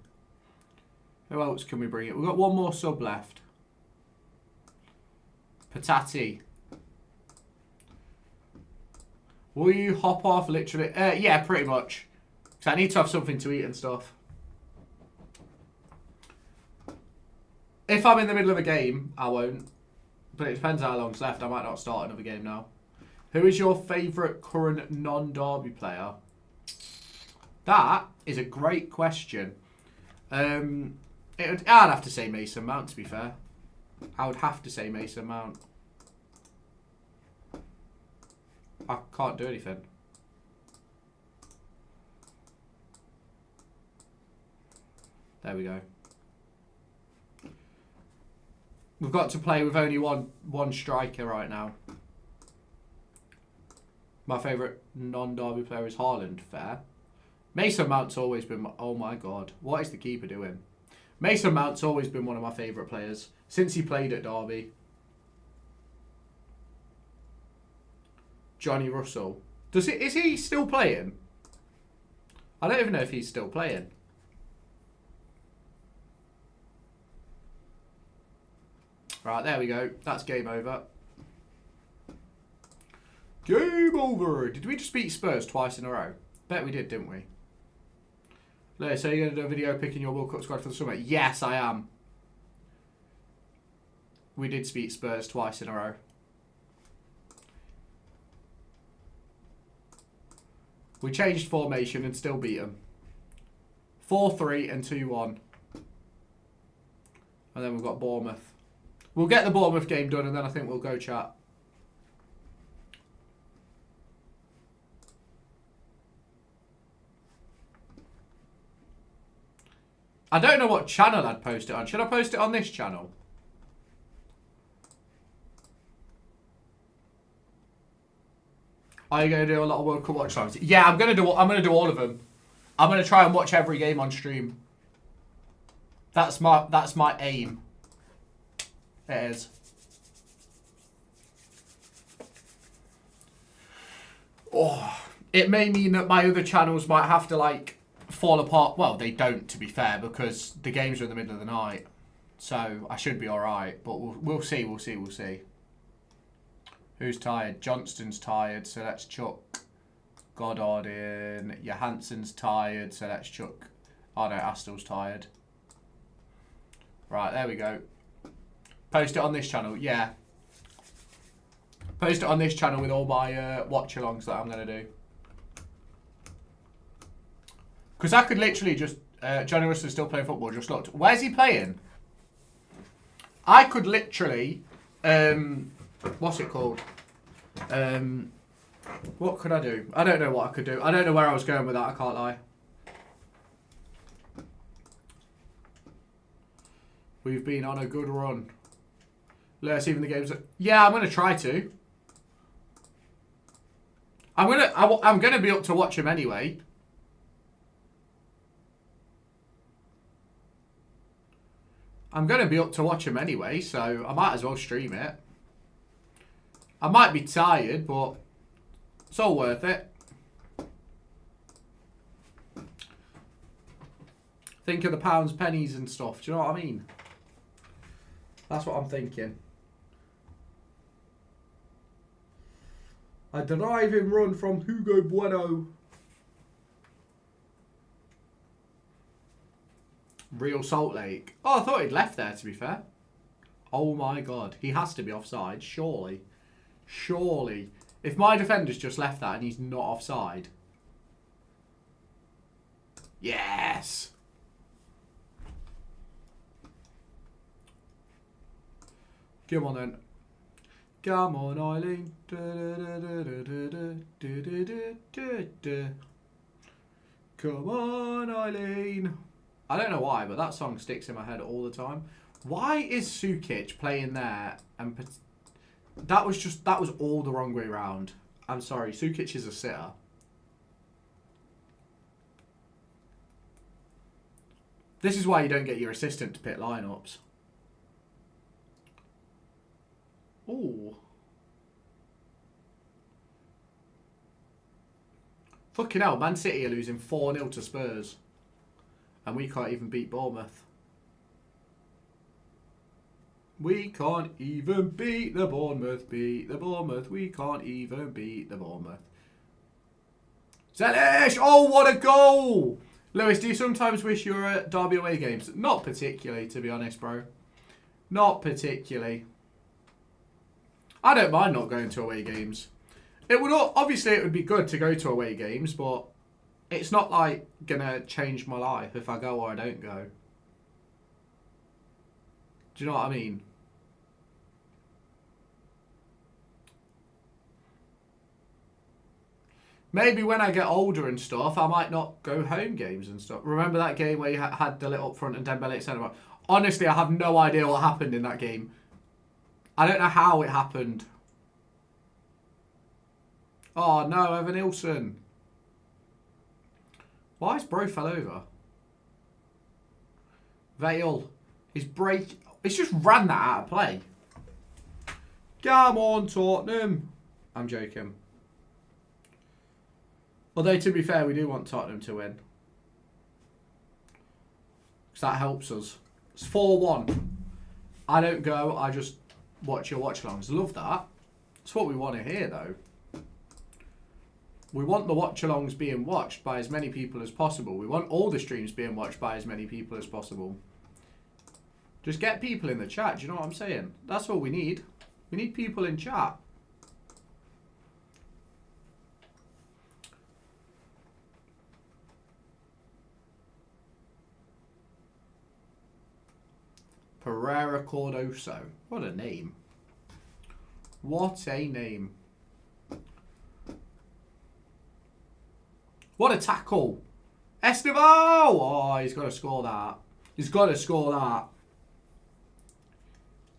Who else can we bring in? We've got one more sub left. Patati. Will you hop off literally? Yeah, pretty much. Because I need to have something to eat and stuff. If I'm in the middle of a game, I won't. But it depends how long's left. I might not start another game now. Who is your favourite current non-Derby player? That is a great question. I'd have to say Mason Mount, to be fair. I would have to say Mason Mount. I can't do anything. There we go. We've got to play with only one striker right now. My favourite non-Derby player is Haaland. Fair. Mason Mount's always been... Oh my God. What is the keeper doing? Mason Mount's always been one of my favourite players. Since he played at Derby. Johnny Russell. Is he still playing? I don't even know if he's still playing. Right, there we go. That's game over. Game over. Did we just beat Spurs twice in a row? Bet we did, didn't we? Leo, so you're going to do a video picking your World Cup squad for the summer? Yes, I am. We did beat Spurs twice in a row. We changed formation and still beat them. 4-3 and 2-1. And then we've got Bournemouth. We'll get the Bournemouth game done and then I think we'll go chat. I don't know what channel I'd post it on. Should I post it on this channel? Are you going to do a lot of World Cup watch times? Yeah, I'm going to do all of them. I'm going to try and watch every game on stream. That's my aim. It is. Oh, it may mean that my other channels might have to like fall apart. Well, they don't, to be fair, because the games are in the middle of the night. So I should be all right, but we'll see. We'll see. Who's tired? Johnston's tired, so let's chuck Goddard in. Johansson's tired, so let's chuck. Oh no, Astel's tired. Right, there we go. Post it on this channel, yeah. Post it on this channel with all my watch-alongs that I'm going to do. Because I could literally just... Johnny Russell's still playing football, just looked. Where's he playing? I could literally... what's it called? What could I do? I don't know what I could do. I don't know where I was going with that, I can't lie. We've been on a good run. Let's even the games... Yeah, I'm going to try to. I'm gonna be up to watch him anyway. I'm gonna be up to watch him anyway, so I might as well stream it. I might be tired, but it's all worth it. Think of the pounds, pennies and stuff. Do you know what I mean? That's what I'm thinking. A driving run from Hugo Bueno. Real Salt Lake. Oh, I thought he'd left there, to be fair. Oh my god. He has to be offside, surely. Surely. If my defender's just left that and he's not offside. Yes! Come on then. Come on, Eileen. Come on, Eileen. I don't know why, but that song sticks in my head all the time. Why is Sukic playing there? And that was all the wrong way round. I'm sorry, Sukic is a sitter. This is why you don't get your assistant to pick lineups. Ooh. Fucking hell, Man City are losing 4-0 to Spurs. And we can't even beat Bournemouth. We can't even beat the Bournemouth. Beat the Bournemouth. We can't even beat the Bournemouth. Zelish! Oh, what a goal! Lewis, do you sometimes wish you were at Derby away games? Not particularly, to be honest, bro. Not particularly. I don't mind not going to away games. It would obviously it would be good to go to away games, but it's not like gonna change my life if I go or I don't go. Do you know what I mean? Maybe when I get older and stuff, I might not go home games and stuff. Remember that game where you had the little up front and Dembele at centre back? Honestly, I have no idea what happened in that game. I don't know how it happened. Oh no, Evan Nilsson. Why is Bro fell over? Vale. His break. It's just ran that out of play. Come on, Tottenham. I'm joking. Although, to be fair, we do want Tottenham to win. Because that helps us. It's 4-1. I don't go, I just watch your watch-alongs. Love that. That's what we want to hear, though. We want the watch-alongs being watched by as many people as possible. We want all the streams being watched by as many people as possible. Just get people in the chat, do you know what I'm saying? That's all we need. We need people in chat. Pereira Cordoso. What a name. What a name. What a tackle. Esteval! Oh, he's got to score that. He's got to score that.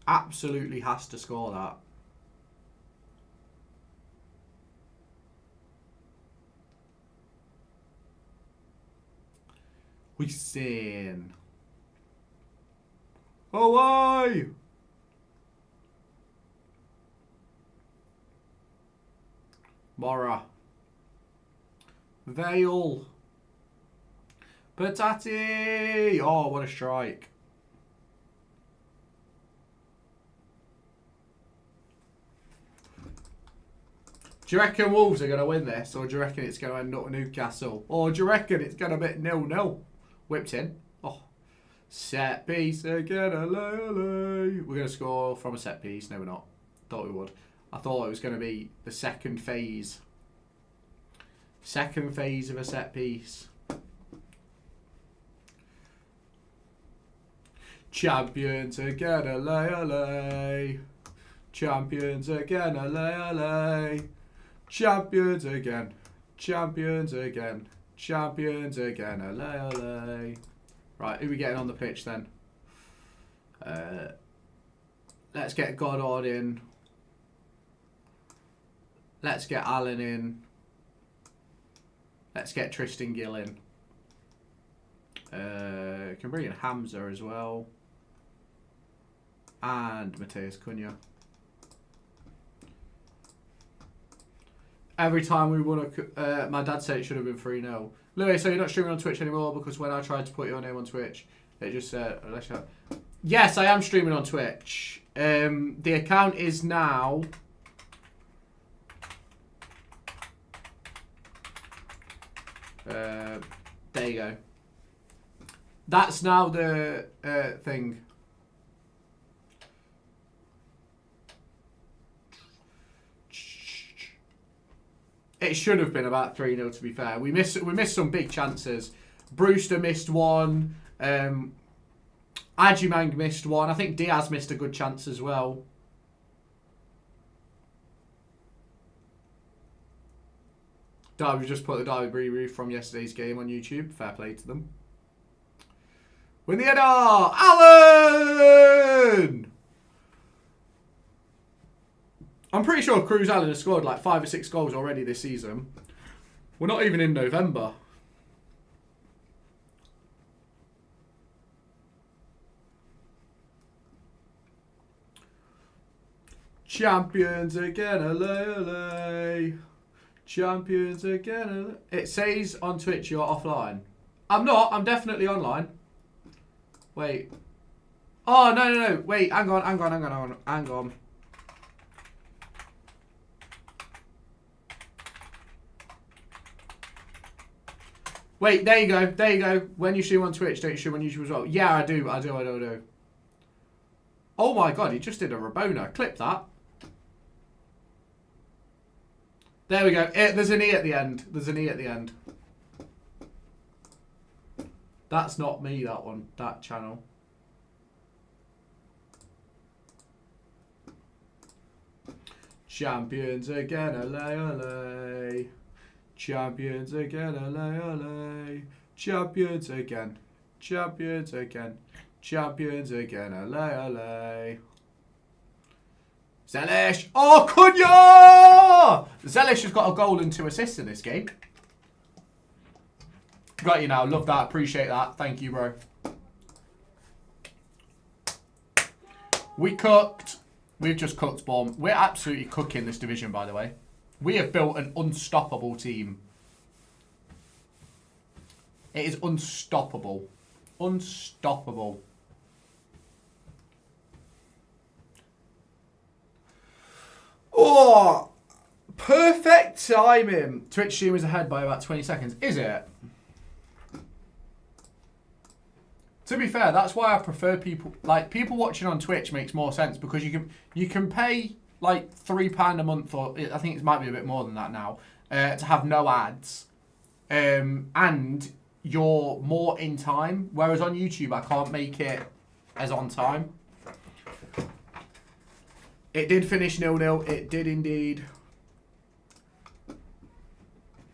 Absolutely has to score that. We sin. Away! Mora. Vale. Patati! Oh, what a strike. Do you reckon Wolves are going to win this? Or do you reckon it's going to end up Newcastle? Or do you reckon it's going to be 0-0? Whipped in. Oh. Set piece again. We're going to score from a set piece. No, we're not. Thought we would. I thought it was going to be the second phase. Second phase of a set piece. Champions again, LA. Champions again, LA. Champions again. Champions again. Champions again, LA. Right, who are we getting on the pitch then? Let's get Goddard in. Let's get Allen in. Let's get Tristan Gill in. Can bring in Hamza as well. And Mateus Cunha. Every time we won a... my dad said it should have been 3-0. Louis, so you're not streaming on Twitch anymore? Because when I tried to put your name on Twitch, it just said... Yes, I am streaming on Twitch. The account is now... there you go. That's now the thing. It should have been about 3-0 to be fair. We missed some big chances. Brewster missed one. Ajimang missed one. I think Diaz missed a good chance as well. Derby just put the Derby review from yesterday's game on YouTube. Fair play to them. Win the header! Allen! I'm pretty sure Cruz Allen has scored like 5 or 6 goals already this season. We're not even in November. Champions again, LA. Champions again. It says on Twitch you're offline. I'm not. I'm definitely online. Wait. Oh, no. Wait, hang on. Wait, there you go. When you stream on Twitch, don't you stream on YouTube as well? Yeah, I do. Oh my god, he just did a Rabona. Clip that. There we go. There's an E at the end. That's not me, that one. That channel. Champions again, LA. Champions again, LA. Champions again. Champions again. Champions again, LA. Zelish. Oh, Cunha! Zelish has got a goal and 2 assists in this game. Got you now. Love that. Appreciate that. Thank you, bro. We cooked. We've just cooked bomb. We're absolutely cooking this division, by the way. We have built an unstoppable team. It is unstoppable. Unstoppable. Oh, perfect timing. Twitch stream is ahead by about 20 seconds. Is it? To be fair, that's why I prefer people watching on Twitch makes more sense because you can pay like £3 a month, or I think it might be a bit more than that now, to have no ads, and you're more in time. Whereas on YouTube, I can't make it as on time. It did finish 0-0. It did indeed.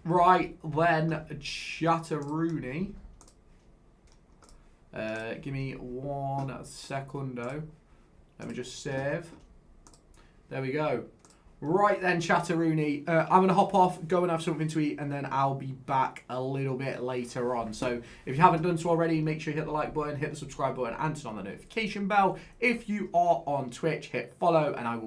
Right then, Chatterooney. Give me 1 secundo. Let me just save. There we go. Right then, Chatterooney. I'm going to hop off, go and have something to eat, and then I'll be back a little bit later on. So if you haven't done so already, make sure you hit the like button, hit the subscribe button, and turn on the notification bell. If you are on Twitch, hit follow, and I will